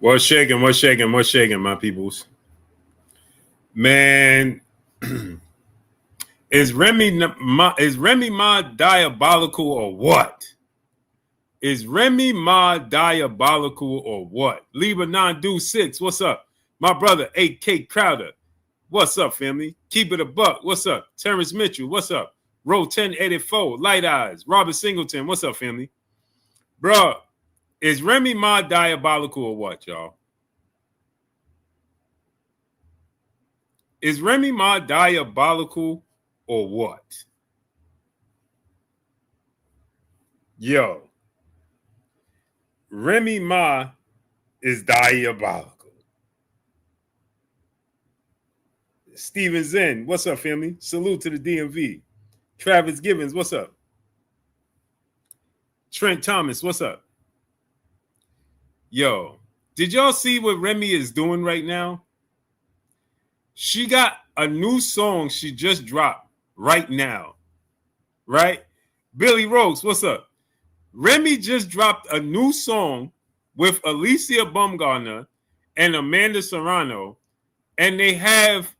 What's shaking? What's shaking? What's shaking, my peoples? Man, is Remy Ma diabolical or what? Is Remy Ma diabolical or what? Libra 926, what's up? My brother, AK Crowder, what's up, family? Keep it a buck, what's up? Terrence Mitchell, what's up? Row 1084, Light Eyes, Robert Singleton, what's up, family? Bro, is Remy Ma diabolical or what, y'all? Is Remy Ma diabolical or what? Yo, Remy Ma is diabolical. Steven Zen, what's up, family? Salute to the DMV. Travis Gibbons, what's up? Trent Thomas, what's up? Yo, did y'all see what Remy is doing right now? She got a new song she just dropped right now, right? Billy Rose, what's up? Remy just dropped a new song with Alicia Baumgartner and Amanda Serrano, and they have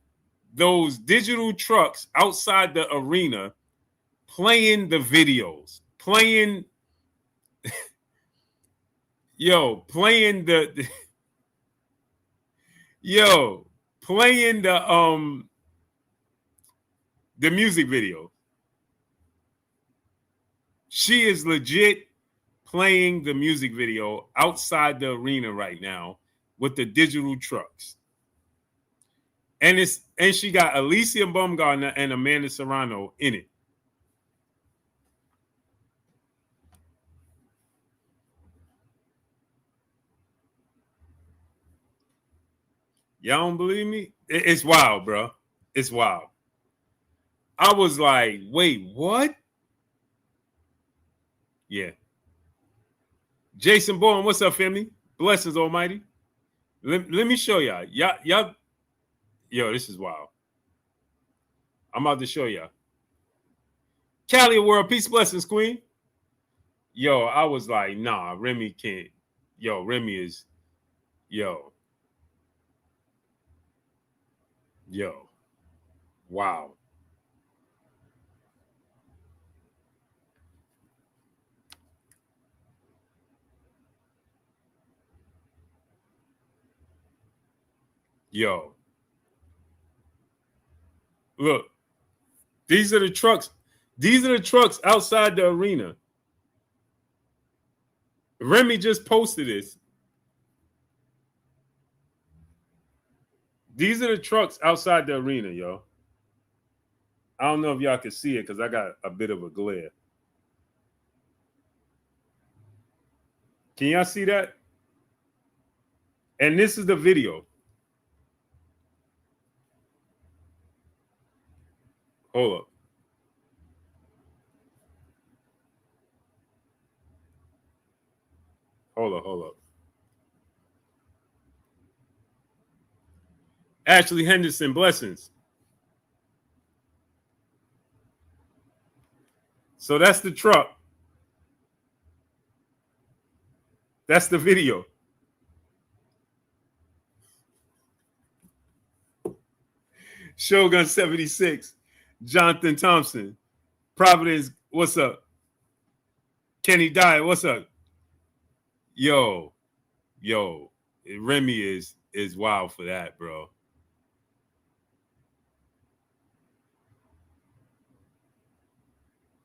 those digital trucks outside the arena playing the videos, playing playing the music video. She is legit playing the music video outside the arena right now with the digital trucks. And she got Alicia Baumgartner and Amanda Serrano in it. Y'all don't believe me? It's wild, bro. It's wild. I was like, wait, what? Yeah. Jason Bourne, what's up, family? Blessings, Almighty. Let me show y'all. Y'all, yo, this is wild. I'm about to show y'all. Cali World, peace, blessings, Queen. Yo, I was like, nah, Remy can't. Yo, Remy is, yo. Wow. Yo. Look, these are the trucks. These are the trucks outside the arena. Remy just posted this. These are the trucks outside the arena, yo. I don't know if y'all can see it because I got a bit of a glare. Can y'all see that? And this is the video. Hold up. Hold up. Ashley Henderson, blessings. So that's the truck. That's the video. Shogun 76, Jonathan Thompson, Providence, what's up? Kenny Dyer, what's up? Yo, Remy is wild for that, bro.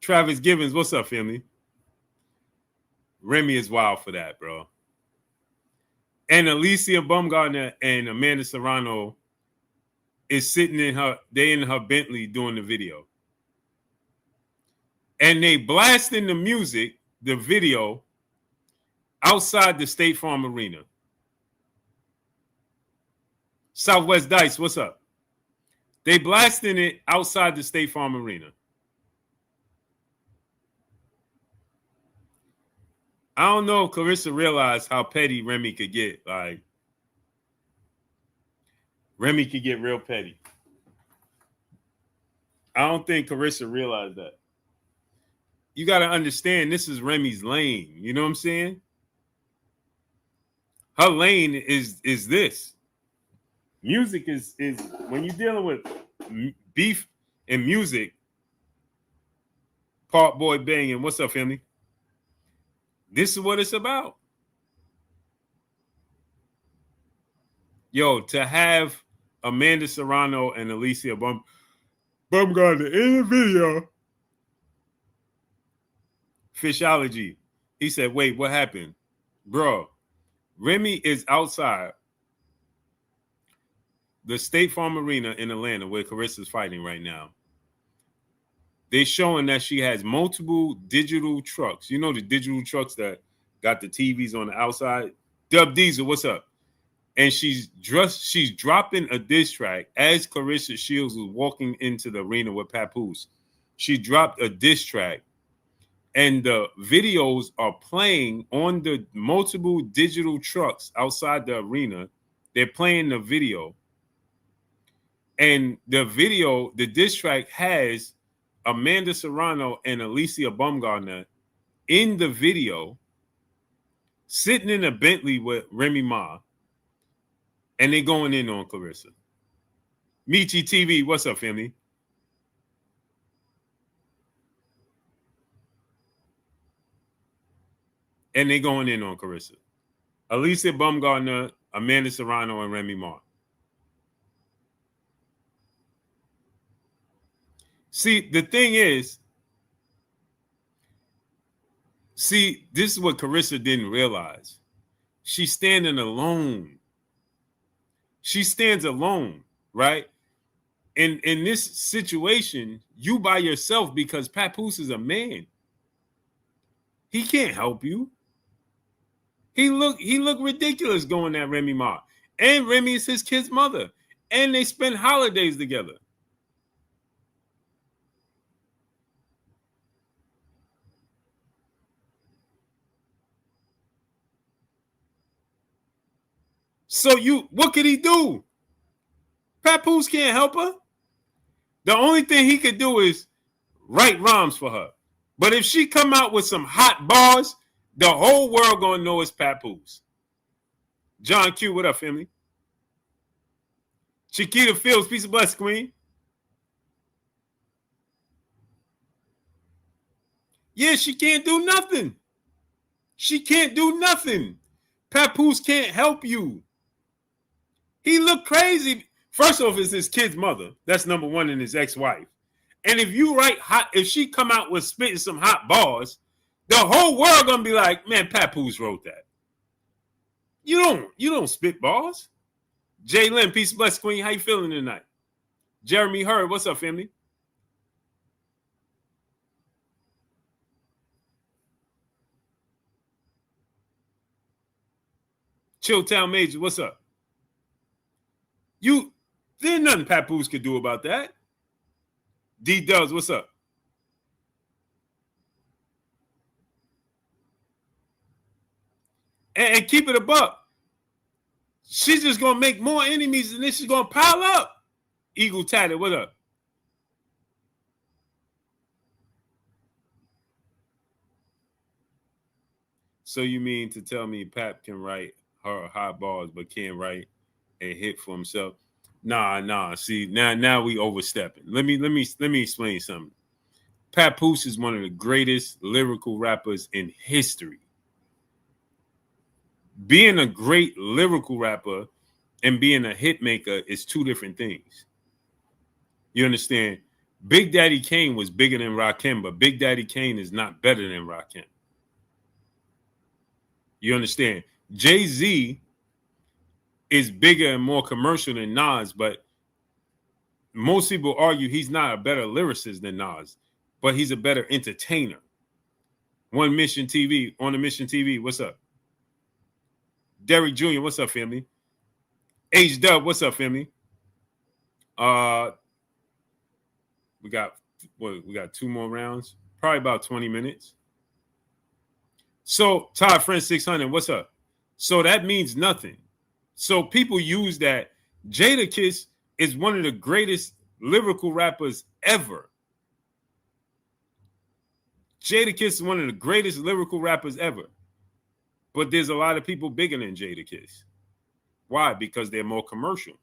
Travis Gibbons, what's up, family? Remy is wild for that, bro. And Alicia Baumgartner and Amanda Serrano is sitting in her Bentley doing the video. And they blasting the music, the video, outside the State Farm Arena. Southwest Dice, what's up? They blasting it outside the State Farm Arena. I don't know if Claressa realized how petty Remy could get. Like, Remy could get real petty. I don't think Claressa realized that. You got to understand, this is Remy's lane. You know what I'm saying? Her lane is this. Music is when you're dealing with beef and music. Part boy banging. What's up, family? This is what it's about. Yo, to have Amanda Serrano and Alicia Baumgartner in the video. Fishology. He said, wait, what happened? Bro, Remy is outside the State Farm Arena in Atlanta where Claressa's fighting right now. They're showing that she has multiple digital trucks. You know the digital trucks that got the TVs on the outside? Dub Diesel, what's up? And she's dropping a diss track as Claressa Shields was walking into the arena with Papoose. She dropped a diss track, and the videos are playing on the multiple digital trucks outside the arena. They're playing the video. And the video, the diss track has Amanda Serrano and Alicia Baumgartner in the video, sitting in a Bentley with Remy Ma, and they going in on Claressa. Michi TV, what's up, family? And they going in on Claressa. Alicia Baumgartner, Amanda Serrano, and Remy Ma. See, the thing is, this is what Claressa didn't realize. She's standing alone. She stands alone, right? In this situation, you by yourself because Papoose is a man. He can't help you. He look ridiculous going at Remy Ma. And Remy is his kid's mother. And they spend holidays together. So what could he do? Papoose can't help her. The only thing he could do is write rhymes for her. But if she come out with some hot bars, the whole world gonna know it's Papoose. John Q, what up, family? Chiquita Fields, peace of bless, queen. Yeah, she can't do nothing. She can't do nothing. Papoose can't help you. He looked crazy. First off, it's his kid's mother. That's number one, and his ex-wife. And if she come out with spitting some hot bars, the whole world gonna be like, man, Papoose wrote that. You don't spit bars. Jay Lynn, peace bless, queen. How you feeling tonight? Jeremy Hurd, what's up, family? Chilltown Major, what's up? There's nothing Papoose could do about that. D Dubs, what's up? And keep it a buck. She's just gonna make more enemies, and then she's gonna pile up. Eagle Tatted, what up? So you mean to tell me Pap can write her hot balls, but can't write a hit for himself? Nah. See, now we overstepping. Let me explain something. Papoose is one of the greatest lyrical rappers in history. Being a great lyrical rapper and being a hit maker is two different things. You understand? Big Daddy Kane was bigger than Rakim, but Big Daddy Kane is not better than Rakim. You understand? Jay-Z is bigger and more commercial than Nas, but most people argue he's not a better lyricist than Nas, but he's a better entertainer. On the Mission TV, what's up? Derek Jr., what's up, family? H-Dub, what's up, family? We got two more rounds, probably about 20 minutes. So Todd Friend 600, what's up? So that means nothing. So people use that. Jadakiss is one of the greatest lyrical rappers ever. Jadakiss is one of the greatest lyrical rappers ever. But there's a lot of people bigger than Jadakiss. Why? Because they're more commercial.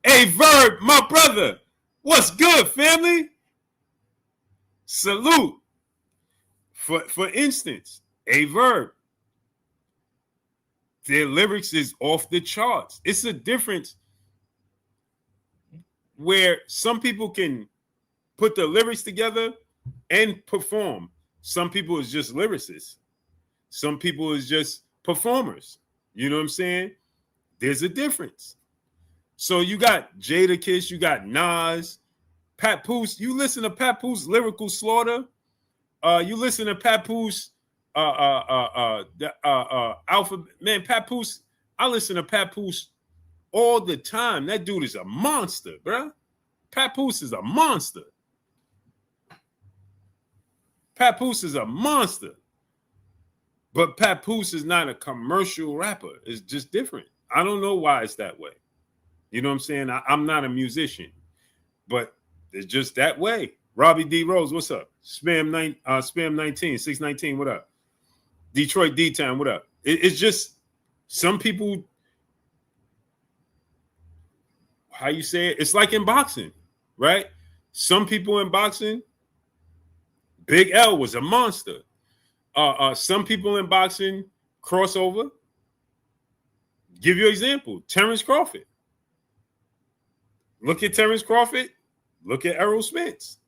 Hey, Verb, my brother, what's good, family? Salute. For instance, a Verb, their lyrics is off the charts. It's a difference where some people can put the lyrics together and perform. Some people is just lyricists. Some people is just performers. You know what I'm saying? There's a difference. So you got Jadakiss, you got Nas, Papoose. You listen to Papoose Lyrical Slaughter. You listen to Papoose Alpha. Man, Papoose, I listen to Papoose all the time. That dude is a monster, bro. Papoose is a monster. Papoose is a monster. But Papoose is not a commercial rapper. It's just different. I don't know why it's that way. You know what I'm saying? I'm not a musician, but it's just that way. Robbie D. Rose, what's up? Spam 19, 619, what up? Detroit D-Town, what up? It's just some people, how you say it? It's like in boxing, right? Some people in boxing, Big L was a monster. Some people in boxing crossover. Give you an example. Terrence Crawford. Look at Terrence Crawford. Look at Errol Spence.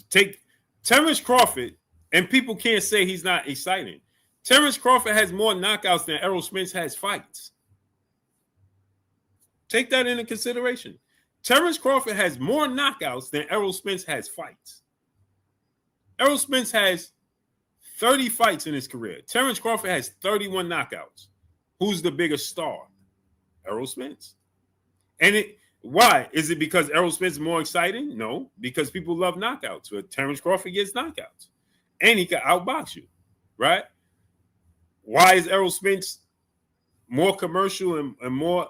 Take Terrence Crawford, and people can't say he's not exciting. Terrence Crawford has more knockouts than Errol Spence has fights. Take that into consideration. Terrence Crawford has more knockouts than Errol Spence has fights. Errol Spence has 30 fights in his career. Terrence Crawford has 31 knockouts. Who's the biggest star? Errol Spence. And why? Is it because Errol Spence is more exciting? No, because people love knockouts. But Terrence Crawford gets knockouts. And he can outbox you, right? Why is Errol Spence more commercial and more?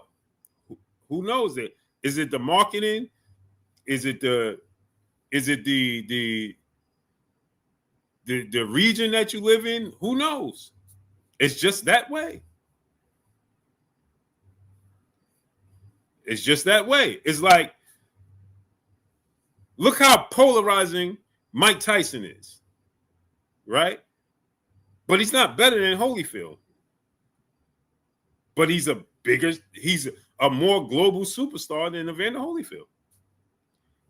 Who knows it? Is it the marketing? Is it the region that you live in? Who knows? It's just that way. It's just that way. It's like, look how polarizing Mike Tyson is, right? But he's not better than Holyfield. But he's a more global superstar than Evander Holyfield.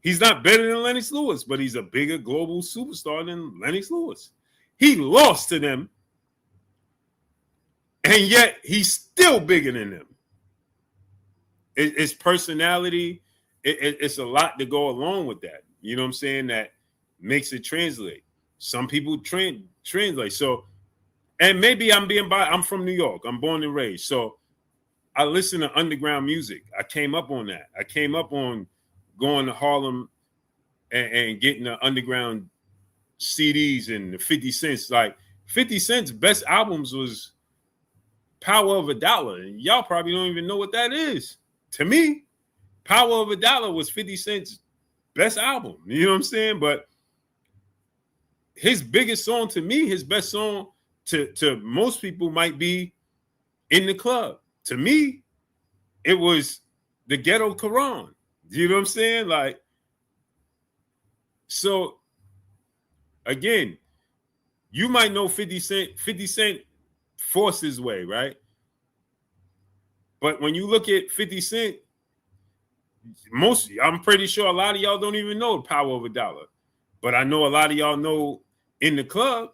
He's not better than Lennox Lewis, but he's a bigger global superstar than Lennox Lewis. He lost to them, and yet he's still bigger than them. It's personality. It's a lot to go along with that. You know what I'm saying? That makes it translate. Some people translate. So, and maybe I'm from New York. I'm born and raised. So I listen to underground music. I came up on that. I came up on going to Harlem and getting the underground CDs and the 50 cents. Like 50 Cent's best albums was Power of a Dollar. And y'all probably don't even know what that is. To me, Power of a Dollar was 50 Cent's best album. You know what I'm saying? But his biggest song to me, his best song to most people might be In the Club. To me, it was the Ghetto Quran. You know what I'm saying? Like, so again, you might know 50 Cent. 50 Cent forced his way, right? But when you look at 50 Cent, I'm pretty sure a lot of y'all don't even know the Power of a Dollar. But I know a lot of y'all know In the Club.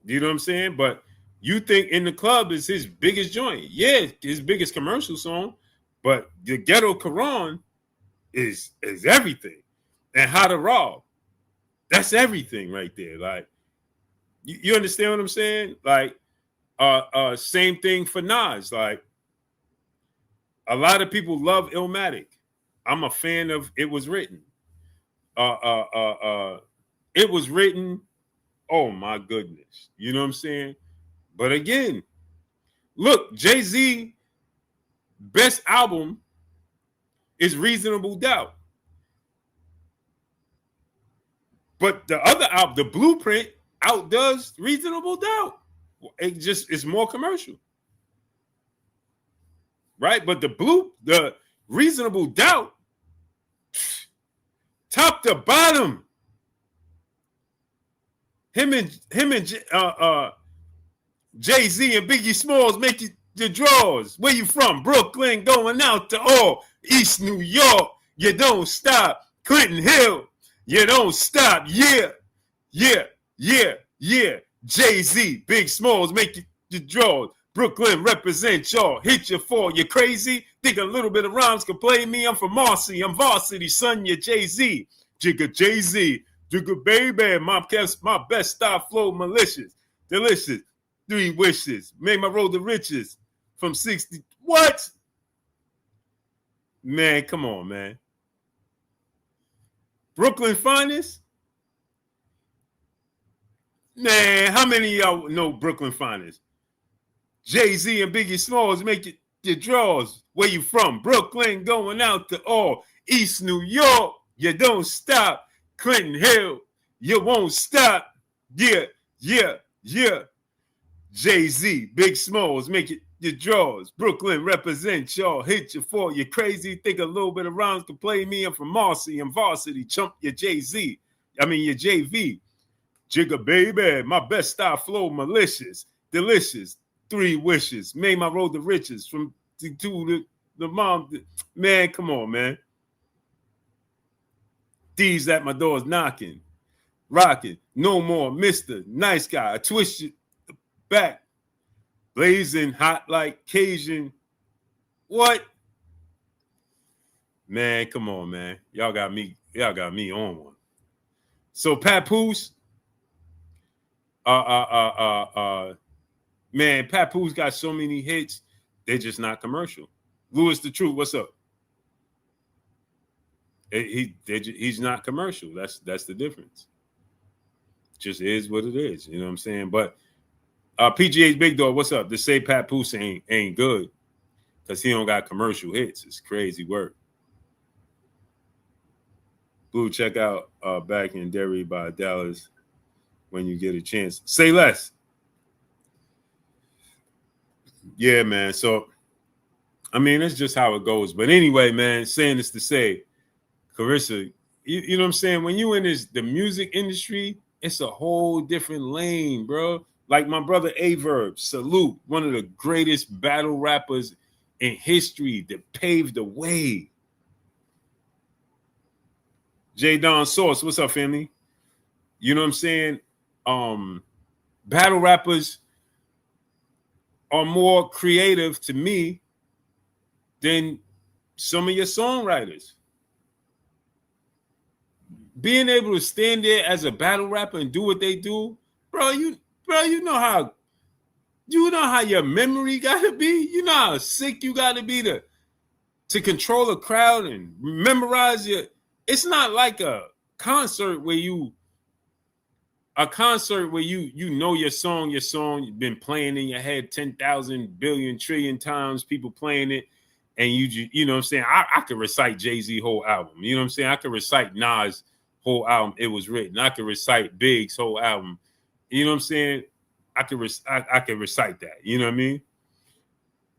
You know what I'm saying? But you think In the Club is his biggest joint. Yeah, his biggest commercial song. But the Ghetto Quran is everything. And How to Rob. That's everything right there. Like, you understand what I'm saying? Like, same thing for Nas. Like, a lot of people love Illmatic. I'm a fan of It Was Written. It Was Written. Oh my goodness. You know what I'm saying? But again, look, Jay-Z best album is Reasonable Doubt. But the other album, the Blueprint, outdoes Reasonable Doubt. It just is more commercial, right? But the Reasonable Doubt, top to bottom, him and Jay-Z and Biggie Smalls make you the draws. Where you from? Brooklyn, going out to all East New York. You don't stop. Clinton Hill, you don't stop. Yeah, yeah, yeah, yeah. Jay-Z, Big Smalls make you the draws. Brooklyn represent y'all. Hit you for you crazy. Think a little bit of rhymes can play me. I'm from Marcy. I'm varsity, son. You Jay-Z. Jigga Jay-Z. Jigga baby. My best style flow malicious. Delicious. 3 wishes. Made my road the riches. From 60. What? Man, come on, man. Brooklyn Finest? Man, how many of y'all know Brooklyn Finest? Jay-Z and Biggie Smalls make it your draws. Where you from? Brooklyn, going out to all East New York. You don't stop. Clinton Hill, you won't stop. Yeah, yeah, yeah. Jay-Z, Big Smalls, make it your draws. Brooklyn represent y'all. Hit you for you crazy. Think a little bit of rhymes can play me. I'm from Marcy. I'm varsity. Chump your Jay-Z. Your JV. Jigga baby. My best style flow malicious. Delicious. 3 wishes. Made my road the riches. From to the mom. Man, come on, man. Thieves at my doors knocking. Rocking. No more. Mr. Nice Guy. I twist you back. Blazing hot like Cajun. What? Man, come on, man. Y'all got me on one. So Papoose, man, Papoose got so many hits, they're just not commercial. Louis the Truth, what's up? He's not commercial. That's the difference. Just is what it is. You know what I'm saying? But PGA's Big Dog, what's up? To say Papoose ain't good because he don't got commercial hits. It's crazy work. Blue, check out Back in Derry by Dallas when you get a chance. Say less. Yeah, man. So, I mean, it's just how it goes. But anyway, man, saying this to say, Claressa, you know what I'm saying? When you in the music industry, it's a whole different lane, bro. Like my brother Averb, salute, one of the greatest battle rappers in history that paved the way. J Don Source, what's up, family? You know what I'm saying? Battle rappers are more creative to me than some of your songwriters. Being able to stand there as a battle rapper and do what they do, you know how your memory gotta be. You know how sick you gotta be to control a crowd and memorize your. It's not like a concert where you know your song, you've been playing in your head 10,000 billion trillion times, people playing it, and you know what I'm saying? I could recite Jay-Z whole album. You know what I'm saying? I could recite Nas whole album. It was written. I could recite Big's whole album. You know what I'm saying? I could recite that. You know what I mean?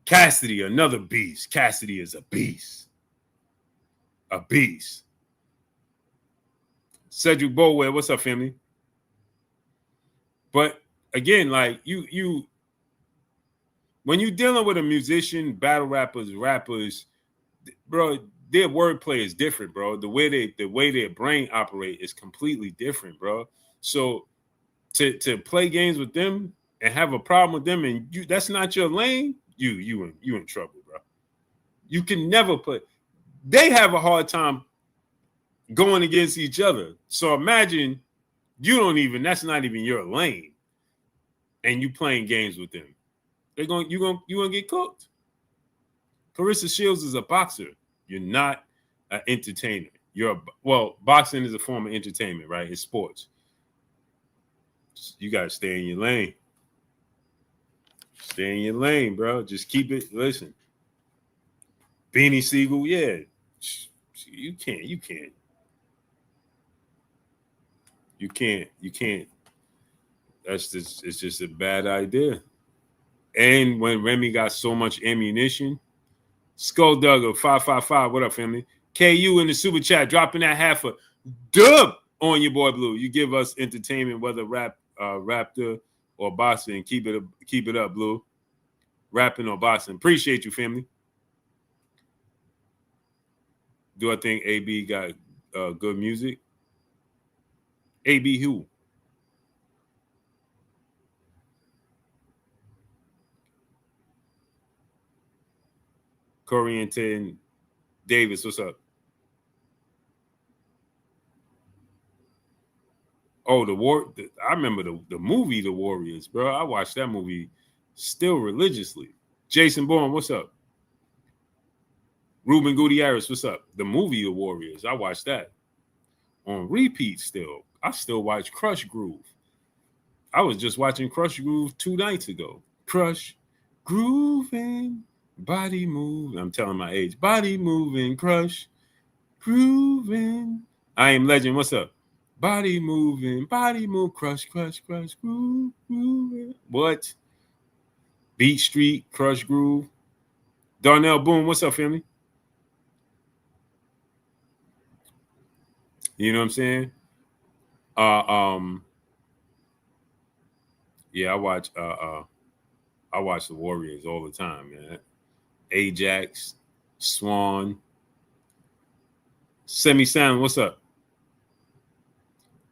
Cassidy, another beast. Cassidy is a beast. A beast. Cedric Bowell, what's up, family? But again, like you when you're dealing with a musician, battle rappers, bro, their wordplay is different, bro. The way their brain operate is completely different, bro. So to play games with them and have a problem with them, and that's not your lane, you in trouble, bro. You can never put. They have a hard time going against each other. So imagine that's not even your lane, and you playing games with them. You gonna get cooked. Claressa Shields is a boxer. You're not an entertainer. Boxing is a form of entertainment, right? It's sports. You gotta stay in your lane. Stay in your lane, bro. Just keep it. Listen, Beanie Siegel, yeah, you can't. You can't. It's just a bad idea. And when Remy got so much ammunition, Skulldugger 555. What up, family? KU in the super chat, dropping that half a dub on your boy Blue. You give us entertainment, whether Raptor or boxing. Keep it up, Blue. Rapping or boxing. Appreciate you, family. Do I think AB got good music? AB who? Corianton Davis, what's up? Oh, I remember the movie The Warriors, bro. I watched that movie still religiously. Jason Bourne, what's up? Ruben Gutierrez, what's up? The movie The Warriors, I watched that on repeat still. I still watch Crush Groove. I was just watching Crush Groove 2 nights ago. Crush, grooving, body moving. I'm telling my age. Body moving, crush, grooving. I Am Legend, what's up? Body moving, body move, crush, groove, grooving. What? Beat Street, Crush Groove. Darnell Boone, what's up, family? You know what I'm saying? Yeah, I watch the Warriors all the time, man. Ajax, Swan, Semi Sound, what's up?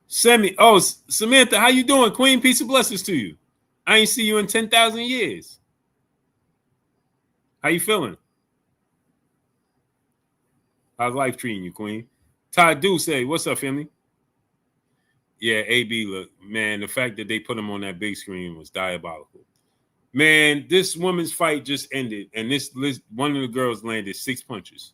Samantha, how you doing? Queen, peace and blessings to you. I ain't see you in 10,000 years. How you feeling? How's life treating you, Queen? Todd Do say, what's up, family? Yeah, AB, look, man, the fact that they put him on that big screen was diabolical. Man, this woman's fight just ended, and one of the girls landed 6 punches.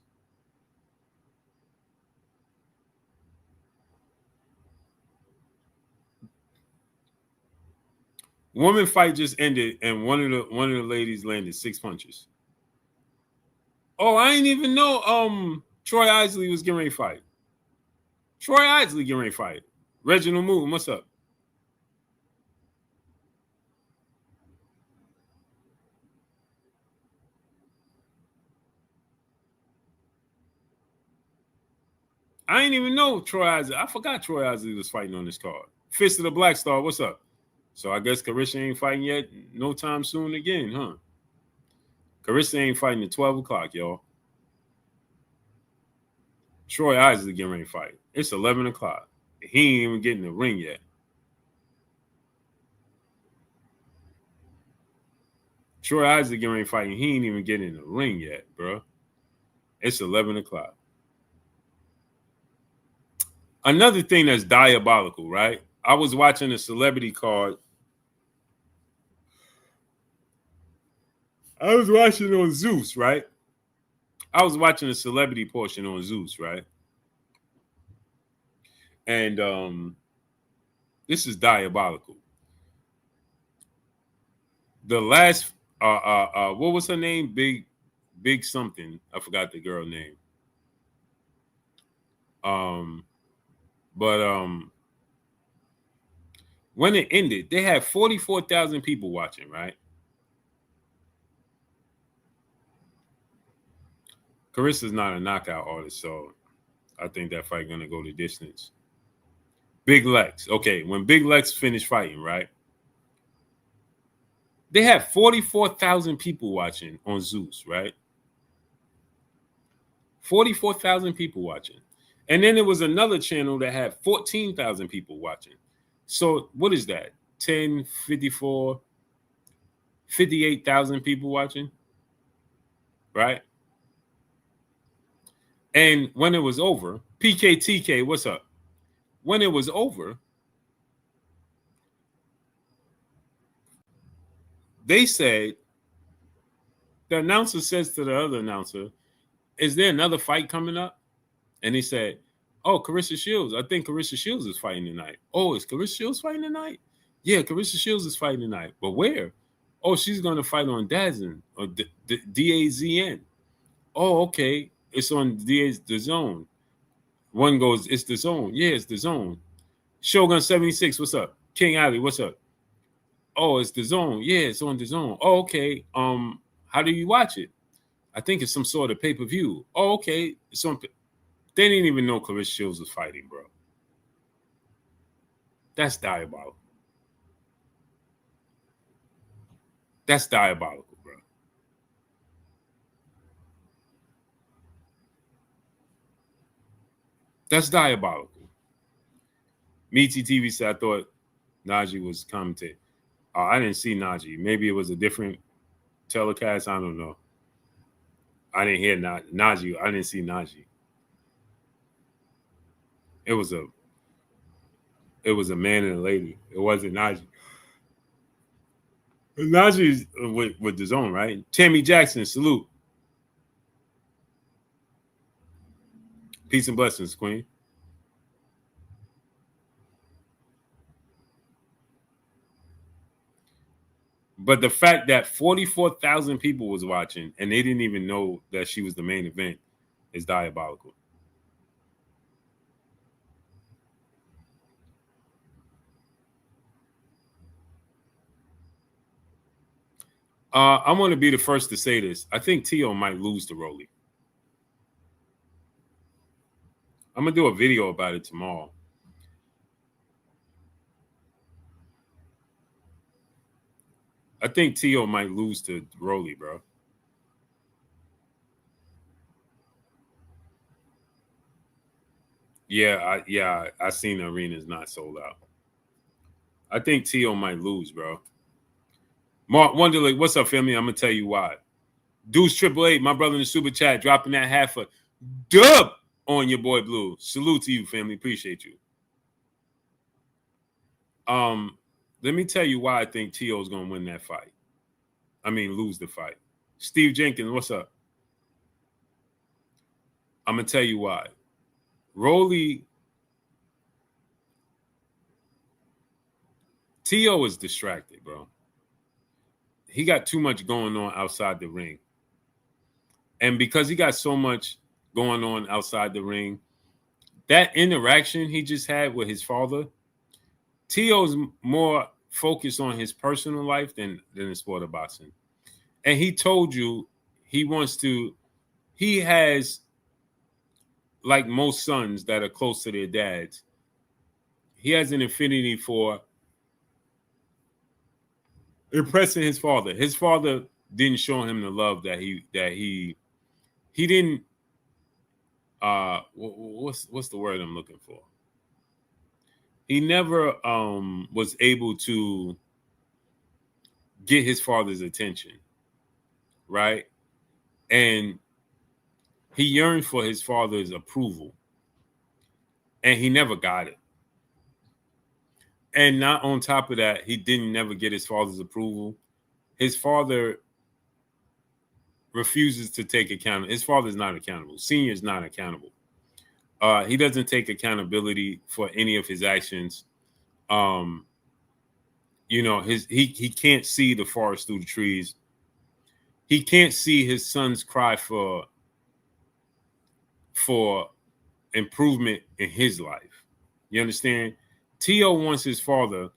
Woman fight just ended, and one of the ladies landed 6 punches. Oh, I didn't even know Troy Isley was getting ready to fight. Troy Isley getting ready to fight. Reginald Moon, what's up? I didn't even know Troy Isley. I forgot Troy Isley was fighting on this card. Fist of the Black Star, what's up? So I guess Claressa ain't fighting yet. No time soon again, huh? Claressa ain't fighting at 12 o'clock, y'all. Troy Isley getting ready to fight. It's 11 o'clock. He ain't even getting the ring yet. Troy Isley getting ready to fight, and he ain't even getting in the ring yet, bro. It's 11 o'clock. Another thing that's diabolical, right? I was watching a celebrity card. I was watching on Zeus, right? I was watching a celebrity portion on Zeus, right? And this is diabolical. The last what was her name? Big something. I forgot the girl name. But when it ended, they had 44,000 people watching, right? Claressa's not a knockout artist, so I think that fight gonna go the distance. Big Lex. Okay, when Big Lex finished fighting, right? They had 44,000 people watching on Zeus, right? 44,000 people watching. And then there was another channel that had 14,000 people watching. So what is that? 10, 54, 58,000 people watching, right? And when it was over, PKTK, what's up? When it was over, they said, the announcer says to the other announcer, is there another fight coming up? And he said, oh, Claressa Shields. I think Claressa Shields is fighting tonight. Oh, is Claressa Shields fighting tonight? Yeah, Claressa Shields is fighting tonight. But where? Oh, she's going to fight on DAZN or DAZN. Oh, okay. It's on the Zone. One goes, it's the Zone. Yeah, it's the Zone. Shogun 76, what's up? King Ali, what's up? Oh, it's the zone. Yeah, it's on the zone. Oh, okay. How do you watch it? I think it's some sort of pay-per-view. Oh, okay. It's on. They didn't even know Claressa Shields was fighting, bro. That's diabolical. That's diabolical, bro. That's diabolical. Meaty TV said I thought Najee was commentating. I didn't see Najee. Maybe it was a different telecast. I don't know. I didn't hear Najee. I didn't see Najee. It was a man and a lady. It wasn't Najee. Najee's with the zone, right? Tammy Jackson, salute. Peace and blessings, Queen. But the fact that 44,000 people was watching and they didn't even know that she was the main event is diabolical. I'm going to be the first to say this. I think Tio might lose to Rolly. I'm going to do a video about it tomorrow. I think Tio might lose to Rolly, bro. I seen the arena's not sold out. I think Tio might lose, bro. Mark Wonderlick, what's up, family? I'm gonna tell you why. Deuce 888, my brother in the super chat, dropping that half a dub on your boy Blue. Salute to you, family. Appreciate you. Let me tell you why I think Tio's gonna win that fight. I mean, lose the fight. Steve Jenkins, what's up? I'm gonna tell you why. Rolly, Tio is distracted, bro. He got too much going on outside the ring. And because he got so much going on outside the ring, that interaction he just had with his father, Tio's more focused on his personal life than the sport of boxing. And he told you he has, like most sons that are close to their dads, he has an affinity for impressing his father. His father didn't show him the love that he didn't what's the word I'm looking for? He never was able to get his father's attention, right? And he yearned for his father's approval, and he never got it. And not on top of that, he didn't never get his father's approval. His father refuses to take account. His father's not accountable. Senior's not accountable. He doesn't take accountability for any of his actions. He can't see the forest through the trees. He can't see his sons cry for improvement in his life. You understand? Tio wants his father.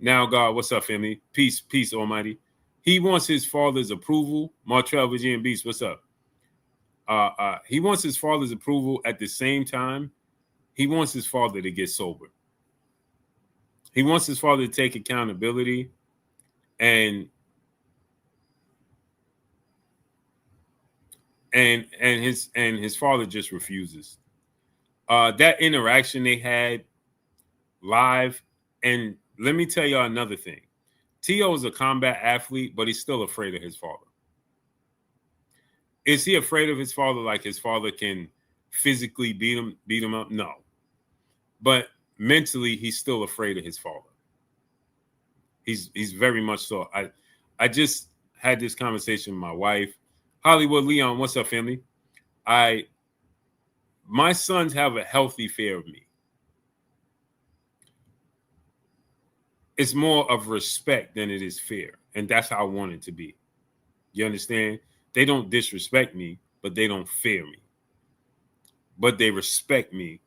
Now, God, what's up, family? Peace, peace, Almighty. He wants his father's approval. Martrell, Virginia Beast, what's up? He wants his father's approval. At the same time, he wants his father to get sober. He wants his father to take accountability, and his father just refuses. That interaction they had live, and let me tell y'all another thing. Tio is a combat athlete, but he's still afraid of his father. Is he afraid of his father like his father can physically beat him up? No. But mentally, he's still afraid of his father. He's very much so. I just had this conversation with my wife. Hollywood Leon, what's up, family? My sons have a healthy fear of me. It's more of respect than it is fear. And that's how I want it to be. You understand? They don't disrespect me, but they don't fear me. But they respect me.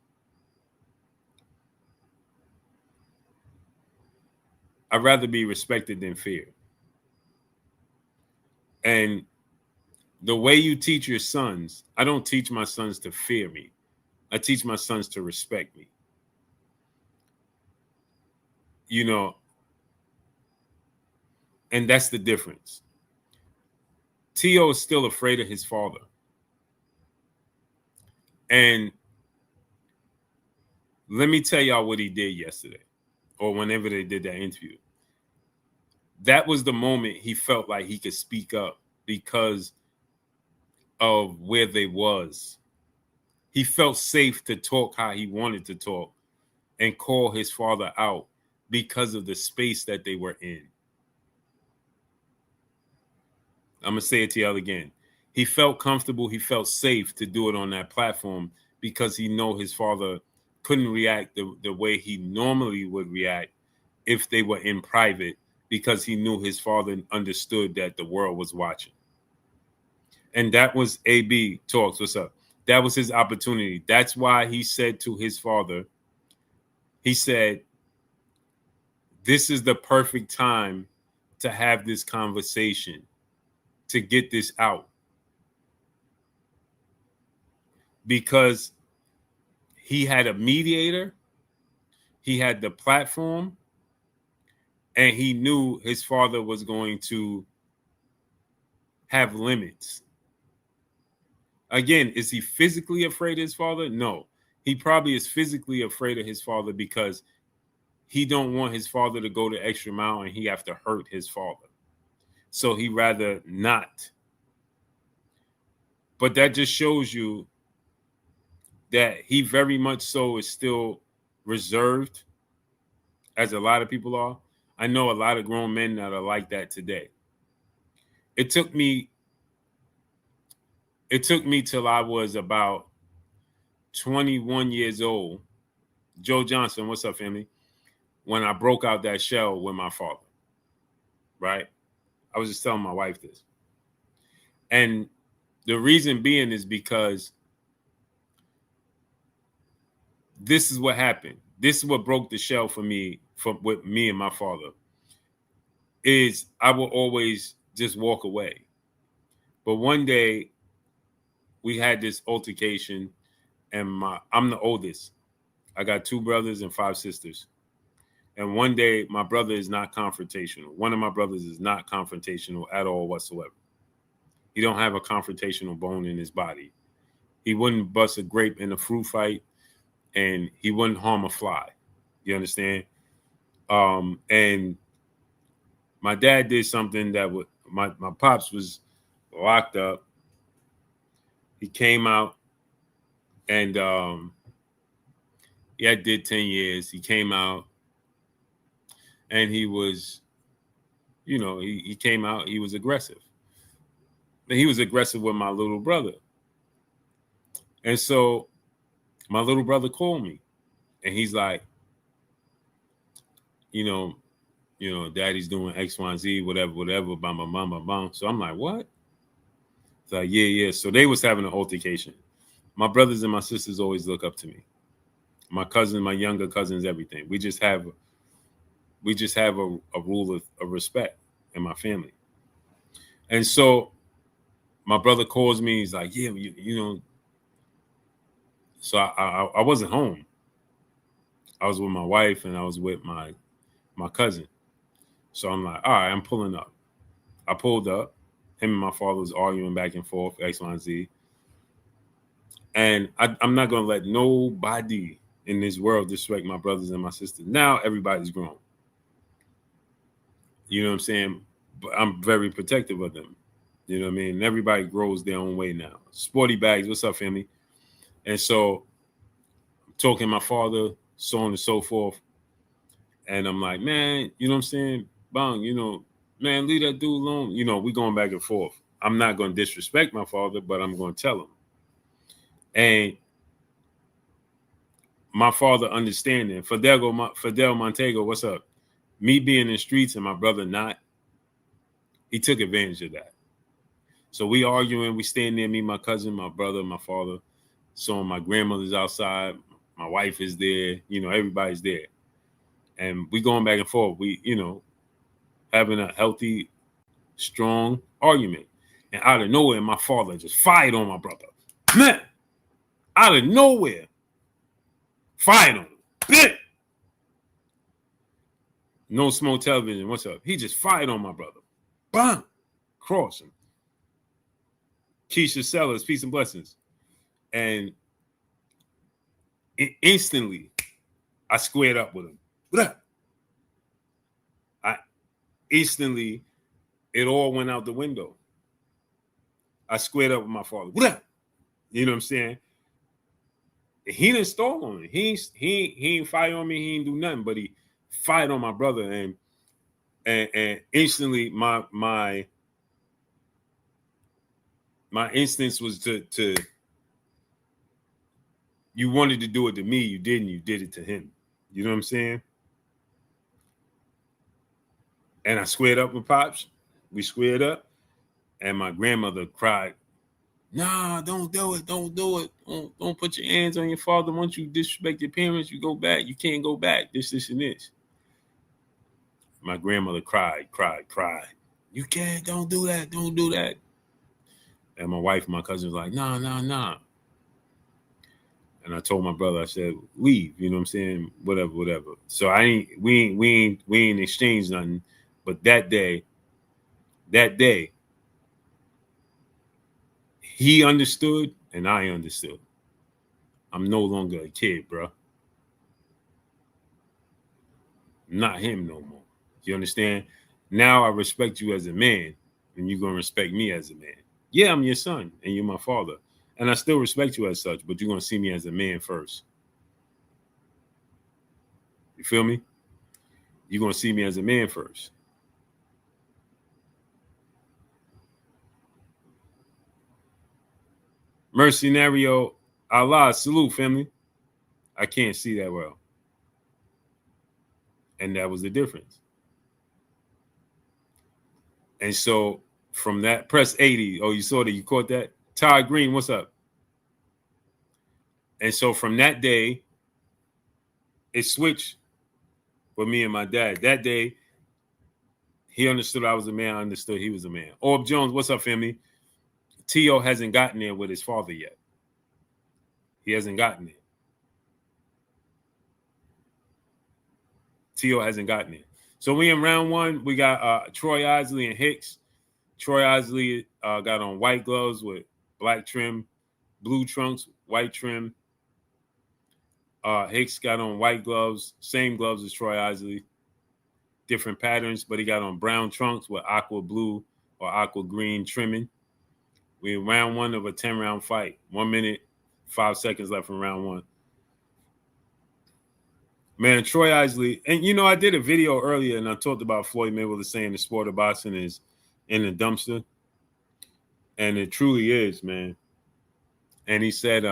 I'd rather be respected than feared. And the way you teach your sons, I don't teach my sons to fear me. I teach my sons to respect me. You know, and that's the difference. T.O. is still afraid of his father. And let me tell y'all what he did yesterday, or whenever they did that interview. That was the moment he felt like he could speak up because of where they was. He felt safe to talk how he wanted to talk and call his father out because of the space that they were in. I'm going to say it to y'all again. He felt comfortable. He felt safe to do it on that platform because he know his father couldn't react the way he normally would react if they were in private, because he knew his father understood that the world was watching. And that was AB Talks. What's up? That was his opportunity. That's why he said to his father, he said, this is the perfect time to have this conversation, to get this out. Because he had a mediator, he had the platform, and he knew his father was going to have limits. Again, is he physically afraid of his father? No. He probably is physically afraid of his father because he don't want his father to go the extra mile and he have to hurt his father. So he rather not. But that just shows you that he very much so is still reserved, as a lot of people are. I know a lot of grown men that are like that today. It took me till I was about 21 years old. Joe Johnson, what's up, family? When I broke out that shell with my father, right? I was just telling my wife this. And the reason being is because this is what happened. This is what broke the shell for me, with me and my father, is I will always just walk away. But one day we had this altercation, and I'm the oldest. I got 2 brothers and 5 sisters. And one day my brother is not confrontational. One of my brothers is not confrontational at all whatsoever. He don't have a confrontational bone in his body. He wouldn't bust a grape in a fruit fight, and he wouldn't harm a fly. You understand? And my dad did something that would, my pops was locked up. He came out, and he did 10 years. He came out, and he was, he came out, he was aggressive. And he was aggressive with my little brother. And so my little brother called me, and he's like, daddy's doing X, Y, and Z, whatever, bam. So I'm like, what? It's like, yeah. So they was having an altercation. My brothers and my sisters always look up to me. My cousins, my younger cousins, everything. We just have a rule of respect in my family. And so my brother calls me. He's like, yeah, So I wasn't home. I was with my wife, and I was with my cousin. So I'm like, all right, I'm pulling up. I pulled up. Him and my father was arguing back and forth, X, Y, and Z. And I'm not going to let nobody in this world disrespect my brothers and my sisters. Now everybody's grown. You know what I'm saying? But I'm very protective of them. You know what I mean? And everybody grows their own way now. Sporty Bags, what's up, family? And so I'm talking to my father, so on and so forth. And I'm like, man, you know what I'm saying? Bang, man, leave that dude alone. We going back and forth. I'm not going to disrespect my father, but I'm going to tell him. And my father understanding, Fidel Montego, what's up? Me being in the streets and my brother not, he took advantage of that. So we arguing, we stand there, me, my cousin, my brother, my father. So my grandmother's outside, my wife is there, everybody's there. And we going back and forth. We, having a healthy, strong argument. And out of nowhere, my father just fired on my brother. Man, out of nowhere, fired on him. No Smoke Television, what's up? He just fired on my brother. Bam! Cross him. Keisha Sellers, peace and blessings. And instantly, I squared up with him. What up? Instantly, it all went out the window. I squared up with my father. What up? You know what I'm saying? He didn't stall on me. He ain't fire on me. He ain't do nothing, but he fired on my brother, and instantly my instance was to you wanted to do it to me, you didn't. You did it to him. You know what I'm saying? And I squared up with Pops. We squared up, and my grandmother cried, "Nah, don't do it. Don't do it. Don't put your hands on your father. Once you disrespect your parents, you go back. You can't go back. This, and this." My grandmother cried. You can't. Don't do that. Don't do that. And my wife and my cousin was like, nah. And I told my brother, I said, leave. You know what I'm saying? Whatever. So we ain't exchanged nothing. But that day, he understood and I understood. I'm no longer a kid, bro. I'm not him no more. You understand? Now I respect you as a man, and you're going to respect me as a man. Yeah, I'm your son, and you're my father. And I still respect you as such, but you're going to see me as a man first. You feel me? You're going to see me as a man first. Mercenario Allah, salute, family. I can't see that well. And that was the difference. And so from that, press 80. Oh, you saw that? You caught that? Todd Green, what's up? And so from that day, it switched with me and my dad. That day, he understood I was a man. I understood he was a man. Orb Jones, what's up, family? T.O. hasn't gotten there with his father yet. He hasn't gotten there. T.O. hasn't gotten there. So we in round one. We got Troy Isley and Hicks. Troy Isley got on white gloves with black trim, blue trunks, white trim. Hicks got on white gloves, same gloves as Troy Isley. Different patterns, but he got on brown trunks with aqua blue or aqua green trimming. We in round one of a 10-round fight. 1 minute, 5 seconds left in round one. Man, Troy Isley, and I did a video earlier and I talked about Floyd Mayweather saying the sport of boxing is in the dumpster. And it truly is, man. And he said,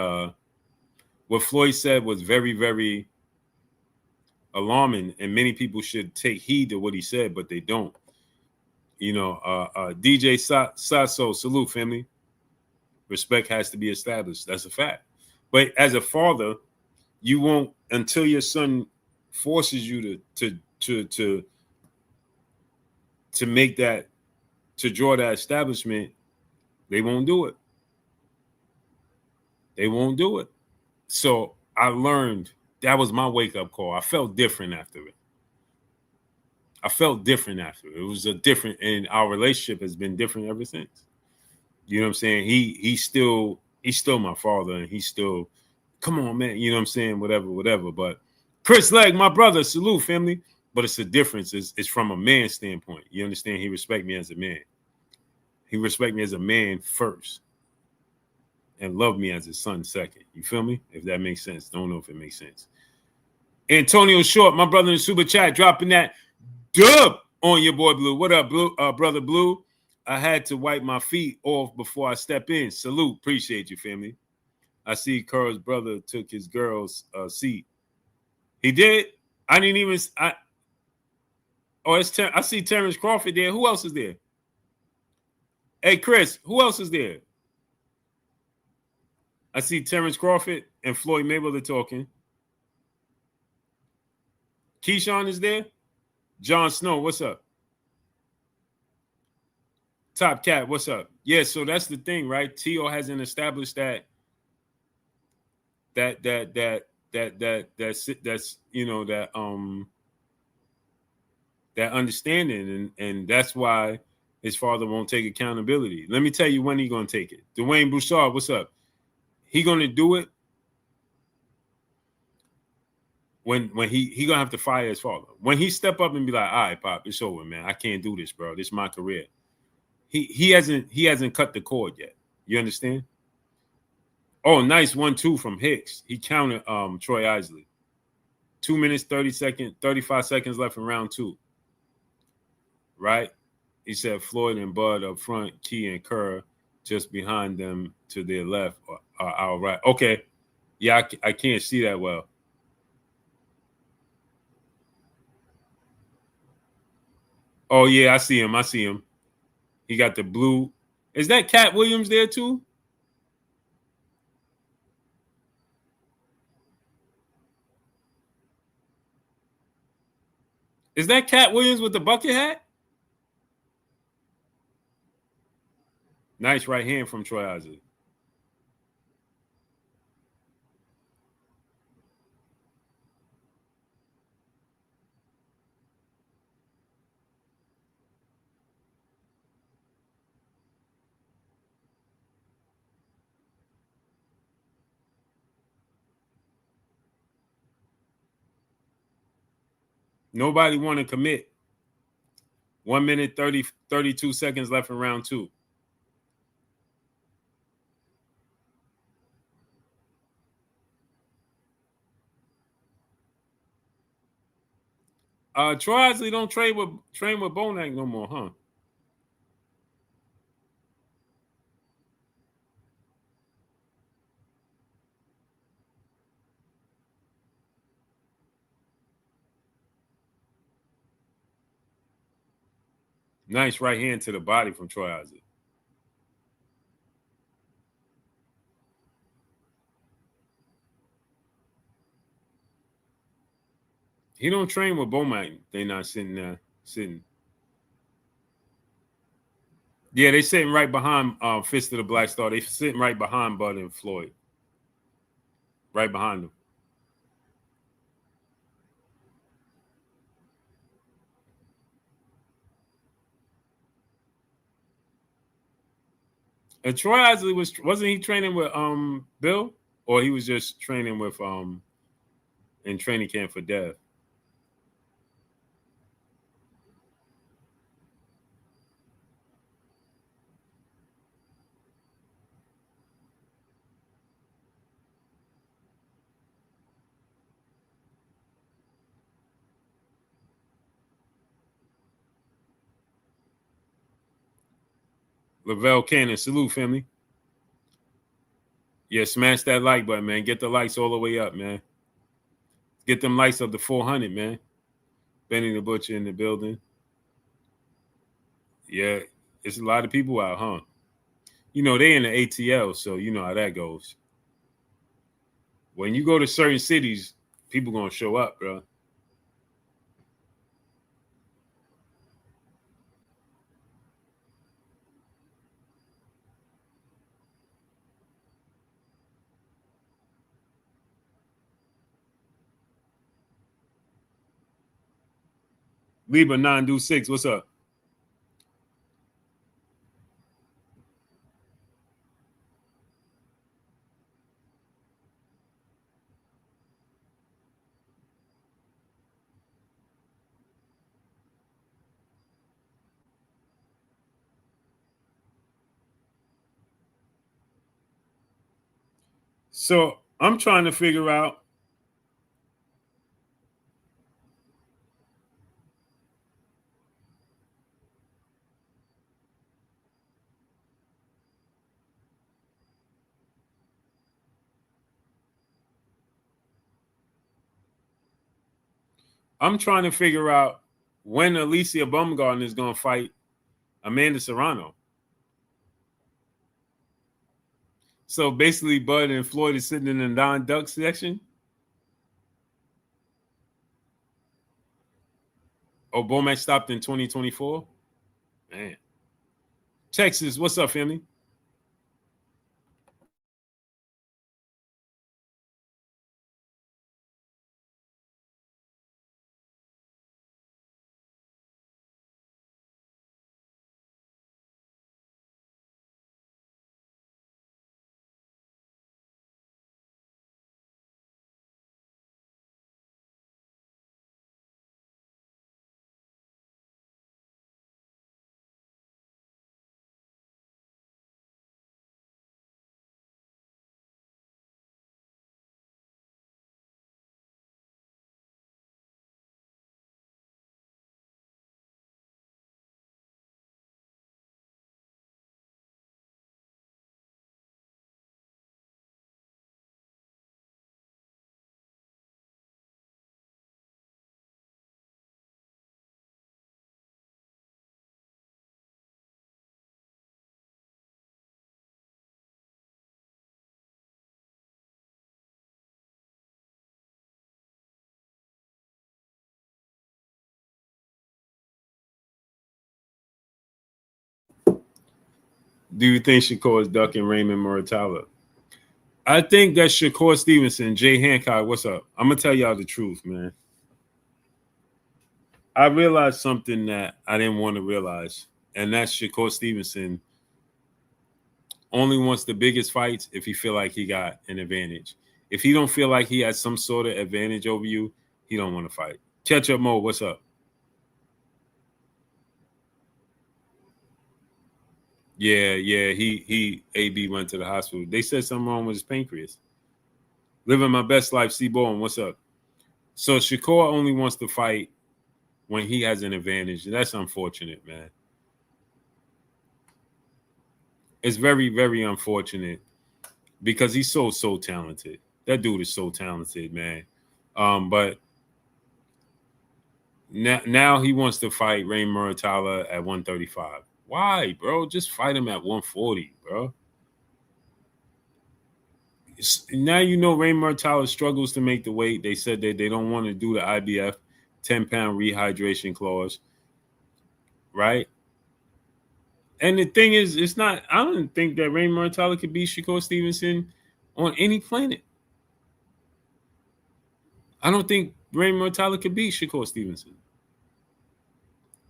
what Floyd said was very, very alarming, and many people should take heed to what he said, but they don't. DJ Sasso, salute, family. Respect has to be established. That's a fact. But as a father, you won't, until your son forces you to make that, to draw that establishment, they won't do it. They won't do it. So I learned, that was my wake-up call. I felt different after it. It was a different, and our relationship has been different ever since. You know what I'm saying? He's still my father, and he's still, come on, man. You know what I'm saying? Whatever. But Chris Legg, my brother, salute, family. But it's a difference. It's from a man's standpoint. You understand? He respect me as a man. He respect me as a man first, and love me as his son second. You feel me? If that makes sense. Don't know if it makes sense. Antonio Short, my brother in the super chat, dropping that dub on your boy Blue. What up, Blue? Brother Blue? I had to wipe my feet off before I step in. Salute. Appreciate you, family. I see Carl's brother took his girl's seat. He did? I didn't even... I see Terrence Crawford there. Who else is there? Hey, Chris, who else is there? I see Terrence Crawford and Floyd Mayweather talking. Keyshawn is there. Jon Snow, what's up? Top Cat, what's up? Yeah, so that's the thing, right? T.O. hasn't established that's that understanding, and that's why his father won't take accountability. Let me tell you when he's gonna take it. Dwayne Bouchard, what's up? He gonna do it when he gonna have to fire his father. When he step up and be like, all right, Pop, it's over, man. I can't do this, bro. This is my career. He hasn't cut the cord yet. You understand? Oh, nice 1-2 from Hicks. He counted Troy Isley. 2 minutes, 35 seconds left in round 2. Right? He said Floyd and Bud up front, Key and Kerr just behind them to their left or our right. Okay. Yeah, I can't see that well. Oh, yeah, I see him. He got the blue. Is that Cat Williams there too? Is that Cat Williams with the bucket hat? Nice right hand from Troy Isley. Nobody want to commit. 1 minute, 32 seconds left in round 2. Troy Isley don't train with Bonac no more, huh? Nice right hand to the body from Troy Isley. He don't train with Bomac. They not sitting there. Yeah, they sitting right behind Fist of the Black Star. They sitting right behind Bud and Floyd. Right behind them. And Troy Isley wasn't he training with Bill? Or he was just training with in training camp for Dev? Lavelle Cannon, salute, family. Yeah, smash that like button, man. Get the likes all the way up, man. Get them likes up to 400, man. Benny the Butcher in the building. Yeah, it's a lot of people out, huh? You know, they in the ATL, so you know how that goes. When you go to certain cities, people gonna show up, bro. Libra 926, what's up? So I'm trying to figure out. I'm trying to figure out when Alicia Baumgarten is gonna fight Amanda Serrano. So basically, Bud and Floyd is sitting in the non-duck section. Oh, Bomac stopped in 2024? Man. Texas, what's up, family? Do you think Shakur is ducking Raymond Muratalla? I think that Shakur Stevenson, Jay Hancock, what's up? I'm going to tell y'all the truth, man. I realized something that I didn't want to realize, and that's Shakur Stevenson only wants the biggest fights if he feel like he got an advantage. If he don't feel like he has some sort of advantage over you, he don't want to fight. Catch up, Mo, what's up? Yeah, he AB went to the hospital. They said something wrong with his pancreas. Living my best life, C. Bowen, what's up? So Shakur only wants to fight when he has an advantage. That's unfortunate, man. It's very, very unfortunate because he's so talented. That dude is so talented, man. But now he wants to fight Raymond Muratalla at 135. Why, bro? Just fight him at 140, bro. Now you know Raymond Muratalla struggles to make the weight. They said that they don't want to do the IBF 10-pound rehydration clause, right? And the thing is, it's not. I don't think that Raymond Muratalla could beat Shakur Stevenson on any planet. I don't think Raymond Muratalla could beat Shakur Stevenson.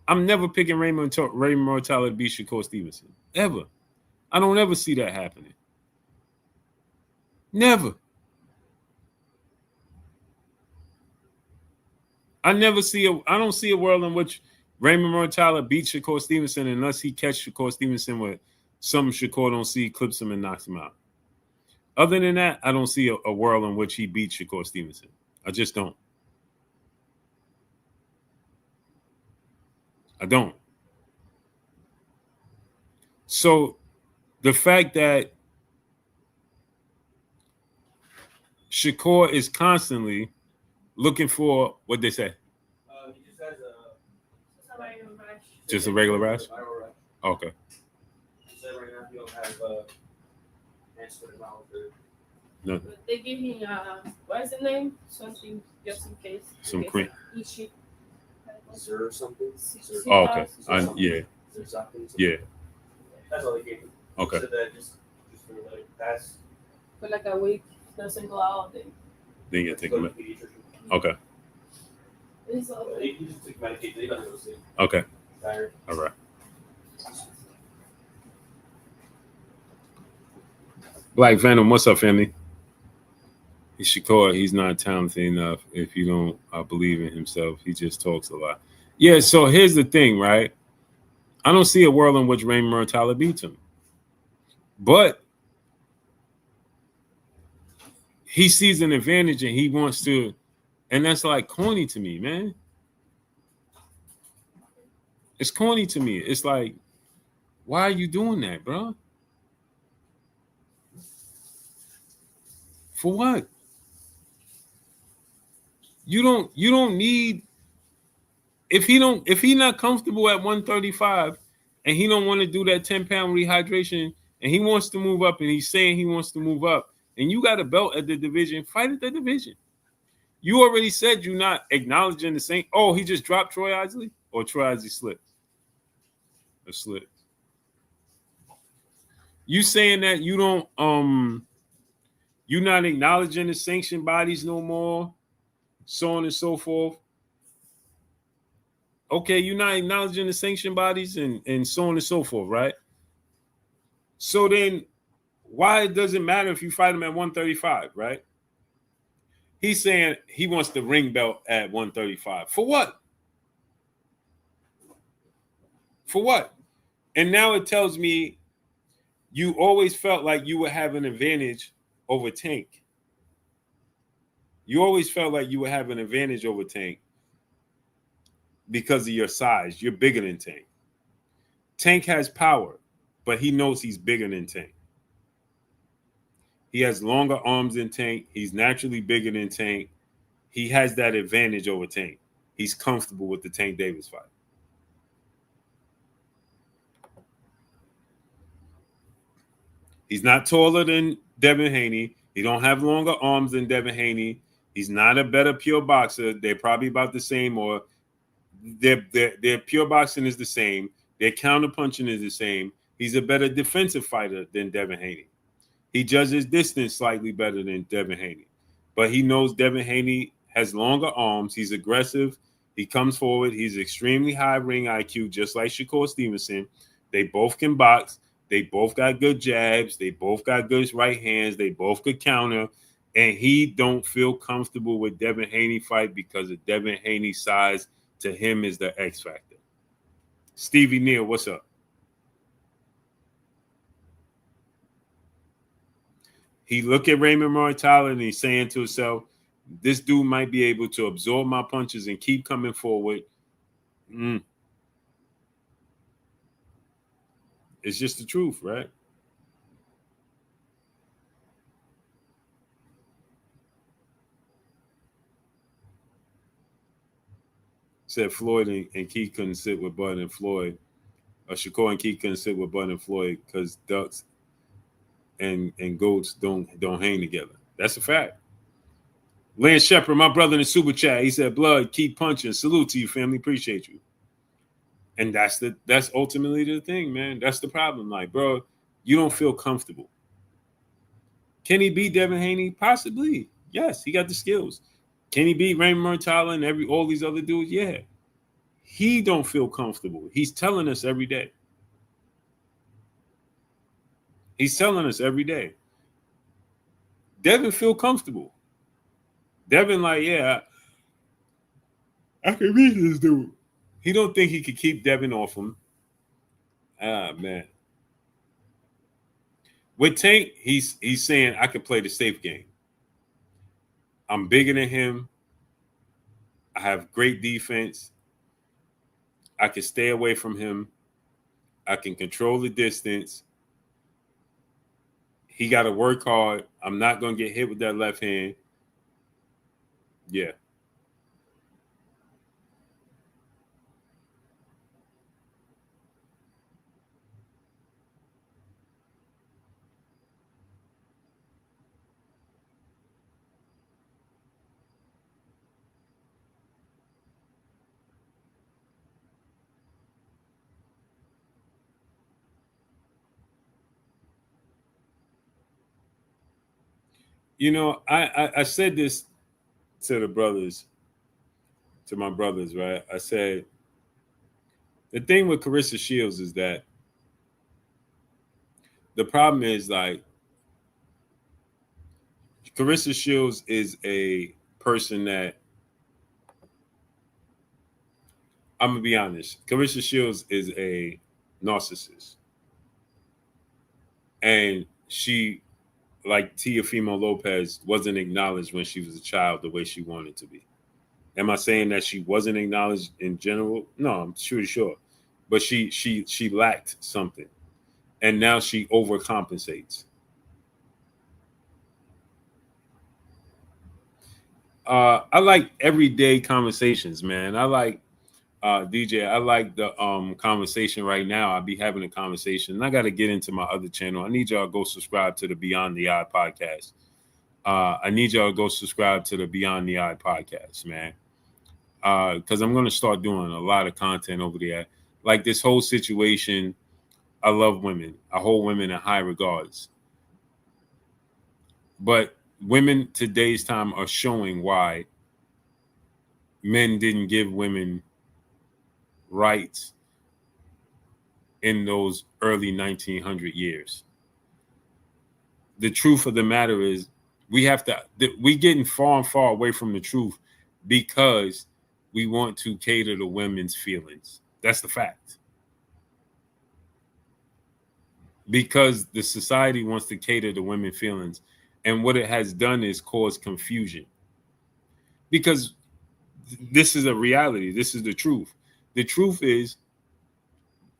I'm never picking Raymond Muratalla to beat Shakur Stevenson. Ever. I don't ever see that happening. Never. I don't see a world in which Raymond Muratalla beats Shakur Stevenson unless he catch Shakur Stevenson with something Shakur don't see, clips him and knocks him out. Other than that, I don't see a world in which he beats Shakur Stevenson. I just don't. I don't. So the fact that Shakur is constantly looking for what they say. He just has just a regular rash. Okay. He said right now he don't have no. But they give him what is the name? Something just in case. Some cream. Or something. Oh, okay. Yeah. Yeah. That's all they gave him. Okay. He said that just for like pass. For like a week, doesn't go out. Then you take him. Okay. He just took medication. He doesn't go to sleep. Okay. Tired. All right. Black Venom, what's up, family? He's Shakur. He's not talented enough. If you don't believe in himself, he just talks a lot. Yeah. So here's the thing, right? I don't see a world in which Raymond Muratalla beats him, but he sees an advantage and he wants to, and that's like corny to me, man. It's corny to me. It's like, why are you doing that, bro? For what? You don't need if he not comfortable at 135 and he don't want to do that 10-pound rehydration and he wants to move up and he's saying he wants to move up and you got a belt at the division, fight at the division. You already said you're not acknowledging the same. Oh, he just dropped Troy Isley? Or Troy Isley slipped? Or slipped. You saying that you don't you're not acknowledging the sanction bodies no more, so on and so forth. Okay, you're not acknowledging the sanction bodies and so on and so forth, right? So then why does it matter if you fight him at 135, right? He's saying he wants the ring belt at 135. For what? For what? And now it tells me you always felt like you would have an advantage over Tank. You always felt like you would have an advantage over Tank because of your size. You're bigger than Tank. Tank has power, but he knows he's bigger than Tank. He has longer arms than Tank. He's naturally bigger than Tank. He has that advantage over Tank. He's comfortable with the Tank Davis fight. He's not taller than Devin Haney. He don't have longer arms than Devin Haney. He's not a better pure boxer. They're probably about the same, or their pure boxing is the same. Their counterpunching is the same. He's a better defensive fighter than Devin Haney. He judges distance slightly better than Devin Haney. But he knows Devin Haney has longer arms. He's aggressive. He comes forward. He's extremely high ring IQ, just like Shakur Stevenson. They both can box. They both got good jabs. They both got good right hands. They both could counter. And he don't feel comfortable with Devin Haney fight because of Devin Haney's size. To him is the X factor. Stevie Neal, what's up? He look at Raymond Mortala and he's saying to himself, this dude might be able to absorb my punches and keep coming forward. It's just the truth, right? Said Floyd and Keith couldn't sit with Bud and Floyd. Shakur and Keith couldn't sit with Bud and Floyd because ducks and goats don't hang together. That's a fact. Lance Shepard, my brother in the super chat, he said, "Blood, keep punching. Salute to you, family. Appreciate you." And that's ultimately the thing, man. That's the problem. Like, bro, you don't feel comfortable. Can he beat Devin Haney? Possibly. Yes, he got the skills. Can he beat Raymond Mortala and all these other dudes? Yeah. He don't feel comfortable. He's telling us every day. He's telling us every day. Devin feel comfortable. Devin like, yeah, I can beat this dude. He don't think he could keep Devin off him. Ah, man. With Tank, he's saying I could play the safe game. I'm bigger than him. I have great defense. I can stay away from him. I can control the distance. He got to work hard. I'm not going to get hit with that left hand. Yeah. You know, I said this to the brothers, to my brothers, right? I said, the thing with Claressa Shields is that the problem is, like, Claressa Shields is a person that, I'm going to be honest, Claressa Shields is a narcissist. And she, like Teofimo Lopez, wasn't acknowledged when she was a child the way she wanted to be. Am I saying that she wasn't acknowledged in general? No, I'm sure. But she lacked something. And now she overcompensates. I like everyday conversations, man. I like DJ. I like the conversation right now. I'll be having a conversation. And I got to get into my other channel. I need y'all to go subscribe to the Beyond the Eye podcast. I need y'all to go subscribe to the Beyond the Eye podcast, man. Because I'm going to start doing a lot of content over there. Like this whole situation, I love women. I hold women in high regards. But women today's time are showing why men didn't give women rights in those early 1900 years. The truth of the matter is we getting far and far away from the truth because we want to cater to women's feelings. That's the fact. Because the society wants to cater to women's feelings. And what it has done is cause confusion. Because this is a reality. This is the truth. The truth is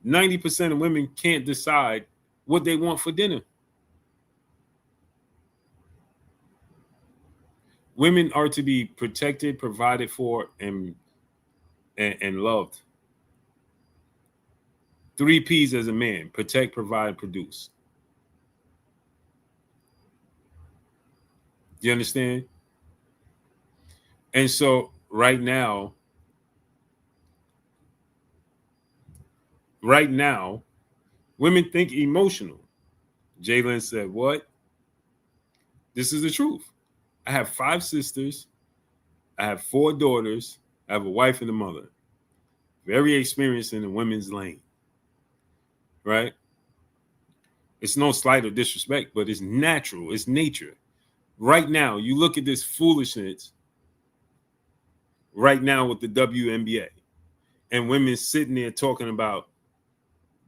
90% of women can't decide what they want for dinner. Women are to be protected, provided for, and loved. 3 P's as a man: protect, provide, produce. You understand? And so right now, women think emotional. Jalen said, what? This is the truth. I have 5 sisters. I have 4 daughters. I have a wife and a mother. Very experienced in the women's lane. Right? It's no slight or disrespect, but it's natural. It's nature. Right now, you look at this foolishness right now with the WNBA and women sitting there talking about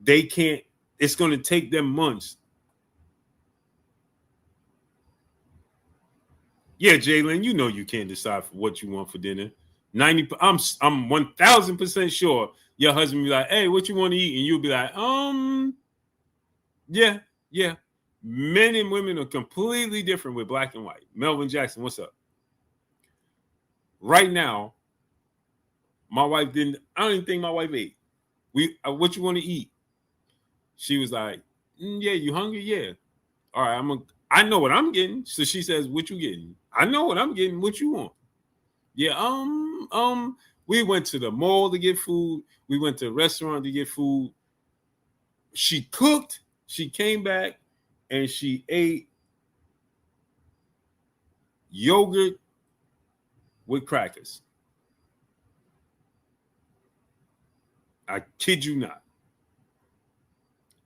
they can't, it's going to take them months. Yeah, Jalen, you know you can't decide for what you want for dinner. I'm 1,000% sure your husband be like, hey, what you want to eat? And you'll be like, yeah. Men and women are completely different with black and white. Melvin Jackson, what's up? Right now, my wife I don't even think my wife ate. What you want to eat? She was like, yeah, you hungry? Yeah. All right, I know what I'm getting. So she says, what you getting? I know what I'm getting. What you want? Yeah, we went to the mall to get food. We went to a restaurant to get food. She cooked. She came back and she ate yogurt with crackers. I kid you not.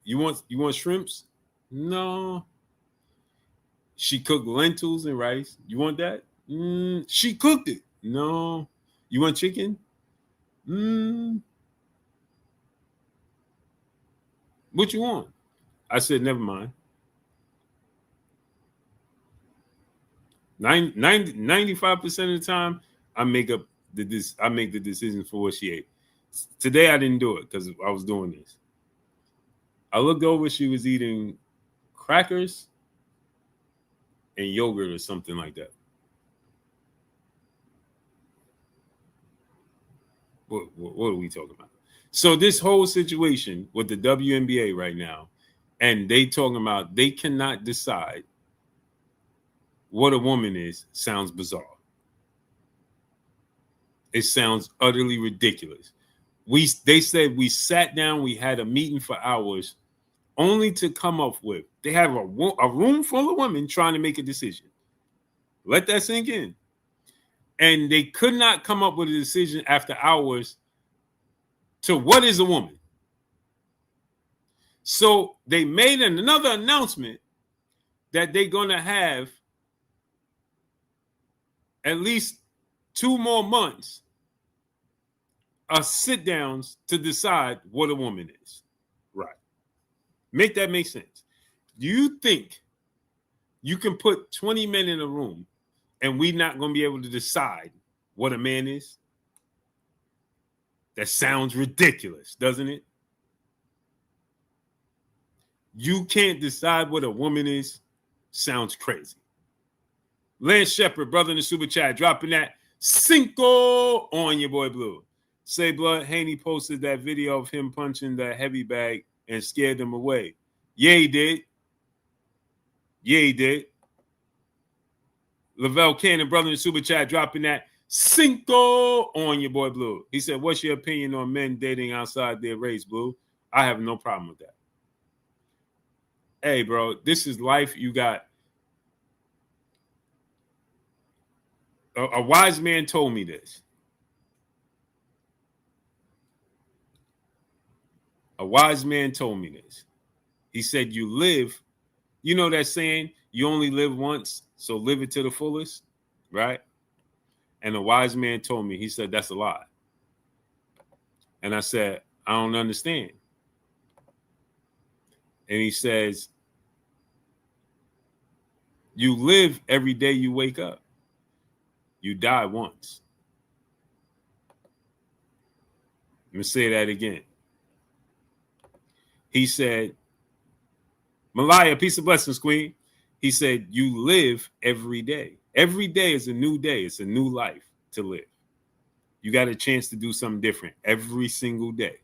You want shrimps? No. She cooked lentils and rice. You want that? She cooked it. No. You want chicken? What you want? I said, never mind. 95% of the time, I make the decision for what she ate. Today, I didn't do it because I was doing this. I looked over, she was eating crackers and yogurt or something like that. What are we talking about? So this whole situation with the WNBA right now, and they talking about they cannot decide what a woman is, sounds bizarre. It sounds utterly ridiculous. They said we sat down, we had a meeting for hours, only to come up with, they have a room full of women trying to make a decision. Let that sink in. And they could not come up with a decision after hours to what is a woman. So they made another announcement that they're going to have at least 2 more months of sit downs to decide what a woman is. Right. Make that make sense. Do you think you can put 20 men in a room and we're not going to be able to decide what a man is? That sounds ridiculous, doesn't it? You can't decide what a woman is. Sounds crazy. Lance Shepard, brother in the super chat, dropping that Cinco on your boy Blue. Say Blood, Haney posted that video of him punching the heavy bag and scared them away. Yeah, he did. Lavelle Cannon, brother in super chat, dropping that Cinco on your boy Blue. He said, what's your opinion on men dating outside their race, Blue? I have no problem with that. Hey, bro, this is life. You got a wise man told me this. A wise man told me this. He said, you live, you know that saying, you only live once, so live it to the fullest, right? And a wise man told me, he said, that's a lie. And I said, I don't understand. And he says, you live every day you wake up. You die once. Let me say that again. He said, Malaya, peace and blessings, Queen. He said, you live every day. Every day is a new day. It's a new life to live. You got a chance to do something different every single day.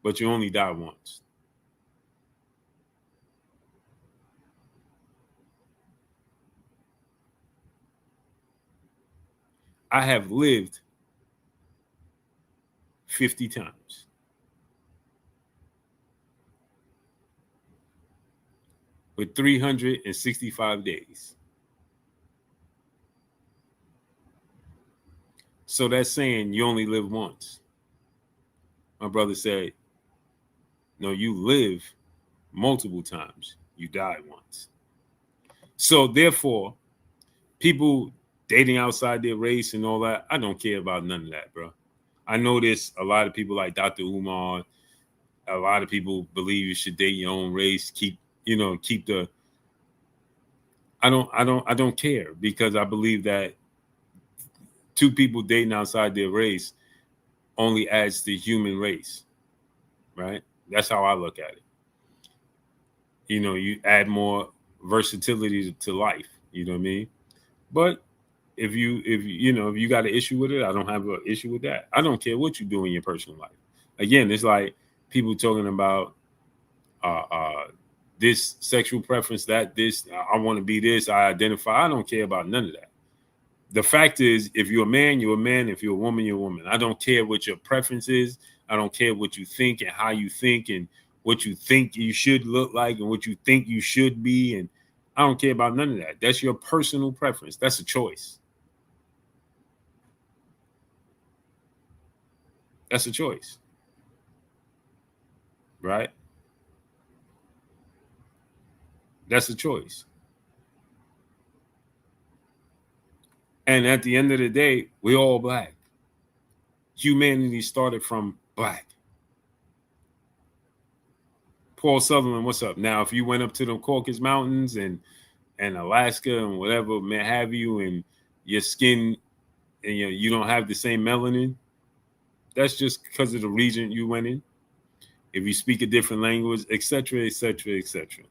But you only die once. I have lived 50 times. With 365 days. So that's saying you only live once. My brother said, no, you live multiple times. You die once. So therefore, people dating outside their race and all that, I don't care about none of that, bro. I notice a lot of people like Dr. Umar, a lot of people believe you should date your own race, keep the I don't care, because I believe that two people dating outside their race only adds to human race, right? That's how I look at it. You add more versatility to life, you know what I mean? But if you got an issue with it, I don't have an issue with that. I don't care what you do in your personal life. Again, it's like people talking about this sexual preference, this, I want to be this, I identify. I don't care about none of that. The fact is, if you're a man, you're a man. If you're a woman, you're a woman. I don't care what your preference is. I don't care what you think and how you think and what you think you should look like and what you think you should be. And I don't care about none of that. That's your personal preference. That's a choice. That's a choice. Right? That's a choice. And at the end of the day, we're all black. Humanity started from black. Paul Sutherland, what's up? Now, if you went up to the Caucasus Mountains and Alaska and whatever may have you, and your skin, and you don't have the same melanin, that's just because of the region you went in. If you speak a different language, etc., etc., etc.,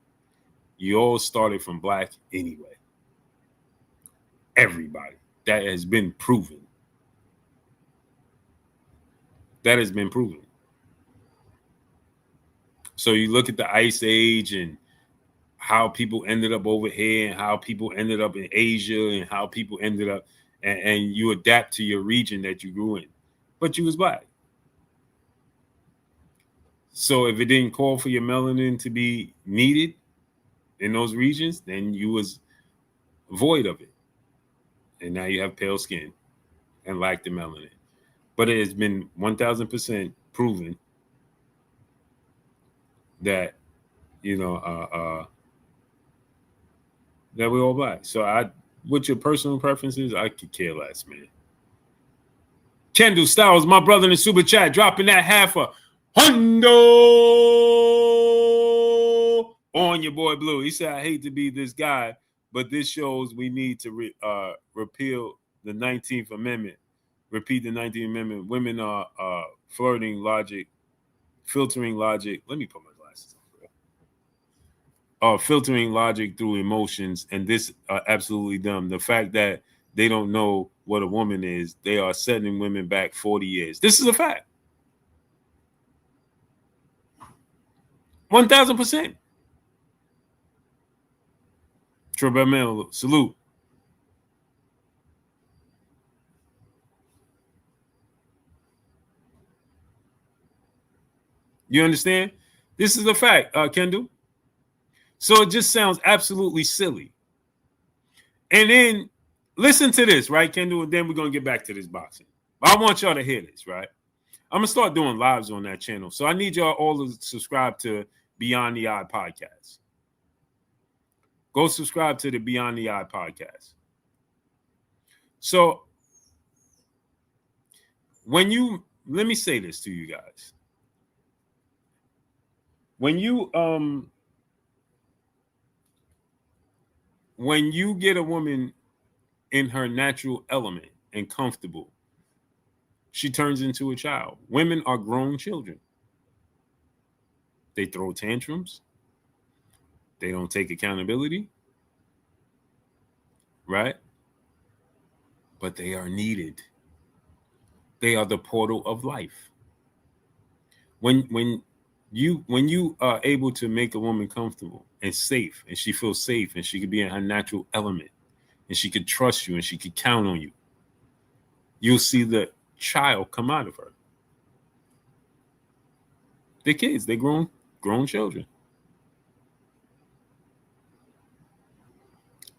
you all started from black anyway. Everybody. That has been proven. That has been proven. So you look at the Ice Age and how people ended up over here and how people ended up in Asia and how people ended up, and you adapt to your region that you grew in. But you was black. So if it didn't call for your melanin to be needed in those regions, then you was void of it. And now you have pale skin and lack the melanin. But it has been 1,000% proven that, that we're all black. So what your personal preferences, I could care less, man. Kendall Styles, my brother in the super chat, dropping that half a hundo on your boy Blue. He said, I hate to be this guy, but this shows we need to repeal the 19th Amendment. Repeat the 19th Amendment. Women are filtering logic. Let me put my glasses on. Filtering logic through emotions, and this are absolutely dumb. The fact that they don't know what a woman is, they are setting women back 40 years. This is a fact. 1,000%. Trebemel, salute. You understand? This is a fact, Kendall. So it just sounds absolutely silly. And then listen to this, right, Kendall? And then we're going to get back to this boxing. I want y'all to hear this, right? I'm going to start doing lives on that channel. So I need y'all all to subscribe to Beyond the Eye podcast. Go subscribe to the Beyond the Eye podcast. So let me say this to you guys. When you get a woman in her natural element and comfortable, she turns into a child. Women are grown children. They throw tantrums. They don't take accountability. Right? But they are needed. They are the portal of life. When you are able to make a woman comfortable and safe, and she feels safe, and she could be in her natural element, and she could trust you, and she could count on you, you'll see the child come out of her. They're kids. They're grown children.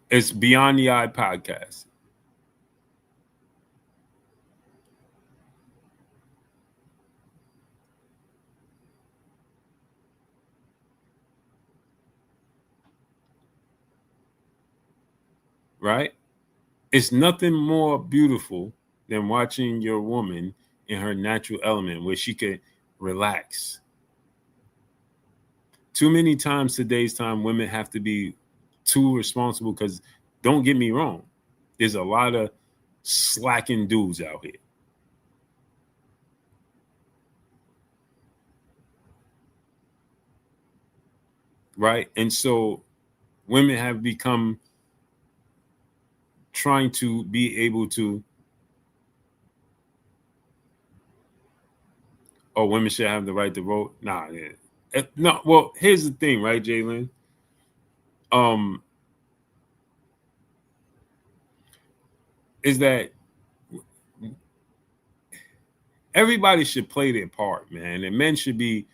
It's Beyond the Eye podcast. Right? It's nothing more beautiful than watching your woman in her natural element where she could relax. Too many times today's time, women have to be too responsible because, don't get me wrong, there's a lot of slacking dudes out here. Right? And so women have become trying to be able to, women should have the right to vote. Nah, yeah. No, well, here's the thing, right, Jalen? Is that everybody should play their part, man, and men should be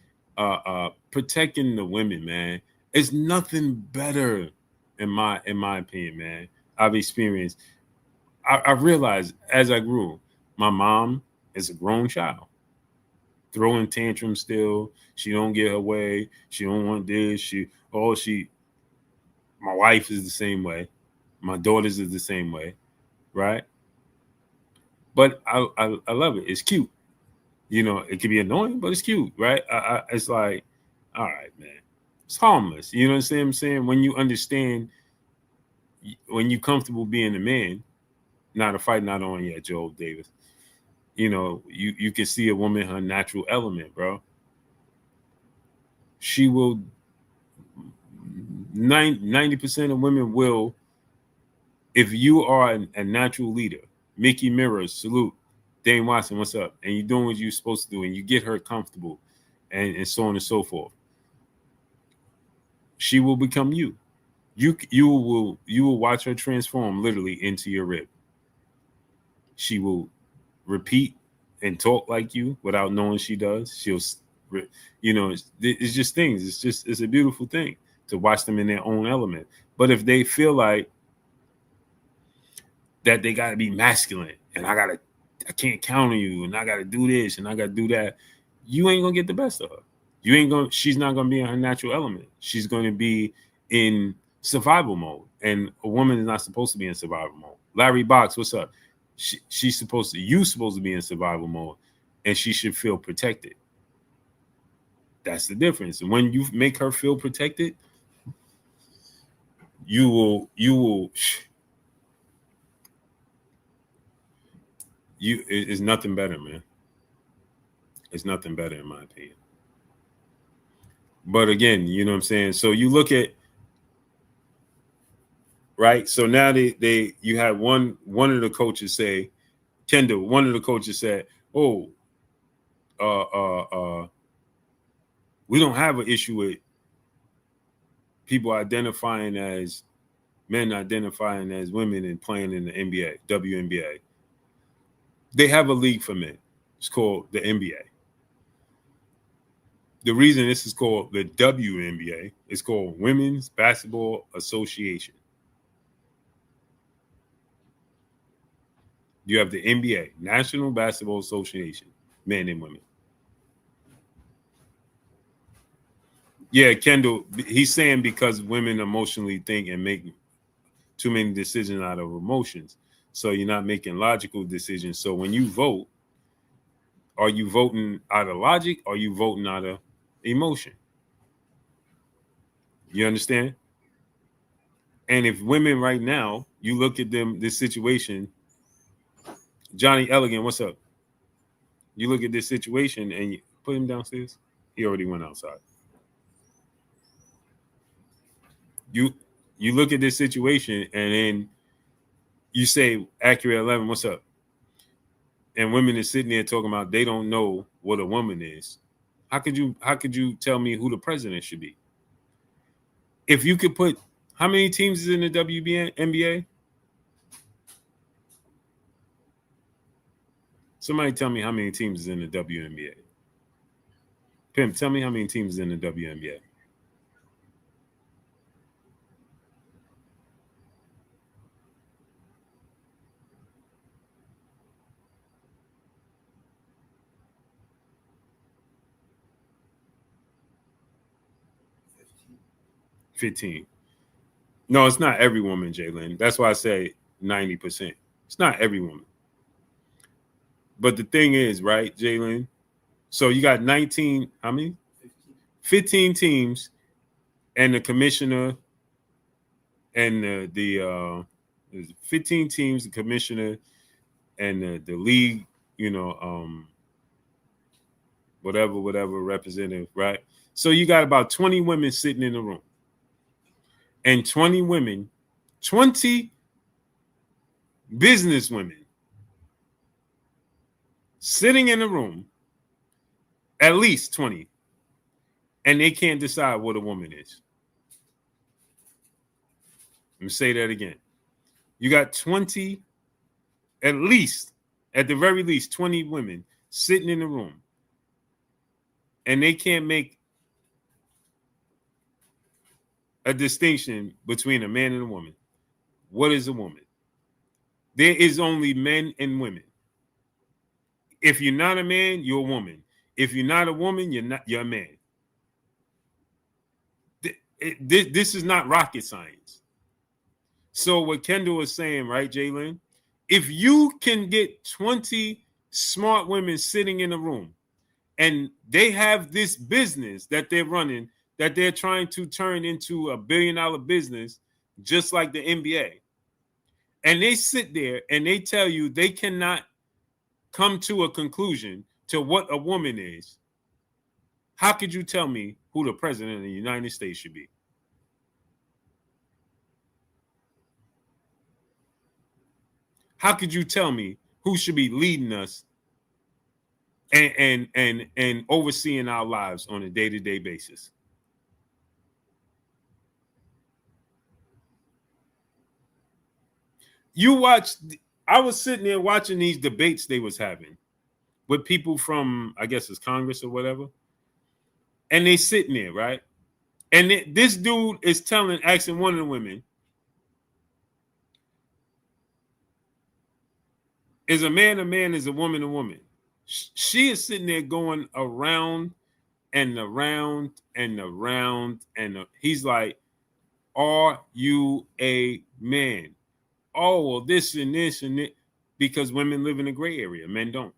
protecting the women, man. It's nothing better, in my opinion, man. I've experienced. I realized as I grew, my mom is a grown child, throwing tantrums still. She don't get her way. She don't want this. My wife is the same way. My daughters is the same way, right? But I love it. It's cute. You know, it can be annoying, but it's cute, right? It's like, all right, man. It's harmless. You know what I'm saying? When you understand, when you're comfortable being a man, not a fight not on yet, Joel Davis. You know, you can see a woman in her natural element, bro. She will, 90% of women will, if you are a natural leader. Mickey Mirrors, salute. Dane Watson, what's up? And you're doing what you're supposed to do, and you get her comfortable, and so on and so forth. She will become you. You will watch her transform literally into your rib. She will repeat and talk like you without knowing she does. She'll, you know, it's just things. It's a beautiful thing to watch them in their own element. But if they feel like that they gotta be masculine and I can't count on you and I gotta do this and I gotta do that, you ain't gonna get the best of her. She's not gonna be in her natural element. She's gonna be in survival mode. And a woman is not supposed to be in survival mode. Larry Box, what's up? You're supposed to be in survival mode, and she should feel protected. That's the difference. And when you make her feel protected, you will it's nothing better, man. It's nothing better in my opinion. But again, you know what I'm saying? So you look at, right? So now you have one of the coaches say, Kendall, one of the coaches said, "Oh, we don't have an issue with people identifying as men identifying as women and playing in the NBA, WNBA. They have a league for men. It's called the NBA. The reason this is called the WNBA is called Women's Basketball Association. You have the NBA, National Basketball Association, men and women. Yeah, Kendall, he's saying because women emotionally think and make too many decisions out of emotions. So you're not making logical decisions. So when you vote, are you voting out of logic or are you voting out of emotion? You understand? And if women right now, you look at them, this situation, Johnny Elegant, what's up? You look at this situation and you put him downstairs. He already went outside. You look at this situation and then you say, Accurate 11, what's up? And women are sitting there talking about they don't know what a woman is. How could you tell me who the president should be? If you could put how many teams is in the WNBA? Somebody tell me how many teams is in the WNBA. Pimp, tell me how many teams is in the WNBA. $15. No, it's not every woman, Jalen. That's why I say 90%. It's not every woman. But the thing is, right, Jalen? So you got 19, how many? 15 teams, and the commissioner and the 15 teams, the commissioner and the league, whatever representative, right? So you got about 20 women sitting in the room. And 20 women, 20 business women sitting in the room, at least 20, and they can't decide what a woman is. Let me say that again. You got 20, at the very least, 20 women sitting in the room, and they can't make a distinction between a man and a woman. What is a woman? There is only men and women. If you're not a man, you're a woman. If you're not a woman, you're a man. This is not rocket science. So what Kendall is saying, right, Jalen? If you can get 20 smart women sitting in a room and they have this business that they're running, that they're trying to turn into $1 billion business, just like the NBA, and they sit there and they tell you they cannot come to a conclusion to what a woman is, how could you tell me who the president of the United States should be? How could you tell me who should be leading us and overseeing our lives on a day-to-day basis? I was sitting there watching these debates they was having with people from, I guess it's Congress or whatever, and they sitting there, right? And this dude is asking one of the women, is a man, is a woman, a woman? She is sitting there going around and around and around, and he's like, are you a man? Oh, well, this and this and it, because women live in a gray area, men don't.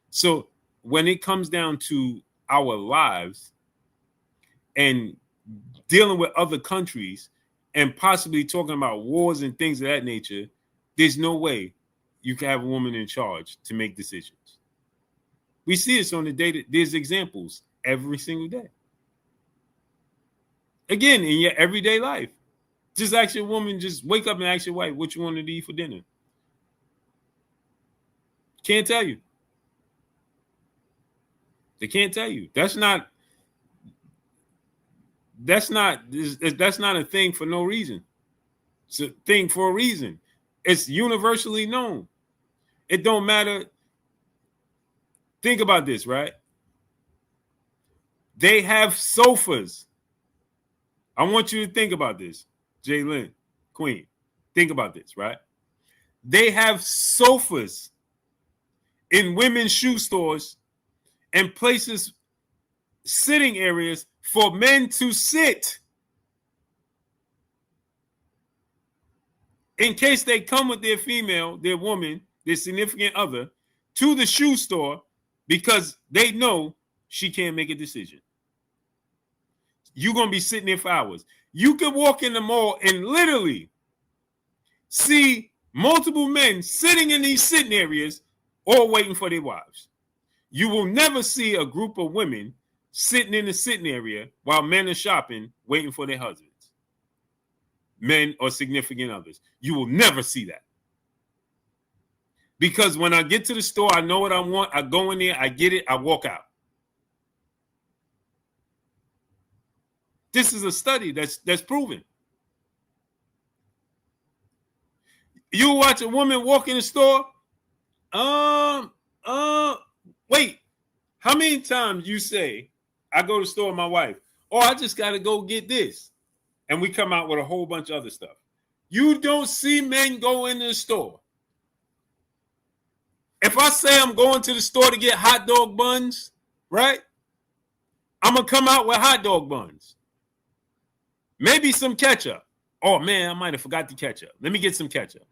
So when it comes down to our lives and dealing with other countries and possibly talking about wars and things of that nature, there's no way you can have a woman in charge to make decisions. We see this on the day. There's examples every single day. Again, in your everyday life, just ask your woman, just wake up and ask your wife what you want to eat for dinner. Can't tell you. They can't tell you. That's not a thing for no reason. thing for a reason. It's universally known. It don't matter. Think about this, right? They have sofas. I want you to think about this, Jalen, Queen. Think about this, right? They have sofas in women's shoe stores and places, sitting areas for men to sit in case they come with their female, their woman, their significant other to the shoe store because they know she can't make a decision. You're going to be sitting there for hours. You could walk in the mall and literally see multiple men sitting in these sitting areas all waiting for their wives. You will never see a group of women sitting in the sitting area while men are shopping waiting for their husbands, men or significant others. You will never see that. Because when I get to the store, I know what I want. I go in there, I get it, I walk out. This is a study that's proven. You watch a woman walk in the store. Wait. How many times you say, I go to the store with my wife, oh, I just got to go get this. And we come out with a whole bunch of other stuff. You don't see men go into the store. If I say I'm going to the store to get hot dog buns, right? I'm going to come out with hot dog buns. Maybe some ketchup. Oh, man, I might have forgot the ketchup. Let me get some ketchup.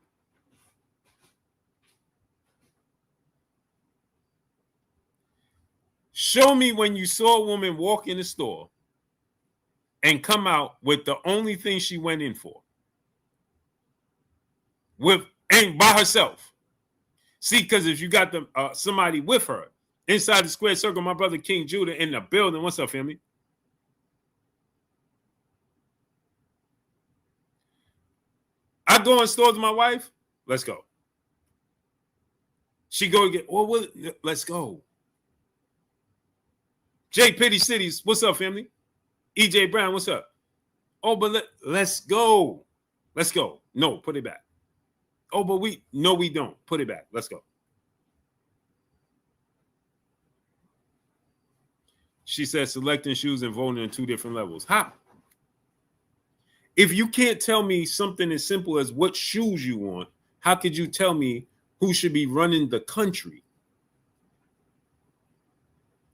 Show me when you saw a woman walk in the store and come out with the only thing she went in for. And by herself. See, because if you got somebody with her inside the square circle, my brother King Judah in the building. What's up, family? I go in stores with my wife. Let's go. She go get, well, let's go. J Pitty Cities, what's up, family? EJ Brown, what's up? Oh, but let's go. Let's go. No, put it back. Oh, but we don't. Put it back. Let's go. She said selecting shoes and voting on 2 different levels. How? If you can't tell me something as simple as what shoes you want, how could you tell me who should be running the country?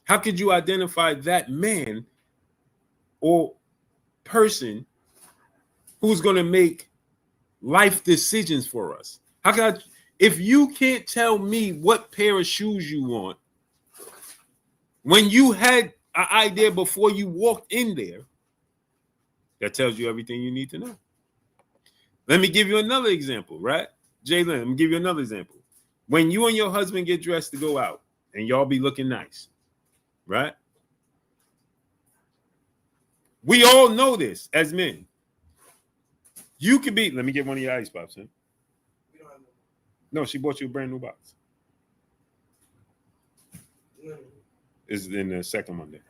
How could you identify that man or person who's going to make life decisions for us? How can I, if you can't tell me what pair of shoes you want, when you had an idea before you walked in there, that tells you everything you need to know. Let me give you another example, right? Jalen, let me give you another example. When you and your husband get dressed to go out and y'all be looking nice, right? We all know this as men. You could be, let me get one of your ice pops, huh? No, she bought you a brand new box. It's in the second one there.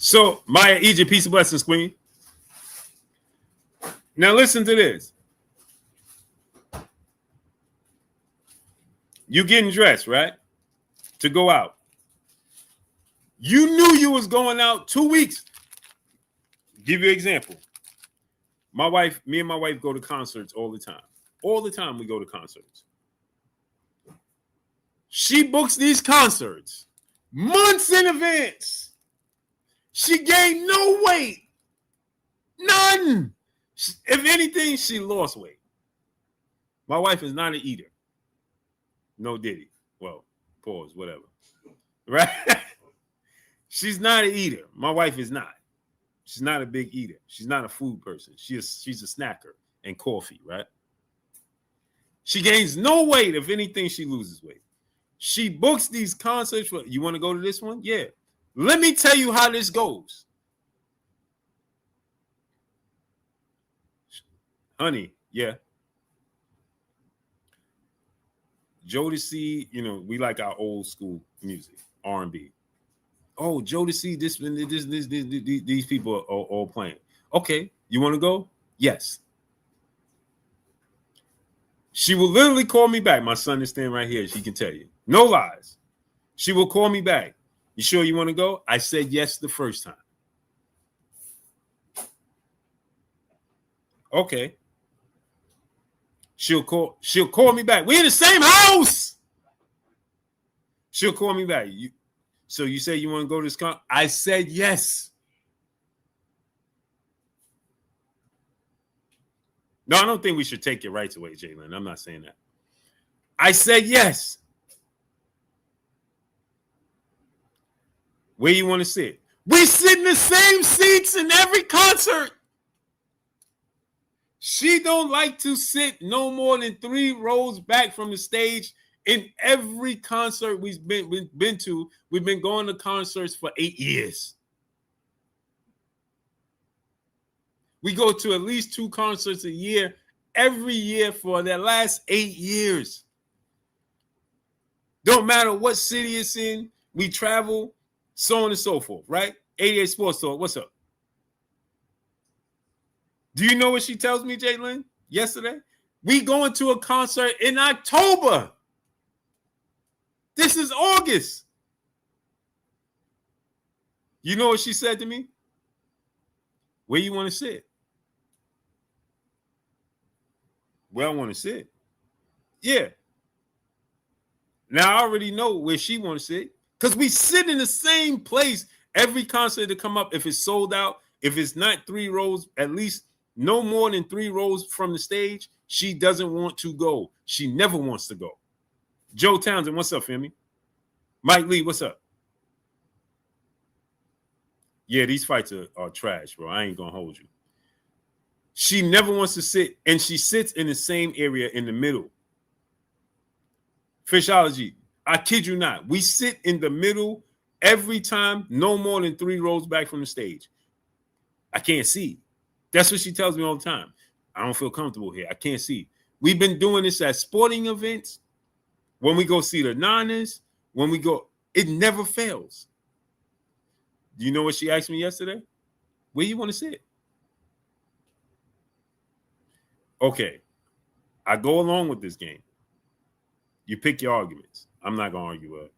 So, Maya Egypt, peace and blessings, queen. Now listen to this. You getting dressed, right? To go out. You knew you was going out 2 weeks. Give you an example. Me and my wife go to concerts all the time. All the time we go to concerts. She books these concerts months in advance. She gained no weight. None. If anything, she lost weight. My wife is not an eater. No diddy. Well, pause, whatever. Right? She's not an eater. My wife is not. She's not a big eater. She's not a food person. She's a snacker and coffee, right? She gains no weight. If anything, she loses weight. She books these concerts. You want to go to this one? Yeah. Let me tell you how this goes. Honey, yeah. Jodeci, we like our old school music, R&B. Oh, Jodeci, these people are all playing. Okay, you want to go? Yes. She will literally call me back. My son is standing right here. She can tell you. No lies. She will call me back. You sure you want to go? I said yes the first time. Okay. She'll call me back. We're in the same house. She'll call me back. So you say you want to go to this con? I said yes. No, I don't think we should take your rights away, Jalen. I'm not saying that. I said yes. Where you want to sit? We sit in the same seats in every concert. She don't like to sit no more than 3 rows back from the stage in every concert we've been to. We've been going to concerts for 8 years. We go to at least 2 concerts a year, every year for the last 8 years. Don't matter what city it's in, we travel, so on and so forth, right? 88 Sports Talk, what's up? Do you know what she tells me, Jalen, yesterday? We going to a concert in October. This is August. You know what she said to me? Where you want to sit? Where I want to sit? Yeah. Now I already know where she want to sit because we sit in the same place every concert to come up. If it's sold out, if it's not 3 rows, at least no more than 3 rows from the stage, she doesn't want to go. She never wants to go. Joe Townsend, what's up, family? Mike Lee, what's up? Yeah, these fights are trash, bro. I ain't gonna hold you. She never wants to sit, and she sits in the same area in the middle. Fishology, I kid you not. We sit in the middle every time, no more than 3 rows back from the stage. I can't see. That's what she tells me all the time. I don't feel comfortable here. I can't see. We've been doing this at sporting events. When we go see the Niners, when we go, it never fails. Do you know what she asked me yesterday? Where you want to sit? Okay. I go along with this game. You pick your arguments. I'm not going to argue with her.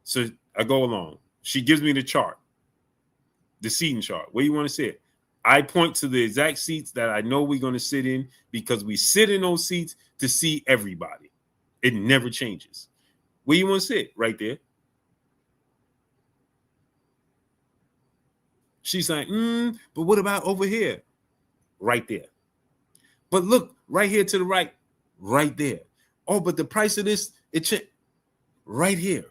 So I go along. She gives me the chart, the seating chart. Where you want to sit? I point to the exact seats that I know we're going to sit in because we sit in those seats to see everybody. It never changes. Where you want to sit? Right there. She's like, but what about over here? Right there. But look, right here to the right, right there. Oh, but the price of this, it's right here.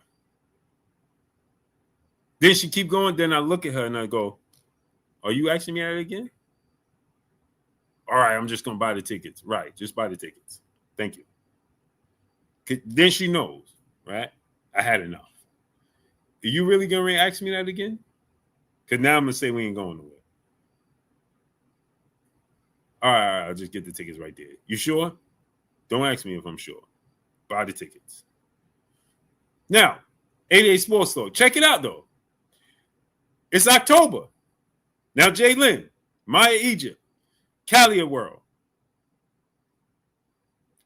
Then she keep going. Then I look at her and I go, are you asking me that again? All right, I'm just going to buy the tickets. Right, just buy the tickets. Thank you. Then she knows, right? I had enough. Are you really going to ask me that again? Because now I'm going to say we ain't going nowhere. All right, I'll just get the tickets right there. You sure? Don't ask me if I'm sure. Buy the tickets. Now, 88 Sports Store. Check it out, though. It's October. Now, Jay Lynn, Maya Egypt, Kalia World,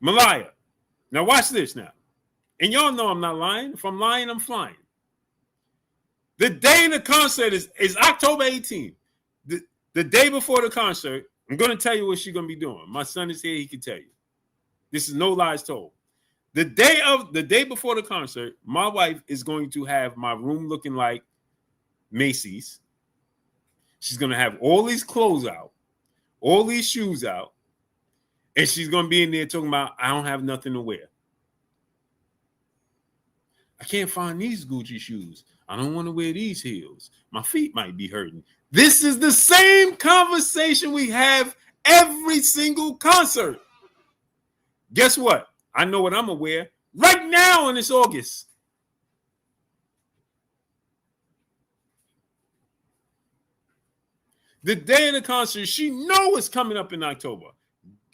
Malaya. Now, watch this now. And y'all know I'm not lying. If I'm lying, I'm flying. The day of the concert is October 18th. The day before the concert, I'm going to tell you what she's going to be doing. My son is here. He can tell you. This is no lies told. The day before the concert, my wife is going to have my room looking like Macy's. She's going to have all these clothes out, all these shoes out, and she's going to be in there talking about, I don't have nothing to wear. I can't find these Gucci shoes. I don't want to wear these heels. My feet might be hurting. This is the same conversation we have every single concert. Guess what? I know what I'm going to wear right now, and it's August. The day of the concert, she knows it's coming up in October.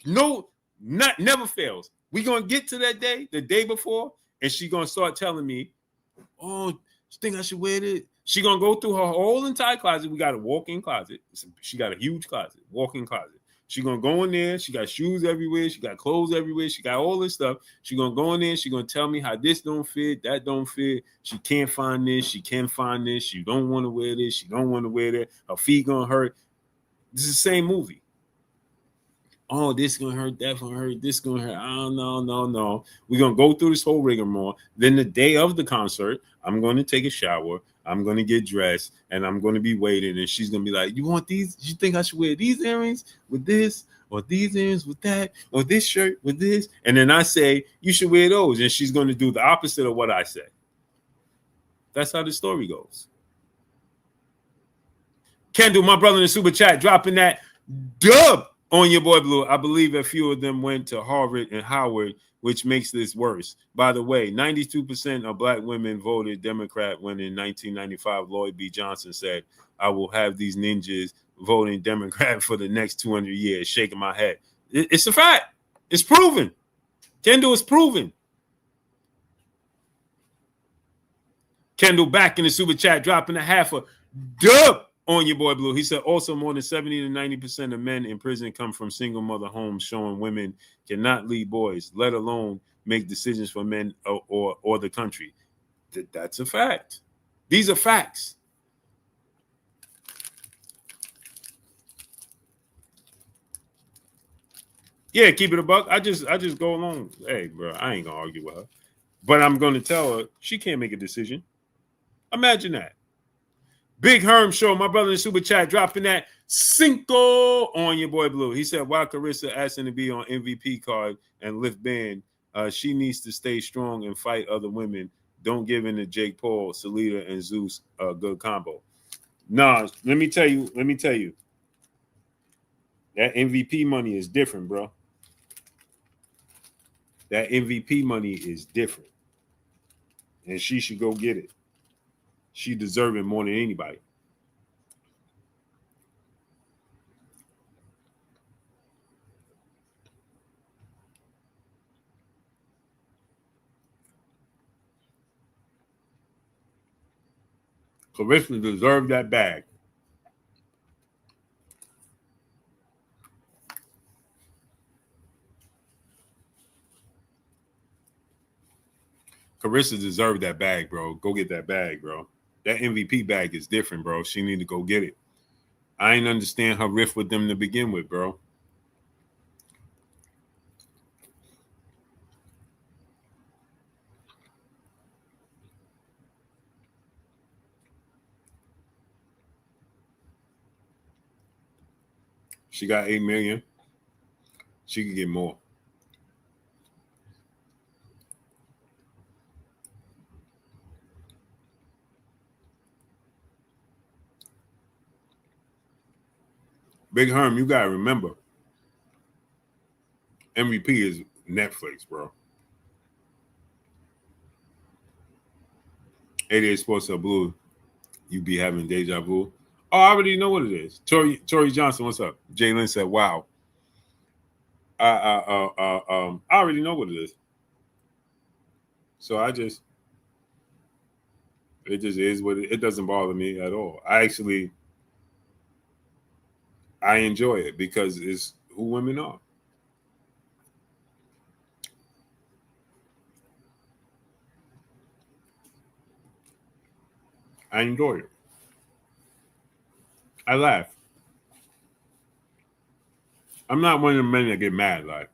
No, never fails. We're going to get to that day, the day before, and she's going to start telling me, oh, you think I should wear this? She gonna go through her whole entire closet. We got a walk-in closet. She got a huge closet, walk-in closet. She gonna go in there. She got shoes everywhere. She got clothes everywhere. She got all this stuff. She gonna go in there. She gonna tell me how this don't fit, that don't fit. She can't find this. She can find this. She don't want to wear this. She don't want to wear that. Her feet gonna hurt. This is the same movie. Oh, this gonna hurt, that gonna hurt, this gonna hurt. Oh, no. We're gonna go through this whole rigmarole. Then the day of the concert, I'm gonna take a shower, I'm gonna get dressed, and I'm gonna be waiting. And she's gonna be like, "You want these? You think I should wear these earrings with this, or these earrings with that, or this shirt with this?" And then I say, "You should wear those." And she's gonna do the opposite of what I say. That's how the story goes. Kendall, my brother in the super chat, dropping that dub on your boy Blue. I believe a few of them went to Harvard and Howard, which makes this worse. By the way, 92% of black women voted Democrat when in 1995, Lloyd B. Johnson said, "I will have these ninjas voting Democrat for the next 200 years," shaking my head. It's a fact. It's proven. Kendall is proven. Kendall back in the super chat, dropping a half a dub on your boy Blue. He said also more than 70 to 90% of men in prison come from single mother homes, showing women cannot lead boys, let alone make decisions for men or the country. That's a fact. These are facts. Yeah, keep it a buck. I just go along. Hey, bro, I ain't gonna argue with her, but I'm gonna tell her she can't make a decision. Imagine that. Big Herm Show, my brother in the super chat, dropping that Cinco on your boy Blue. He said, "Why Claressa asking to be on MVP card and lift band? She needs to stay strong and fight other women. Don't give in to Jake Paul, Salida, and Zeus. A good combo." Nah, let me tell you. That MVP money is different, bro. That MVP money is different. And she should go get it. She deserves it more than anybody. Claressa deserved that bag. Claressa deserved that bag, bro. Go get that bag, bro. That MVP bag is different, bro. She need to go get it. I ain't understand her riff with them to begin with, bro. She got 8 million. She could get more. Big Herm, you gotta remember, MVP is Netflix, bro. 88 Sports Up Blue, you be having deja vu. Oh, I already know what it is. Tori Johnson, what's up? Jalen said, "Wow." I already know what it is. So it just is what it doesn't bother me at all. I enjoy it because it's who women are. I enjoy it. I laugh. I'm not one of the men that get mad. Like,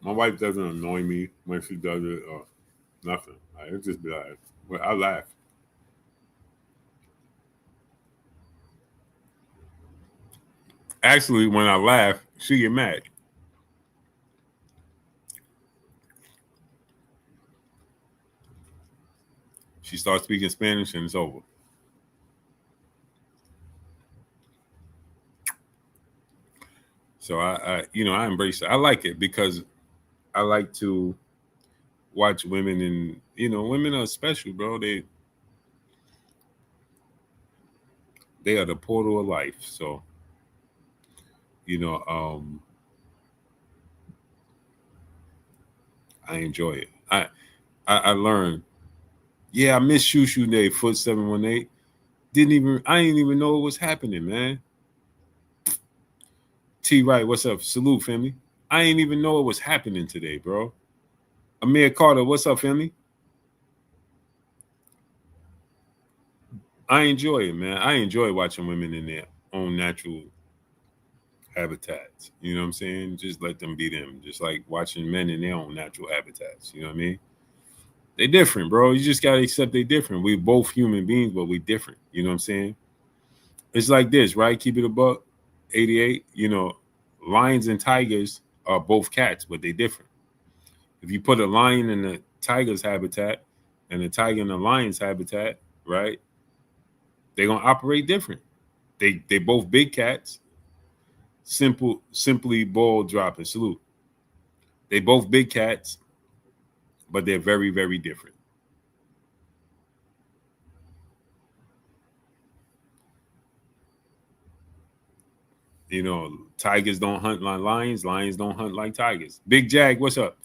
my wife doesn't annoy me when she does it or nothing. Like, it just be like, well, I laugh. Actually, when I laugh, she get mad. She starts speaking Spanish and it's over. So I embrace it. I like it because I like to watch women, and women are special, bro. They are the portal of life. So you know, I enjoy it. I learn Yeah, I missed Shushu Day, Foot 718. I didn't even know what was happening, man. T Wright, what's up? Salute, family. I didn't even know what was happening today, bro. Amir Carter, what's up, family? I enjoy it, man. I enjoy watching women in their own natural habitats. You know what I'm saying? Just let them be them. Just like watching men in their own natural habitats. You know what I mean? They different, bro. You just gotta accept they different. We both human beings, but we different. You know what I'm saying? It's like this, right? Keep it a buck. 88. You know, lions and tigers are both cats, but they different. If you put a lion in the tiger's habitat and a tiger in the lion's habitat, right? They're gonna operate different. They both big cats. Simply ball drop and salute. They both big cats, but they're very, very different. You know, tigers don't hunt like lions. Lions don't hunt like tigers. Big Jag, what's up?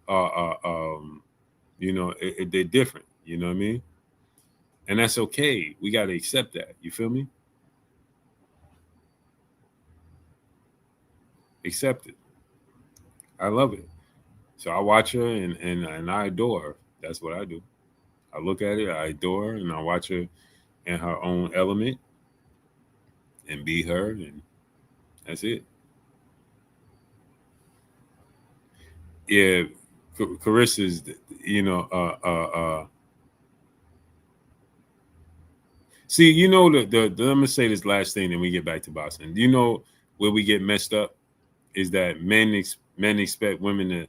You know, they're different. You know what I mean? And that's okay. We got to accept that. You feel me? Accept it. I love it. So I watch her and I adore her. That's what I do. I look at it, I adore her, and I watch her in her own element and be her, and that's it. Yeah, Carissa's, you know, see, you know, I'm gonna say this last thing, then we get back to boxing. You know where we get messed up is that men expect women to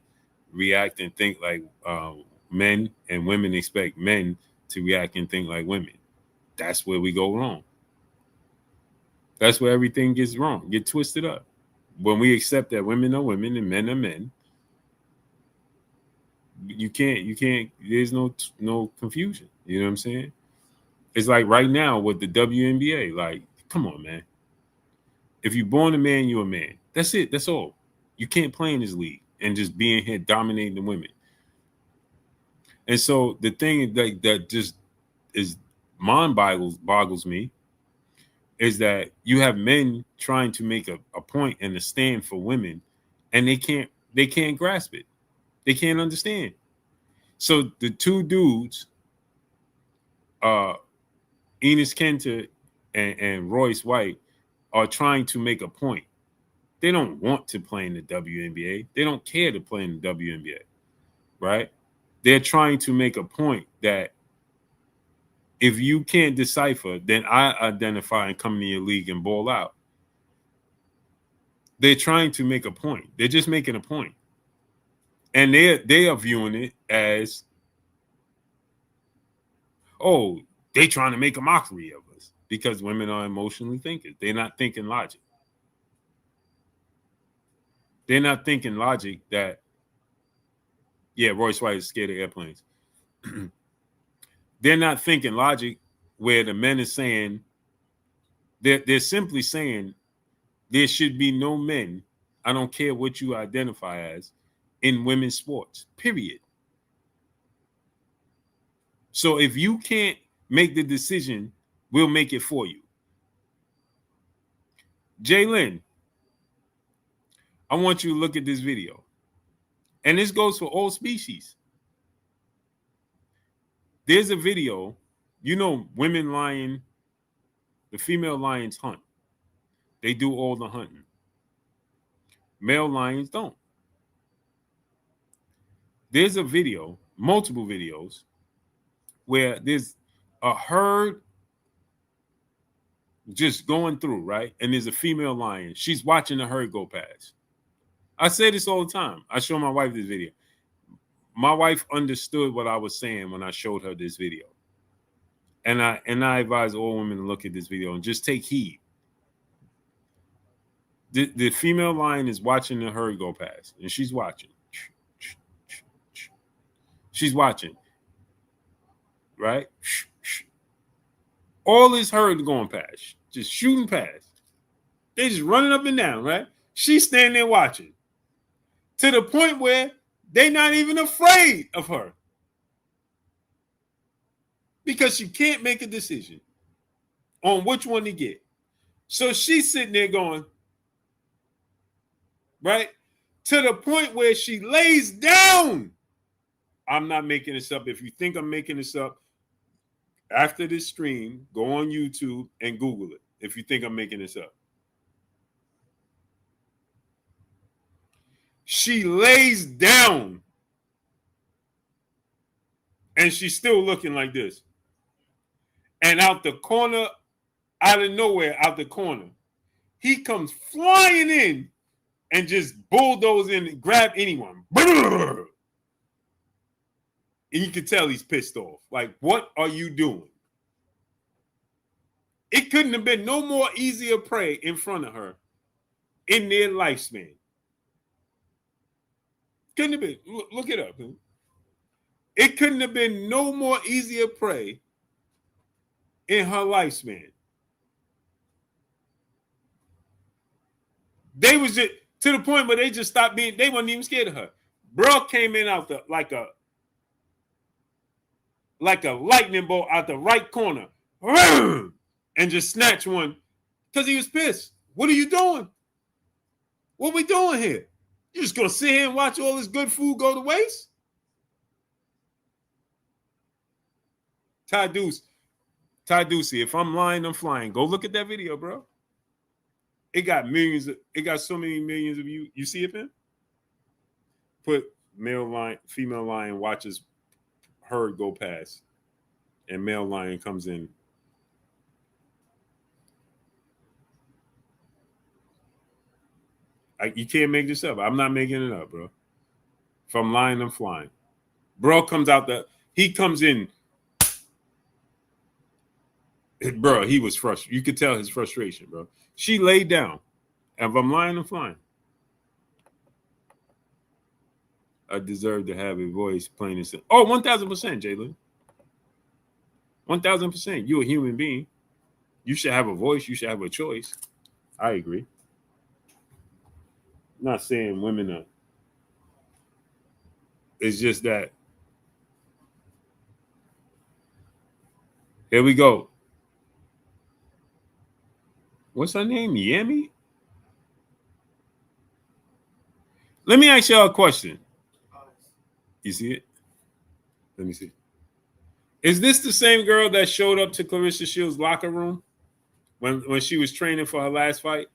react and think like men, and women expect men to react and think like women. That's where we go wrong. That's where everything gets wrong, get twisted up. When we accept that women are women and men are men, you can't. There's no confusion. You know what I'm saying? It's like right now with the WNBA. Like, come on, man. If you're born a man, you're a man. That's it. That's all. You can't play in this league and just be in here dominating the women. And so the thing that just is mind boggles me is that you have men trying to make a point and a stand for women, and they can't grasp it. They can't understand. So the two dudes, Enos Kanter and Royce White, are trying to make a point. They don't want to play in the WNBA. They don't care to play in the WNBA, right? They're trying to make a point that if you can't decipher, then I identify and come to your league and ball out. They're trying to make a point. They're just making a point. And they are viewing it as, oh, they're trying to make a mockery of us because women are emotionally thinkers. They're not thinking logic. They're not thinking logic that, yeah, Royce White is scared of airplanes. They're not thinking logic where the men are saying, they're simply saying there should be no men, I don't care what you identify as, in women's sports, period. So if you can't make the decision, we'll make it for you. Jalen, I want you to look at this video. And this goes for all species. There's a video, you know, women lion, the female lions hunt. They do all the hunting. Male lions don't. There's a video, multiple videos, where there's a herd just going through, right? And there's a female lion. She's watching the herd go past. I say this all the time. I show my wife this video. My wife understood what I was saying when I showed her this video. And I advise all women to look at this video and just take heed. The female lion is watching the herd go past, and she's watching. She's watching, right? All this herd going past, just shooting past. They just running up and down, right? She's standing there watching to the point where they're not even afraid of her. because she can't make a decision on which one to get. So she's sitting there going, right, to the point where she lays down. I'm not making this up. If you think I'm making this up, after this stream, go on YouTube and Google it if you think I'm making this up. She lays down and she's still looking like this. And out the corner, out of nowhere, out the corner, he comes flying in and just bulldoze in and grab anyone. And you can tell he's pissed off. Like, what are you doing? It couldn't have been no more easier prey in front of her in their lifespan. Couldn't have been. Look it up. Huh? It couldn't have been no more easier prey in her lifespan. They was just to the point where they just stopped being, they wasn't even scared of her. Bro came in out the like a lightning bolt out the right corner and just snatched one because he was pissed. What are you doing? What we doing here? You just gonna sit here and watch all this good food go to waste? Ty Ducey, if I'm lying, I'm flying. Go look at that video, bro. It got millions. It got so many millions of views. You see it, man? Put male lion, female lion watches herd go past, and male lion comes in. You can't make this up. I'm not making it up, bro. If I'm lying, I'm flying. Bro comes out he comes in. Bro, he was frustrated. You could tell his frustration, bro. She laid down. And if I'm lying, I'm flying. I deserve to have a voice, plain and simple. Oh, 1,000%, Jalen. 1,000%. You're a human being. You should have a voice. You should have a choice. I agree. I'm not saying women are. It's just that. Here we go. What's her name? Yami? Let me ask y'all a question. You see it? Let me see. Is this the same girl that showed up to Claressa Shields' locker room when she was training for her last fight?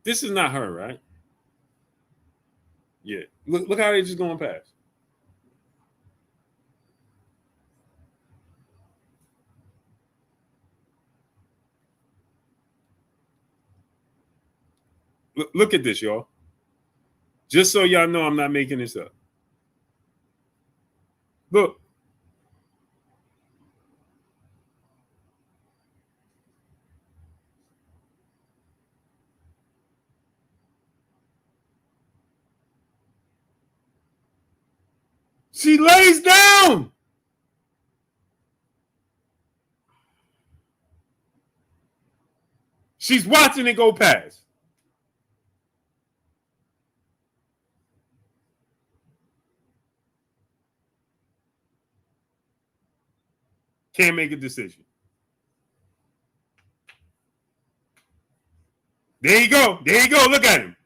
This is not her, right? Yeah. Look how they're just going past. Look at this, y'all. Just so y'all know I'm not making this up. Look. She lays down. She's watching it go past. Can't make a decision. There you go. There you go. Look at him.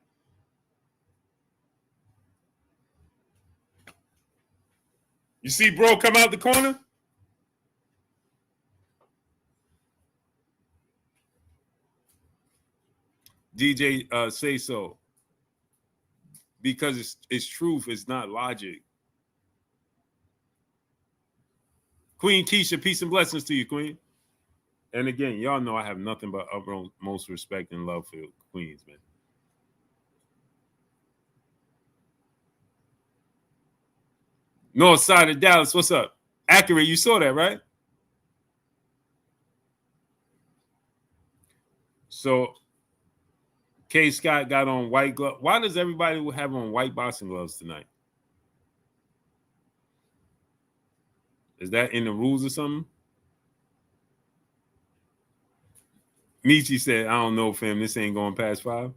You see bro come out the corner? DJ say so. Because it's truth, it's not logic. Queen Keisha, peace and blessings to you, Queen. And again, y'all know I have nothing but utmost respect and love for Queens, man. North side of Dallas, what's up? Accurate, you saw that, right? So, K. Scott got on white gloves. Why does everybody have on white boxing gloves tonight? Is that in the rules or something? Michi said, I don't know, fam. This ain't going past 5.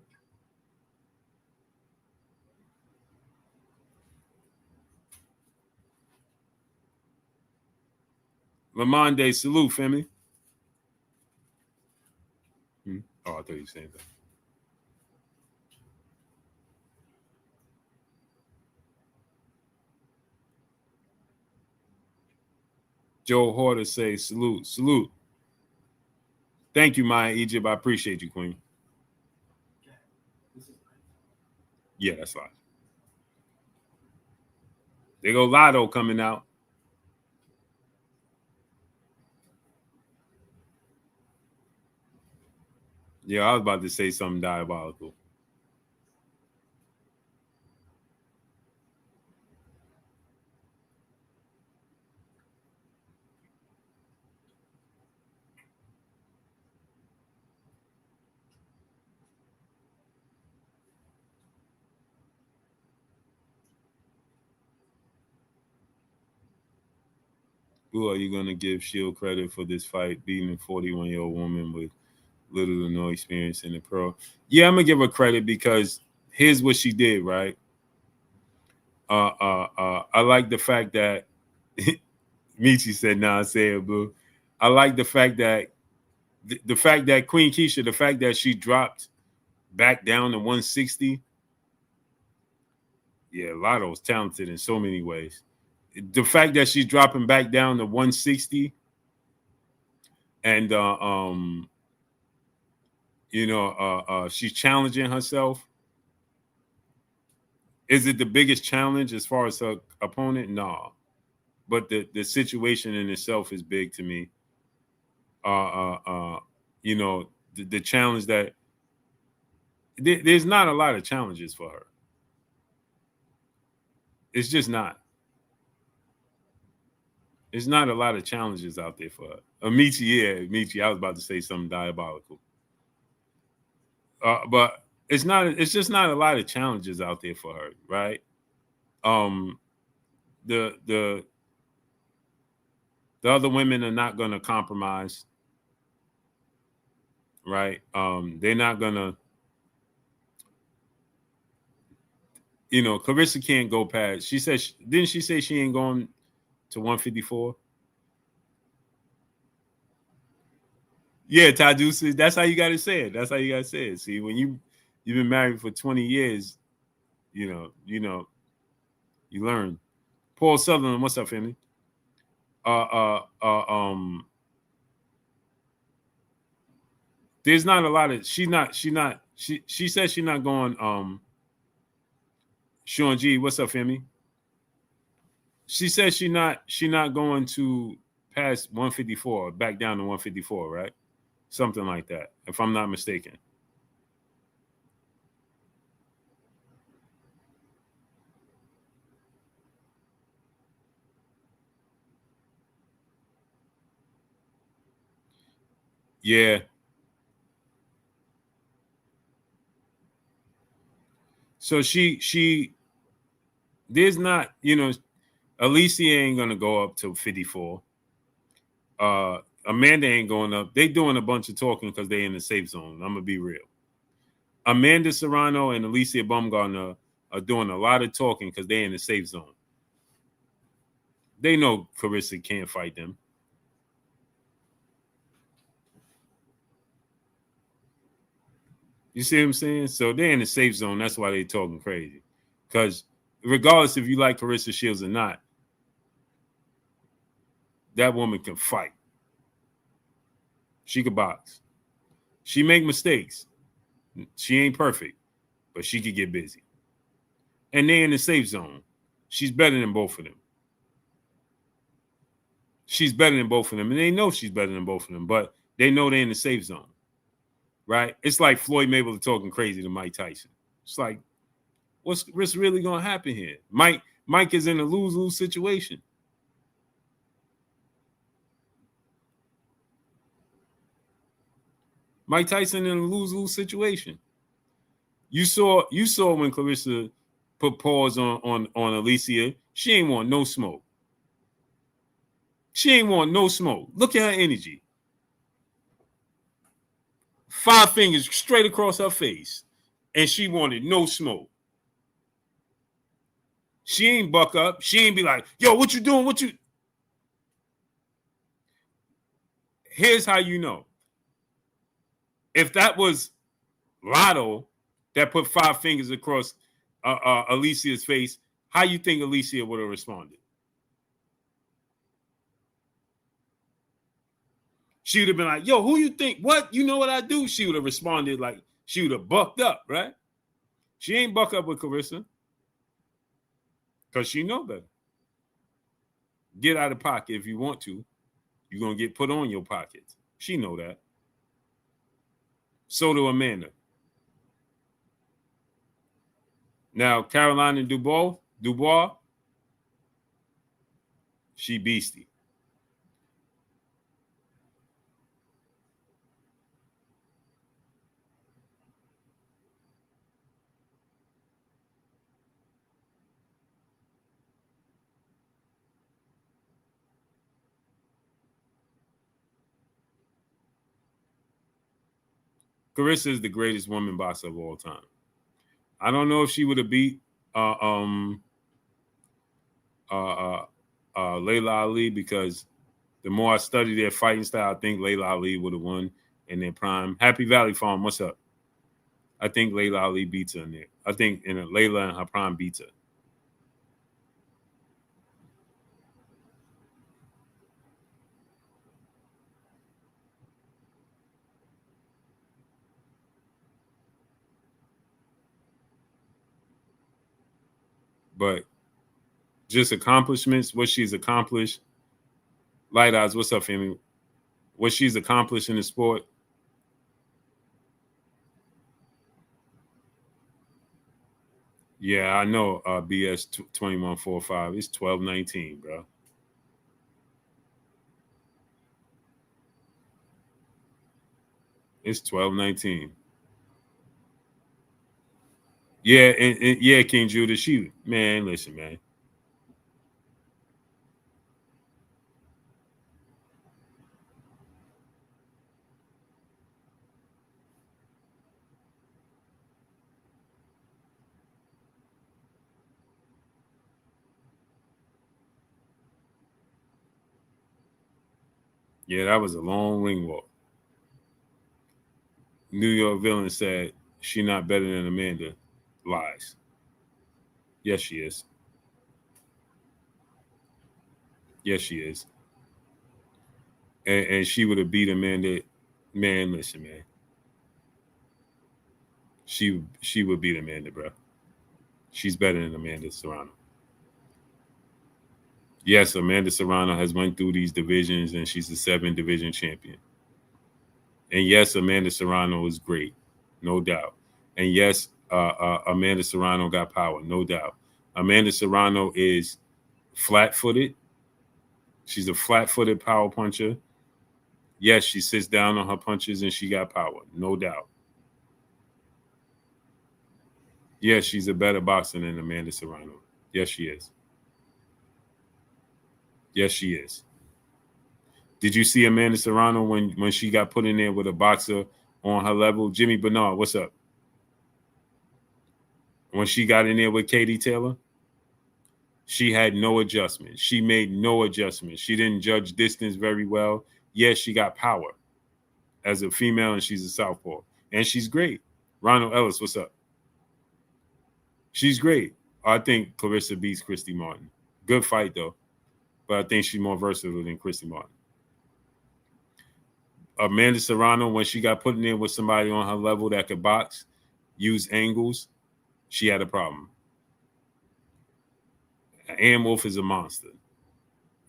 Lamonde, salute, family. Oh, I thought you were saying that. Joe Horter say salute, salute. Thank you, Maya Egypt. I appreciate you, Queen. Yeah, that's live. They go Lotto coming out. Yeah, I was about to say something diabolical. Who are you going to give Shield credit for this fight, beating a 41-year-old woman with little to no experience in the pro? Yeah, I'm going to give her credit because here's what she did, right? I like the fact that Michi said, "Nah, say it, boo." I like the fact that the fact that Queen Keisha, the fact that she dropped back down to 160. Yeah, Lotto's talented in so many ways. The fact that she's dropping back down to 160 and she's challenging herself. Is it the biggest challenge as far as her opponent? No. But the situation in itself is big to me. The challenge that there's not a lot of challenges for her. It's just not. There's not a lot of challenges out there for her. Michi, I was about to say something diabolical. But it's not. It's just not a lot of challenges out there for her, right? The other women are not going to compromise, right? They're not going to. Claressa can't go past. She said, didn't she say she ain't going to 154? Yeah, Tadusi, that's how you got to say it. That's how you got to say it. See, when you've been married for 20 years, you learn. Paul Sutherland, what's up, family? There's not a lot of. She says she's not going. Sean G, what's up, family? She says she's not going to pass 154, back down to 154, right? Something like that, if I'm not mistaken. Yeah. So there's not, Alicia ain't gonna go up to 54. Amanda ain't going up. They doing a bunch of talking because they in the safe zone. I'm gonna be real. Amanda Serrano and Alicia Baumgartner are doing a lot of talking because they're in the safe zone. They know Claressa can't fight them. You see what I'm saying? So they're in the safe zone. That's why they're talking crazy. Because regardless if you like Claressa Shields or not, that woman can fight. She could box. She make mistakes. She ain't perfect, but she could get busy. And they're in the safe zone. She's better than both of them. She's better than both of them. And they know she's better than both of them, but they know they're in the safe zone. Right? It's like Floyd Mayweather talking crazy to Mike Tyson. It's like, what's really going to happen here? Mike is in a lose-lose situation. Mike Tyson in a lose-lose situation. You saw when Claressa put pause on Alicia. She ain't want no smoke. She ain't want no smoke. Look at her energy. 5 fingers straight across her face. And she wanted no smoke. She ain't buck up. She ain't be like, yo, what you doing? here's how you know. If that was Lotto that put 5 fingers across Alicia's face, how you think Alicia would have responded? She would have been like, yo, who you think? What? You know what I do? She would have responded like she would have bucked up, right? She ain't buck up with Claressa because she know better. Get out of pocket if you want to. You're going to get put on your pockets. She know that. So do Amanda. Now, Caroline Dubois, she beastie. Claressa is the greatest woman boxer of all time. I don't know if she would have beat Layla Ali, because the more I study their fighting style, I think Layla Ali would have won in their prime. Happy Valley Farm, what's up? I think Layla Ali beats her in there. I think Layla in her prime beats her. But just accomplishments, what she's accomplished. Light Eyes, what's up, family? What she's accomplished in the sport. Yeah, I know. BS 2145. It's 12:19, bro. It's 12:19. Yeah, and yeah, King Judah. Man, listen, man. Yeah, that was a long ring walk. New York Villain said she not better than Amanda. Lies. Yes, she is. Yes, she is. And she would have beat Amanda. Man, listen, man. She would beat Amanda, bro. She's better than Amanda Serrano. Yes, Amanda Serrano has went through these divisions, and she's the 7-division champion. And yes, Amanda Serrano is great, no doubt. And yes, Amanda Serrano got power, no doubt. Amanda Serrano is flat-footed. She's a flat-footed power puncher. Yes, she sits down on her punches and she got power, no doubt. Yes, she's a better boxer than Amanda Serrano. Yes, she is. Yes, she is. Did you see Amanda Serrano when she got put in there with a boxer on her level? Jimmy Bernard, what's up? When she got in there with Katie Taylor, she had no adjustments. She made no adjustments. She didn't judge distance very well. Yes, she got power as a female, and she's a southpaw. And she's great. Ronald Ellis, what's up? She's great. I think Claressa beats Christy Martin. Good fight, though. But I think she's more versatile than Christy Martin. Amanda Serrano, when she got put in there with somebody on her level that could box, use angles, she had a problem. Ann Wolf is a monster.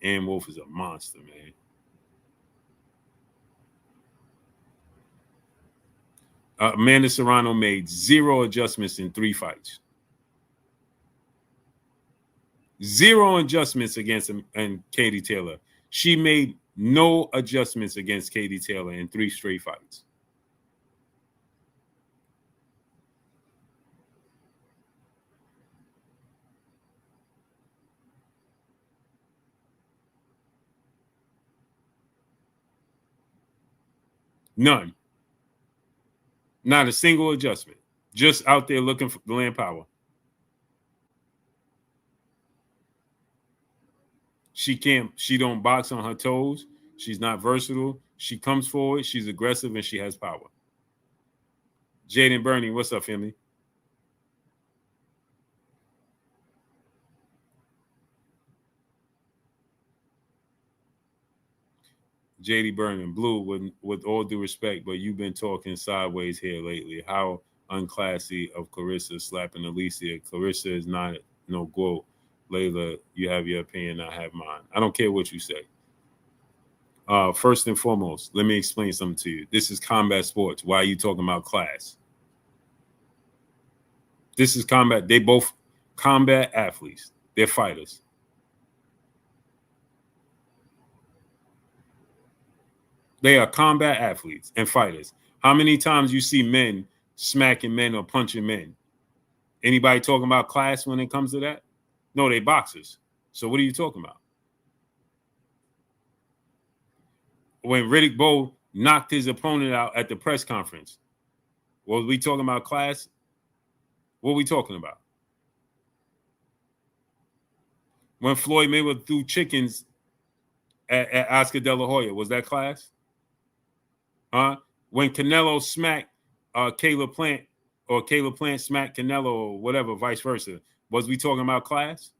Ann Wolf is a monster, man. Amanda Serrano made 0 adjustments in 3 fights. 0 adjustments against Katie Taylor. She made no adjustments against Katie Taylor in 3 straight fights. None. Not a single adjustment. Just out there looking for the land power. She don't box on her toes. She's not versatile. She comes forward, she's aggressive, and she has power. Jaden Bernie, what's up, family? JD Burnham, Blue, with all due respect, but you've been talking sideways here lately. How unclassy of Claressa slapping Alicia. Claressa is not no go. Layla, you have your opinion, I have mine. I don't care what you say. First and foremost, let me explain something to you. This is combat sports. Why are you talking about class? This is combat. They both combat athletes. They're fighters. They are combat athletes and fighters. How many times you see men smacking men or punching men? Anybody talking about class when it comes to that? No, they boxers. So what are you talking about? When Riddick Bowe knocked his opponent out at the press conference, was we talking about class? What are we talking about? When Floyd Mayweather threw chickens at Oscar De La Hoya, was that class? Huh? When Canelo smacked Caleb Plant, or Caleb Plant smacked Canelo, or whatever, vice versa, was we talking about class?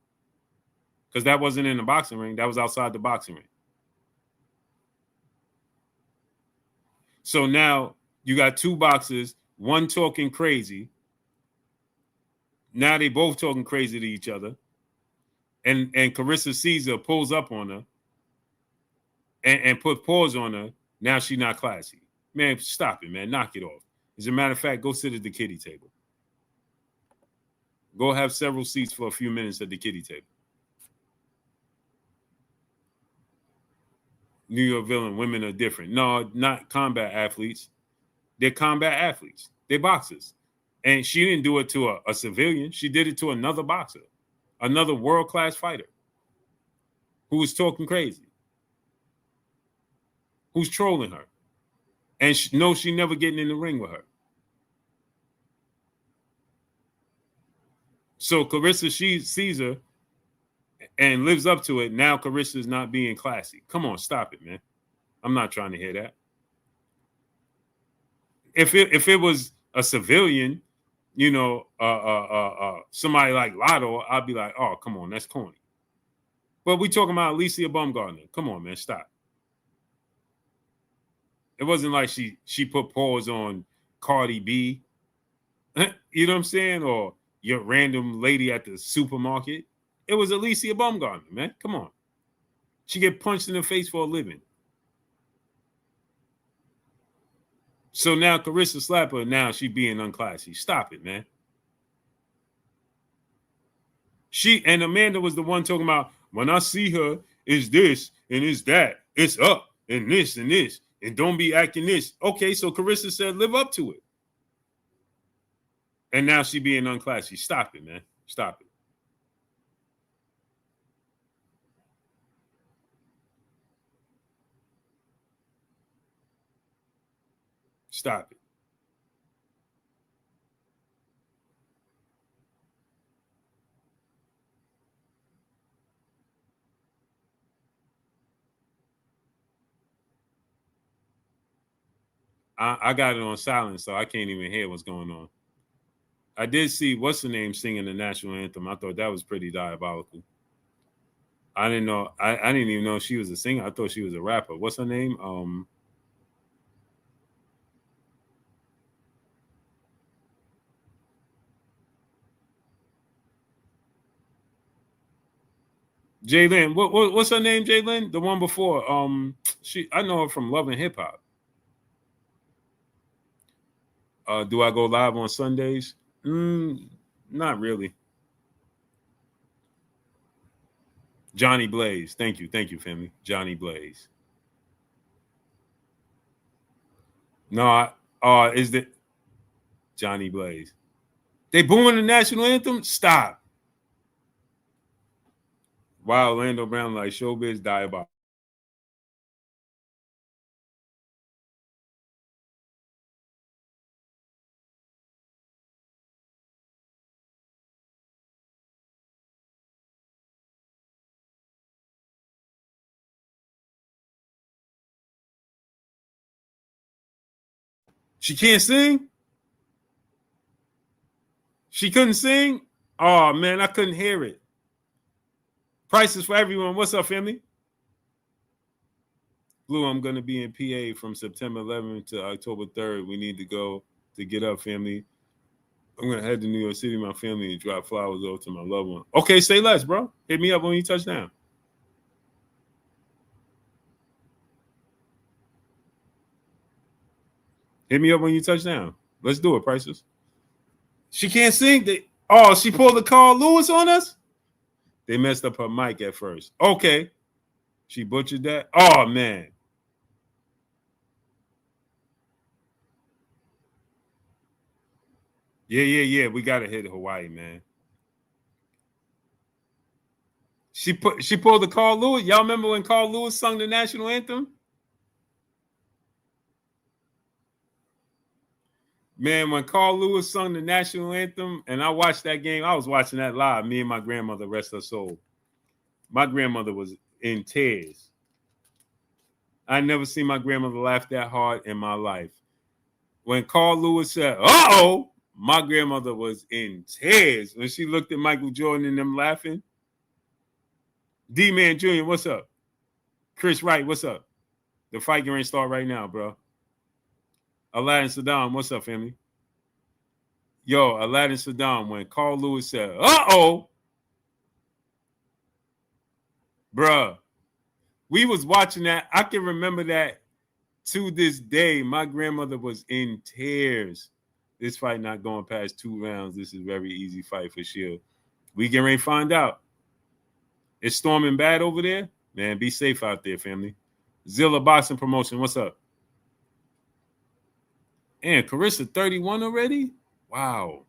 Because that wasn't in the boxing ring. That was outside the boxing ring. So now you got two boxers, one talking crazy. Now they both talking crazy to each other. And Claressa Caesar pulls up on her and put paws on her. Now she's not classy. Man, stop it, man. Knock it off. As a matter of fact, go sit at the kiddie table. Go have several seats for a few minutes at the kiddie table. New York villain, women are different. No, not combat athletes. They're combat athletes. They're boxers. And she didn't do it to a civilian. She did it to another boxer, another world-class fighter who was talking crazy, who's trolling her. And she never getting in the ring with her. So Claressa, she sees her and lives up to it. Now Claressa is not being classy. Come on, stop it, man. I'm not trying to hear that. If it was a civilian, somebody like Lotto, I'd be like, oh, come on, that's corny. But we talking about Alicia Baumgartner. Come on, man, stop. It wasn't like she put paws on Cardi B. You know what I'm saying? Or your random lady at the supermarket. It was Alicia Baumgartner, man. Come on. She get punched in the face for a living. So now Claressa slap her. Now she being unclassy. Stop it, man. And Amanda was the one talking about, when I see her, it's this and it's that. It's up and this and this. And don't be acting this. Okay, so Claressa said, live up to it. And now she being unclassy. Stop it, man. Stop it. Stop it. I got it on silent, so I can't even hear what's going on. I did see what's the name singing the national anthem. I thought that was pretty diabolical. I didn't know. I didn't even know she was a singer. I thought she was a rapper. What's her name? Jalen. What's her name? Jalen, the one before. I know her from Love and Hip Hop. Do I go live on Sundays? Not really. Johnny Blaze. Thank you, family. Johnny Blaze. No, is that Johnny Blaze? They booing the national anthem? Stop. Wow, Orlando Brown like showbiz diabolical. She can't sing? She couldn't sing? Oh, man, I couldn't hear it. Prices for everyone. What's up, family? Blue, I'm going to be in PA from September 11th to October 3rd. We need to go to get up, family. I'm going to head to New York City, my family, and drop flowers over to my loved one. Okay, say less, bro. Hit me up when you touch down. Hit me up when you touch down. Let's do it, Prices. She can't sing. She pulled the Carl Lewis on us? They messed up her mic at first. Okay. She butchered that? Oh, man. Yeah. We got to hit Hawaii, man. She pulled the Carl Lewis. Y'all remember when Carl Lewis sung the national anthem? Man, when Carl Lewis sung the national anthem, and I watched that game, I was watching that live. Me and my grandmother, rest her soul. My grandmother was in tears. I never seen my grandmother laugh that hard in my life. When Carl Lewis said, "Uh-oh," my grandmother was in tears when she looked at Michael Jordan and them laughing. D-Man Jr., what's up? Chris Wright, what's up? The fight can start right now, bro. Aladdin Saddam, what's up, family? Yo, Aladdin Saddam, when Carl Lewis said, "Uh-oh," bruh, we was watching that. I can remember that to this day. My grandmother was in tears. This fight not going past 2 rounds. This is a very easy fight for Shield. We get ready to find out. It's storming bad over there? Man, be safe out there, family. Zilla Boxing Promotion, what's up? And Claressa 31 already? Wow.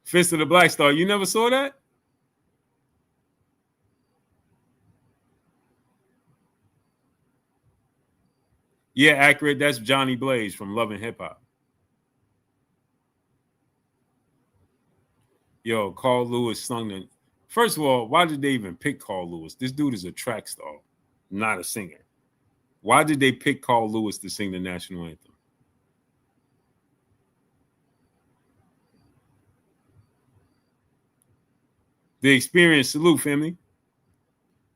Fist of the Black Star. You never saw that? Yeah, accurate. That's Johnny Blaze from Love and Hip Hop. Yo, Carl Lewis sung the. First of all, why did they even pick Carl Lewis? This dude is a track star, not a singer. Why did they pick Carl Lewis to sing the national anthem? The Experience, salute, family.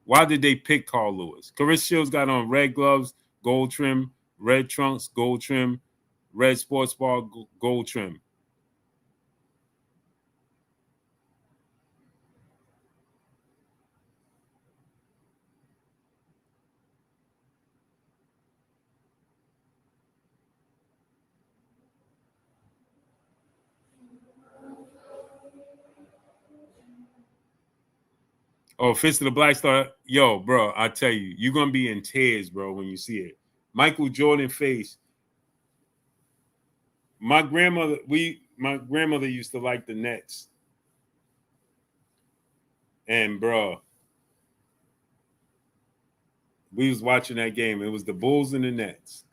Why did they pick Carl Lewis? Claressa Shields got on red gloves, gold trim, red trunks, gold trim, red sports bar, gold trim. Oh, Fist of the Black Star. Yo, bro, I tell you, you're going to be in tears, bro, when you see it. Michael Jordan face. My grandmother used to like the Nets. And, bro, we was watching that game. It was the Bulls and the Nets.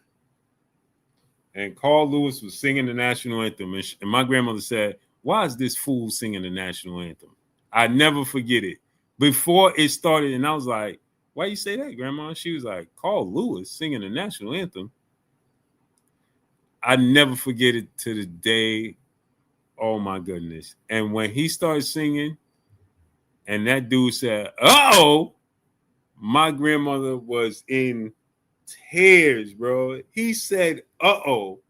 And Carl Lewis was singing the national anthem. And my grandmother said, "Why is this fool singing the national anthem?" I never forget it. Before it started, and I was like, "Why you say that, Grandma?" She was like, "Carl Lewis singing the national anthem." I never forget it to the day. Oh, my goodness. And when he started singing, and that dude said, "Uh-oh," my grandmother was in tears, bro. He said, "Uh-oh."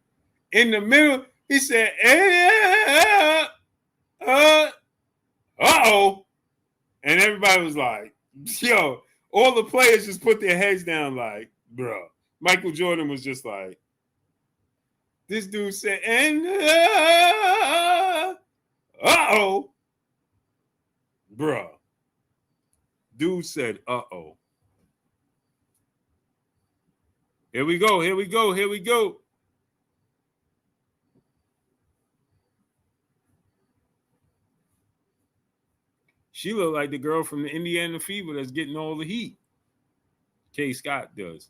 In the middle, he said, uh-oh. And everybody was like, yo, all the players just put their heads down like, bro. Michael Jordan was just like, this dude said, uh-oh. Bro. Dude said, uh-oh. Here we go. She looked like the girl from the Indiana Fever that's getting all the heat. Kaye Scott does.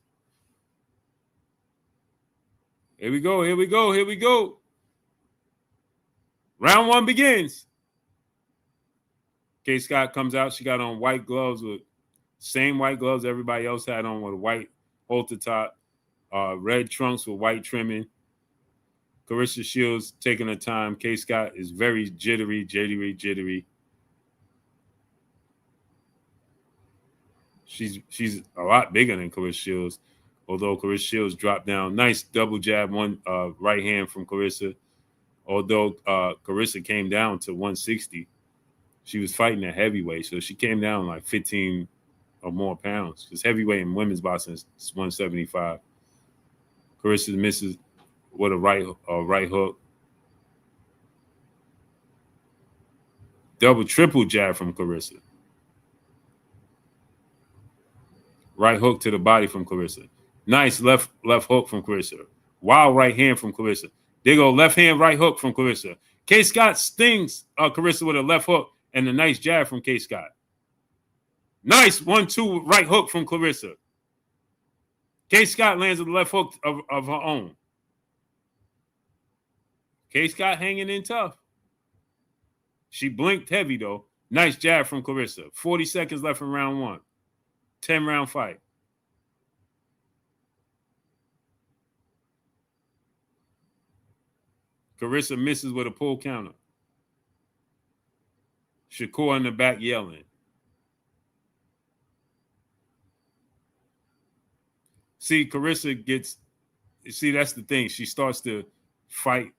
Here we go. Round 1 begins. Kaye Scott comes out. She got on white gloves with same white gloves everybody else had on with a white halter top, red trunks with white trimming. Claressa Shields taking her time. Kaye Scott is very jittery. She's a lot bigger than Claressa Shields, although Claressa Shields dropped down. Nice double jab, one right hand from Claressa. Although Claressa came down to 160, she was fighting at heavyweight, so she came down like 15 or more pounds. Because heavyweight in women's boxing is 175. Claressa misses with a right hook. Triple jab from Claressa. Right hook to the body from Claressa. Nice left hook from Claressa. Wild right hand from Claressa. There go left hand, right hook from Claressa. Kaye Scott stings Claressa with a left hook and a nice jab from Kaye Scott. Nice 1-2 right hook from Claressa. Kaye Scott lands a left hook of her own. Kaye Scott hanging in tough. She blinked heavy, though. Nice jab from Claressa. 40 seconds left in round 1. 10-round fight. Claressa misses with a pull counter. Shakur in the back yelling. See, Claressa gets. See, that's the thing. She starts to fight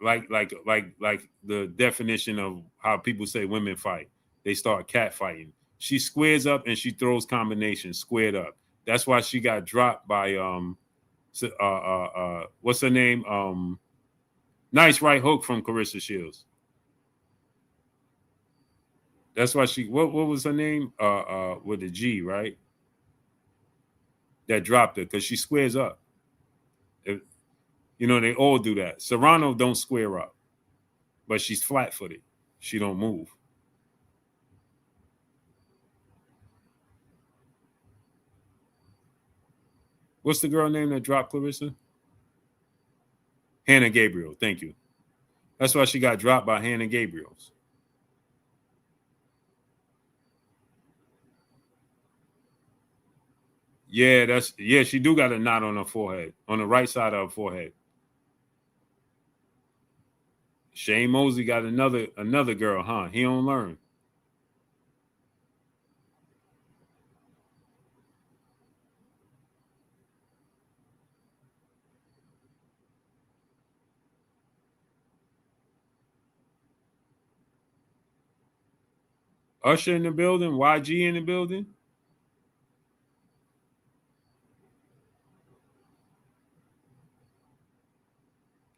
like the definition of how people say women fight. They start cat fighting. She squares up and she throws combinations squared up. That's why she got dropped by what's her name? Nice right hook from Claressa Shields. That's why she what was her name? With a G, right? That dropped her because she squares up. They all do that. Serrano don't square up, but she's flat-footed. She don't move. What's the girl name that dropped Claressa? Hannah Gabriel. Thank you. That's why she got dropped by Hannah Gabriels. Yeah, she do got a knot on her forehead, on the right side of her forehead. Shane Mosley got another girl, huh? He don't learn. Usher in the building, YG in the building.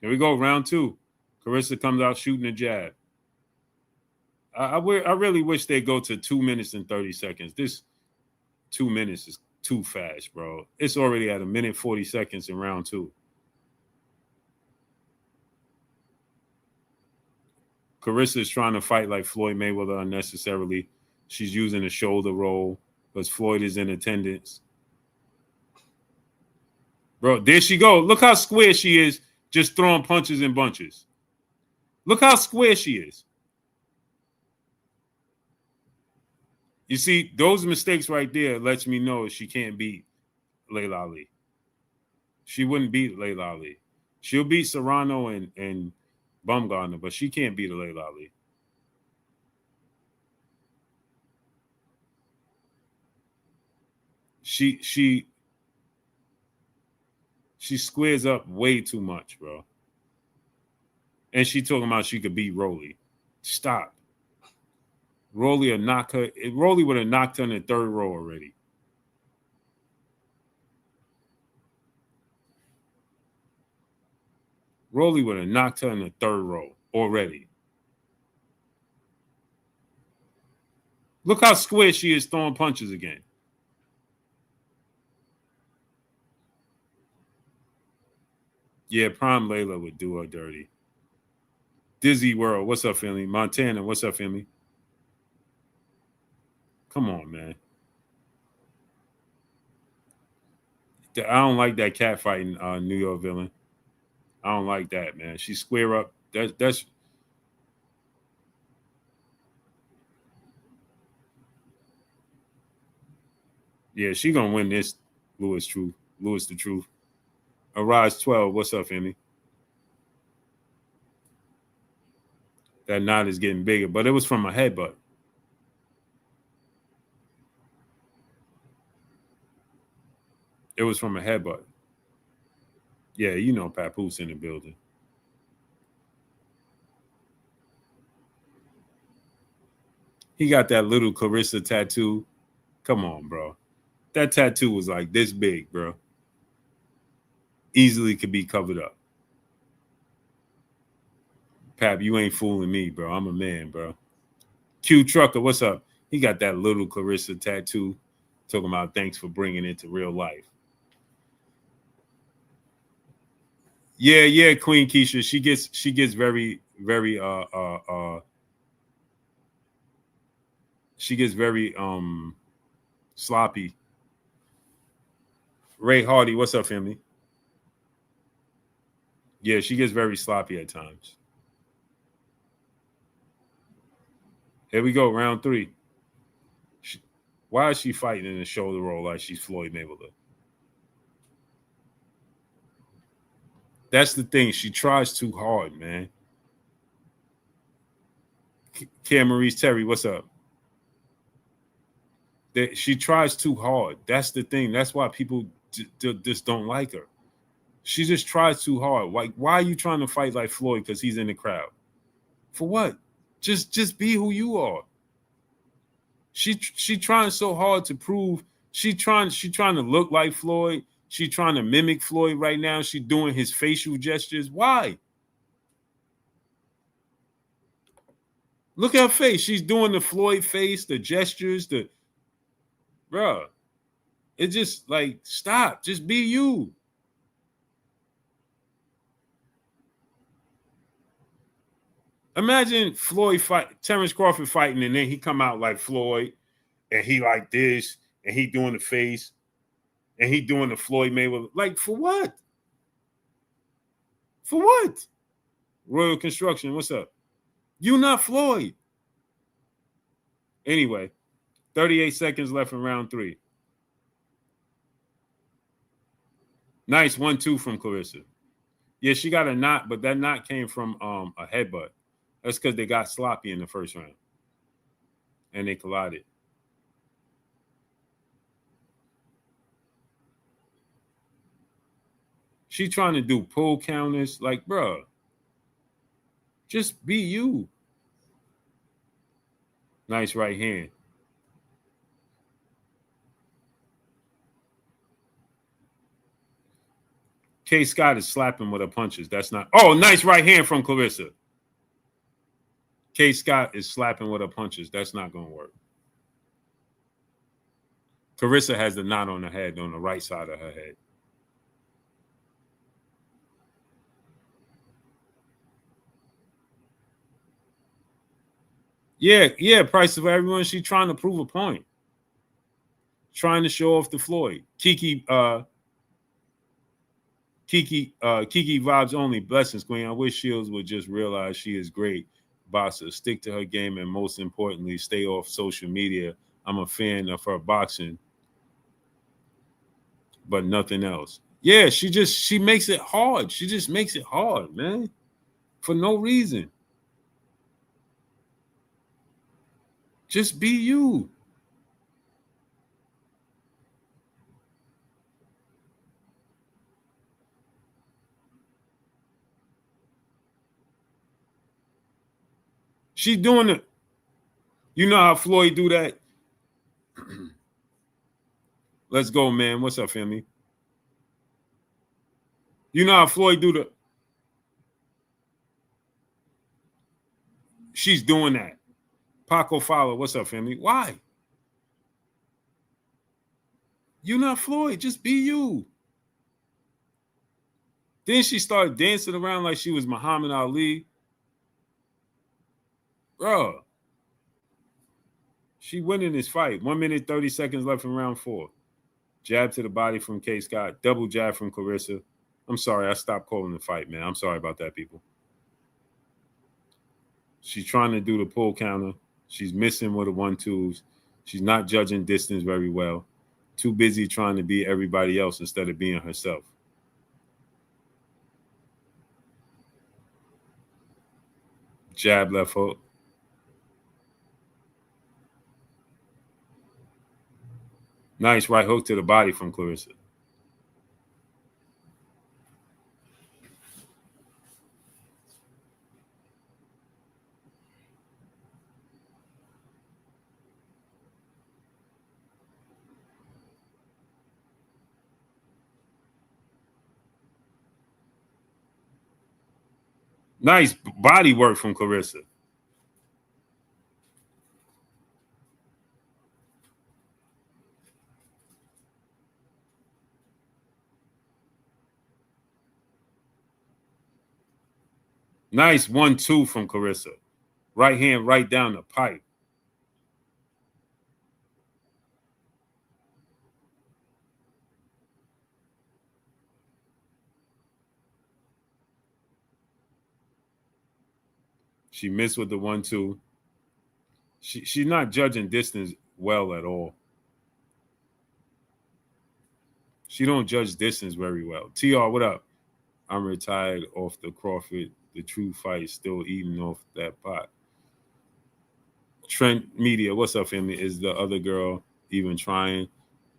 Here we go, round 2. Claressa comes out shooting a jab. I really wish they'd go to 2 minutes and 30 seconds. This 2 minutes is too fast, bro. It's already at 1 minute 40 seconds in round 2. Claressa is trying to fight like Floyd Mayweather unnecessarily. She's using a shoulder roll because Floyd is in attendance. Bro, there she go. Look how square she is, just throwing punches and bunches. Look how square she is. You see, those mistakes right there lets me know she can't beat Layla Ali. She wouldn't beat Layla Ali. She'll beat Serrano and Baumgartner, but she can't beat Layla Ali. She squares up way too much, bro. And she talking about she could beat Rolly. Stop. Rolly would have knocked her in the 3rd row already. Rolly would have knocked her in the 3rd row already. Look how square she is throwing punches again. Yeah, Prime Layla would do her dirty. Dizzy World, what's up, family? Montana, what's up, family? Come on, man. I don't like that cat fighting New York villain. I don't like that, man. She square up. That's Yeah, she gonna win this. Lewis the Truth. Arise 12. What's up, Emmy? That knot is getting bigger, but it was from a headbutt. It was from a headbutt. Yeah, you know Papoose in the building. He got that little Claressa tattoo. Come on, bro. That tattoo was like this big, bro. Easily could be covered up. Pap, you ain't fooling me, bro. I'm a man, bro. Q Trucker, what's up? He got that little Claressa tattoo. Talking about thanks for bringing it to real life. Yeah, Queen Keisha. She gets very she gets very sloppy. Ray Hardy, what's up, family? Yeah, she gets very sloppy at times. Here we go, round 3. Why is she fighting in a shoulder roll like she's Floyd Mayweather? That's the thing. She tries too hard, man. Cam Maurice Terry, what's up? She tries too hard. That's the thing. That's why people just don't like her. She just tries too hard. Like, why are you trying to fight like Floyd because he's in the crowd? For what? Just be who you are. She trying so hard to prove she trying to look like Floyd. She trying to mimic Floyd right now. She doing his facial gestures. Why? Look at her face. She's doing the Floyd face, the gestures, bruh. It's just like, stop. Just be you. Imagine Floyd Terrence Crawford fighting, and then he come out like Floyd, and he like this, and he doing the face, and he doing the Floyd Mayweather. Like, for what? For what? Royal Construction, what's up? You not Floyd. Anyway, 38 seconds left in round 3. Nice 1-2 from Claressa. Yeah, she got a knot, but that knot came from a headbutt. That's because they got sloppy in the first round. And they collided. She trying to do pull counters. Like, bro, just be you. Nice right hand. Kaye Scott is slapping with her punches. That's not. Oh, nice right hand from Claressa. Kaye Scott is slapping with her punches. That's not going to work. Claressa has the knot on her head, on the right side of her head. Yeah, price of everyone. She's trying to prove a point. Trying to show off the Floyd. Kiki vibes only. Blessings, Queen. I wish Shields would just realize she is great boxer. Stick to her game, and most importantly, stay off social media. I'm a fan of her boxing, but nothing else. Yeah, she makes it hard. She just makes it hard, man, for no reason. Just be you. She doing it. You know how Floyd do that? Let's go, man. What's up, family? You know how Floyd do the. She's doing that. Paco Fowler, what's up, family? Why? You're not Floyd. Just be you. Then she started dancing around like she was Muhammad Ali. Bro, she winning this fight. 1 minute, 30 seconds left in round 4. Jab to the body from Kaye Scott. Double jab from Claressa. I'm sorry, I stopped calling the fight, man. I'm sorry about that, people. She's trying to do the pull counter. She's missing with the 1-2s. She's not judging distance very well. Too busy trying to be everybody else instead of being herself. Jab, left hook. Nice right hook to the body from Claressa. Nice body work from Claressa. Nice 1-2 from Claressa. Right hand right down the pipe. She missed with the 1-2. She's not judging distance well at all. She don't judge distance very well. TR, what up? I'm retired off the Crawford. The true fight still eating off that pot. Trent Media, what's up, family? Is the other girl even trying?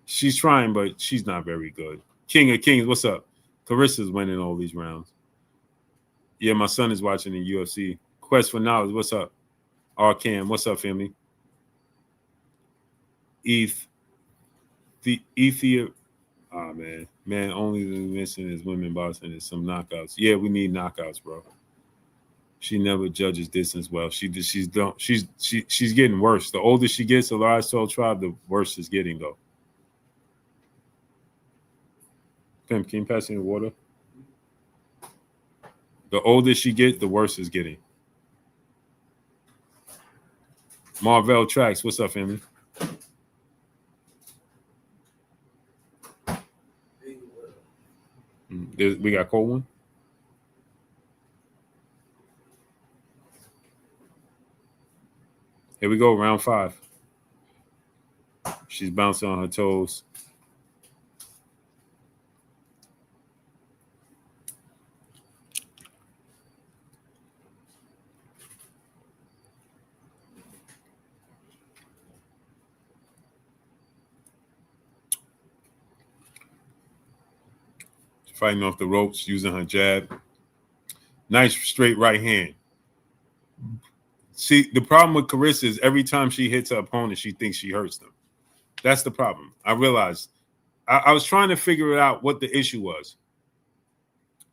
She's trying, but she's not very good. King of Kings, what's up? Claressa's winning all these rounds. Yeah, my son is watching the UFC. Quest for Knowledge, what's up? Arcam, what's up, family? Ethiopia. Ah, man, only the missing is women boxing and some knockouts. Yeah, we need knockouts, bro. She never judges distance well. She's getting worse. The older she gets, the large soul tribe, the worse it's getting, though. Pimp, can you pass me the water? The older she gets, the worse it's getting. Marvel Tracks, what's up, family? We got cold one. Here we go, round 5. She's bouncing on her toes. Fighting off the ropes, using her jab. Nice straight right hand. See, the problem with Claressa is every time she hits her opponent, she thinks she hurts them. That's the problem. I realized. I was trying to figure out what the issue was.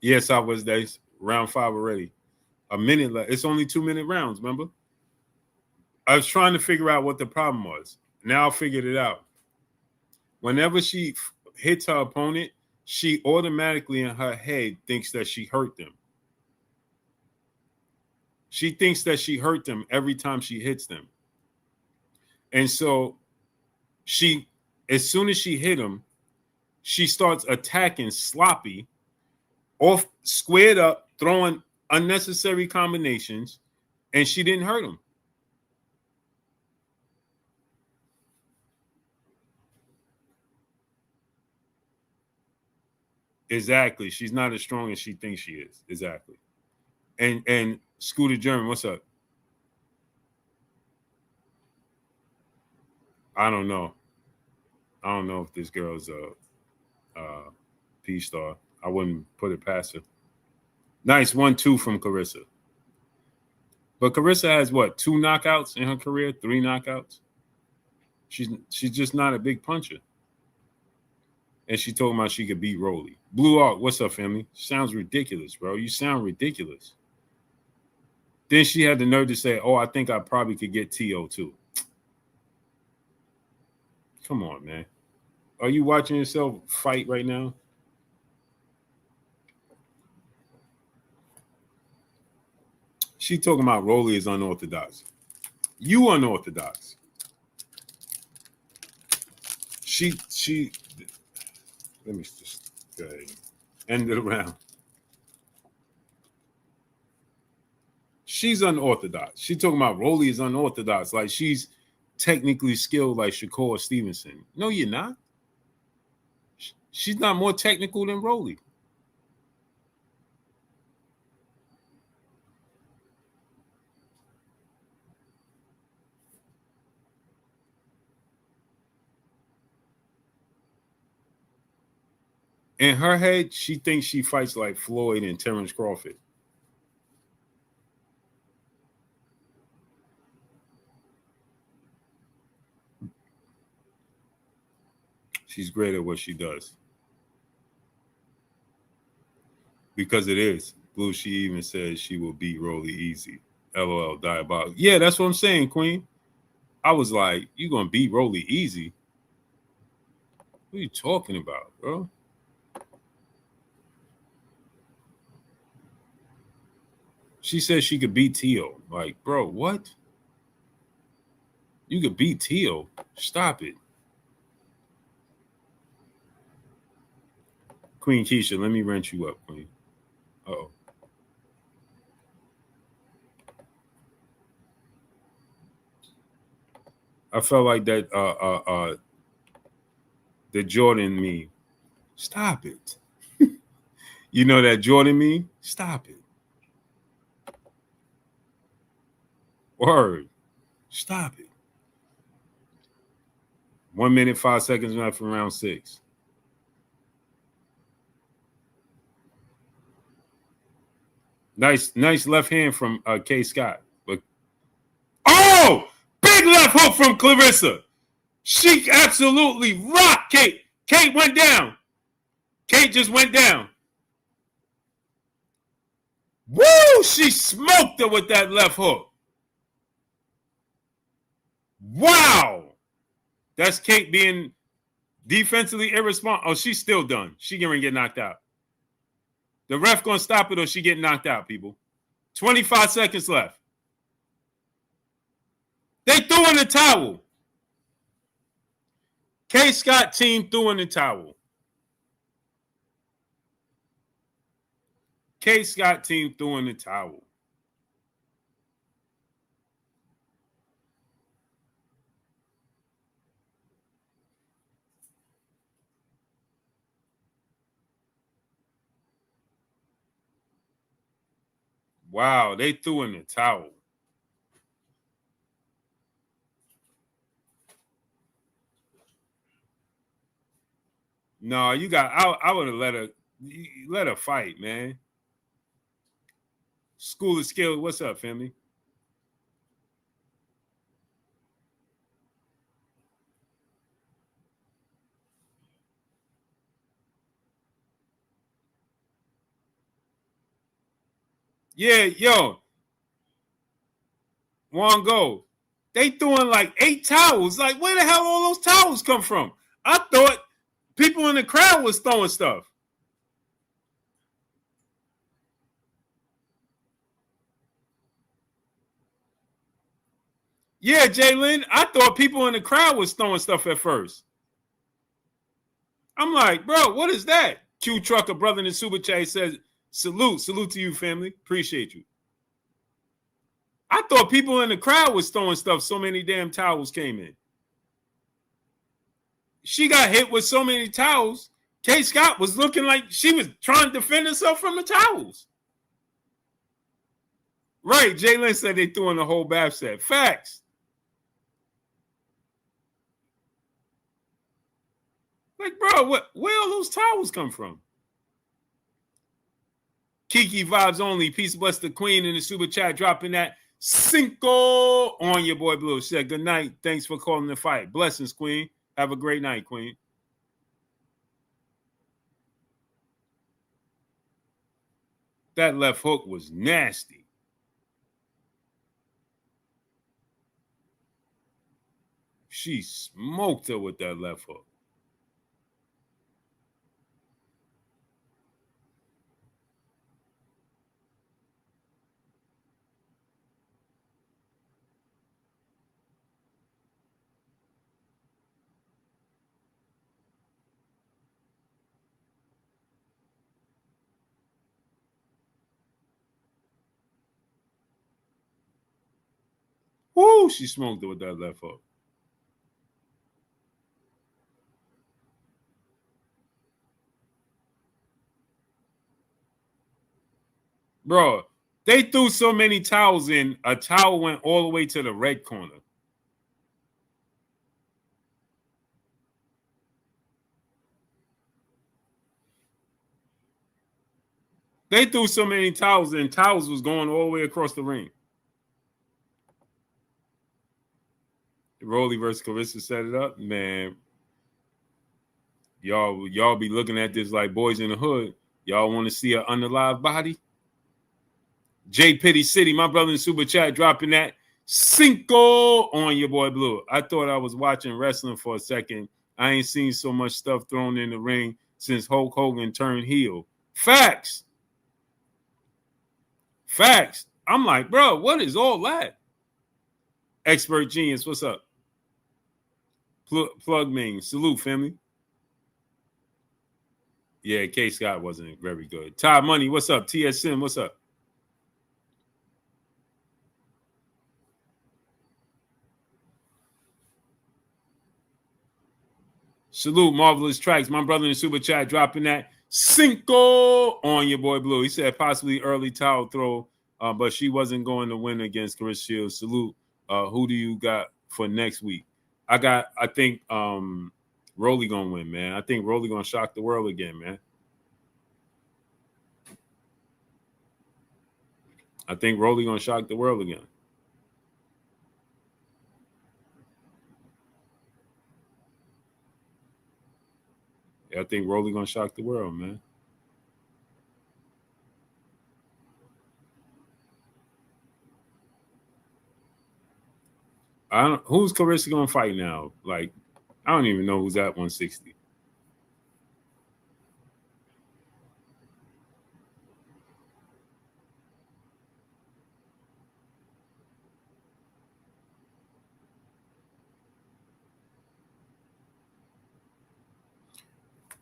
Yes, I was. That's round 5 already. A minute left. It's only 2-minute rounds, remember? I was trying to figure out what the problem was. Now I figured it out. Whenever she hits her opponent, she automatically in her head thinks that she hurt them. She thinks that she hurt them every time she hits them. And so as soon as she hit him, she starts attacking sloppy, off squared up, throwing unnecessary combinations, and she didn't hurt him. Exactly. She's not as strong as she thinks she is. Exactly. And Scooter German, what's up? I don't know. I don't know if this girl's a P-star. I wouldn't put it past her. Nice 1-2 from Claressa. But Claressa has what, 2 knockouts in her career? 3 knockouts? She's just not a big puncher. And she told me she could beat Rolly. Blue Arc, what's up, family? Sounds ridiculous, bro. You sound ridiculous. Then she had the nerve to say, oh, I think I probably could get TO too. Come on, man. Are you watching yourself fight right now? She talking about Rolly is unorthodox. You unorthodox. She let me just go ahead. End of the round. She's unorthodox. She talking about Rolly is unorthodox. Like she's technically skilled like Shakur Stevenson. No, you're not. She's not more technical than Rolly. In her head, she thinks she fights like Floyd and Terrence Crawford. She's great at what she does. Because it is. Blue, she even says she will beat Rolly easy. LOL, diabolical. Yeah, that's what I'm saying, Queen. I was like, you going to beat Rolly easy? What are you talking about, bro? She said she could beat Tio. Like, bro, what? You could beat Tio. Stop it. Queen Keisha, let me rent you up, Queen. Uh-oh. I felt like that the Jordan meme. Stop it. You know that Jordan meme? Stop it. Word. Stop it. 1 minute, 5 seconds left from round 6. Nice left hand from Kaye Scott. But big left hook from Claressa. She absolutely rocked Kate. Kate went down. Kate just went down. Woo! She smoked her with that left hook. Wow. That's Kate being defensively irresponsible. Oh, she's still done. She gonna get knocked out. The ref gonna stop it or she get knocked out, people. 25 seconds left. They threw in the towel. Kaye Scott team threw in the towel. Kaye Scott team threw in the towel. Wow, they threw in the towel. No, you got. I would have let her fight, man. School of Skill. What's up, family? Yeah, yo, Wongo. They threw in like 8 towels. Like, where the hell all those towels come from? I thought people in the crowd was throwing stuff. Yeah, Jalen, I thought people in the crowd was throwing stuff at first. I'm like, bro, what is that? Q Trucker, brother in the super chat, says, salute to you, family. Appreciate you. I thought people in the crowd was throwing stuff. So many damn towels came in. She got hit with so many towels. Kaye Scott was looking like she was trying to defend herself from the towels. Right, Jalen said they threw in the whole bath set. Facts. Like, bro, where all those towels come from? Kiki vibes only. Peace bless the queen in the super chat, dropping that cinco on your boy Blue. She said, good night. Thanks for calling the fight. Blessings, queen. Have a great night, queen. That left hook was nasty. She smoked her with that left hook. Woo, she smoked it with that left hook. Bro, they threw so many towels in, a towel went all the way to the red corner. They threw so many towels in, towels was going all the way across the ring. Rolly versus Claressa set it up. Man, y'all be looking at this like boys in the hood. Y'all want to see an unalive body? J Pity City, my brother in Super Chat dropping that Cinco on your boy Blue. I thought I was watching wrestling for a second. I ain't seen so much stuff thrown in the ring since Hulk Hogan turned heel. Facts. Facts. I'm like, bro, what is all that? Expert Genius, what's up? Plug main. Salute, family. Yeah, K. Scott wasn't very good. Todd Money, what's up? TSM, what's up? Salute, Marvelous Tracks. My brother in the Super Chat dropping that Cinco on your boy Blue. He said possibly early towel throw, but she wasn't going to win against Chris Shields. Salute. Who do you got for next week? I think Rolly gonna win, man. I think Rolly gonna shock the world again, man. I think Rolly gonna shock the world again. I think Rolly gonna shock the world, man. Who's Claressa gonna fight now? Like, I don't even know who's at 160.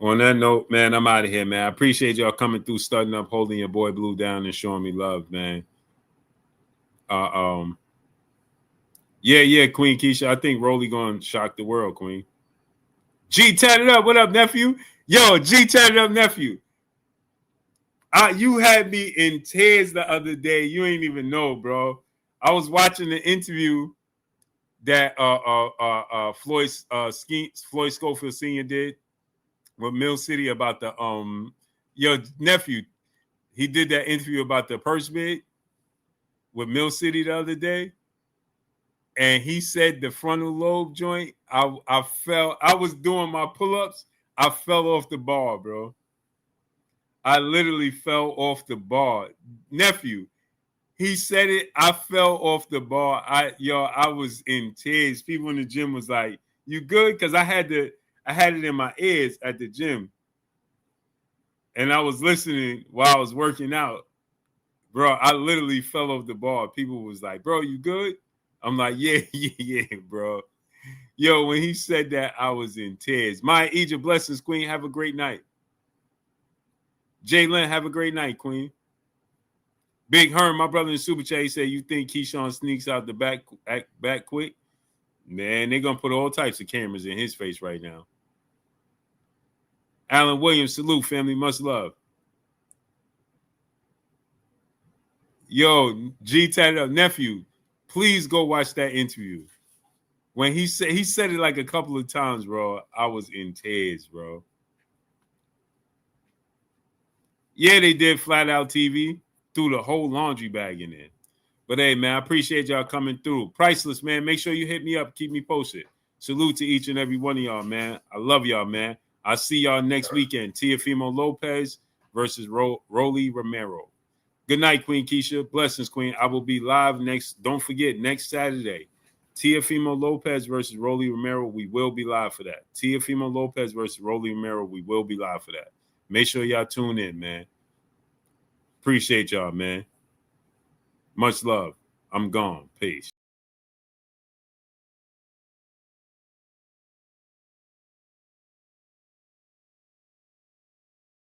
On that note, man, I'm out of here, man. I appreciate y'all coming through, studying up, holding your boy Blue down, and showing me love, man. Yeah, Queen Keisha. I think Rolly gonna shock the world, Queen. G, turn it up. What up, nephew? Yo, G, turn it up, nephew. You had me in tears the other day. You ain't even know, bro. I was watching the interview that Floyd Schofield Sr. did with Mill City about the your nephew. He did that interview about the purse bid with Mill City the other day, and he said the frontal lobe joint. I fell. I was doing my pull-ups. I fell off the bar, bro. I literally fell off the bar, nephew. He said it. I fell off the bar. I was in tears. People in the gym was like, "You good?" Because I had it in my ears at the gym, and I was listening while I was working out. Bro, I literally fell off the bar. People was like, "Bro, you good?" I'm like, "Yeah, bro." Yo, when he said that, I was in tears. My Egypt blessings, Queen. Have a great night. Jalen, have a great night, Queen. Big Herm, my brother in Super Chat, he said, you think Keyshawn sneaks out the back quick? Man, they're going to put all types of cameras in his face right now. Alan Williams, salute, family. Much love. Yo, G tatted up. Nephew, please go watch that interview. When he said it like a couple of times, bro, I was in tears, bro. Yeah, they did Flat Out TV. Threw the whole laundry bag in there. But hey, man, I appreciate y'all coming through. Priceless, man. Make sure you hit me up. Keep me posted. Salute to each and every one of y'all, man. I love y'all, man. I'll see y'all next weekend. Teofimo Lopez versus Rolly Romero. Good night, Queen Keisha. Blessings, Queen. I will be live don't forget, next Saturday. Teofimo Lopez versus Rolly Romero. We will be live for that. Teofimo Lopez versus Rolly Romero. We will be live for that. Make sure y'all tune in, man. Appreciate y'all, man. Much love. I'm gone. Peace.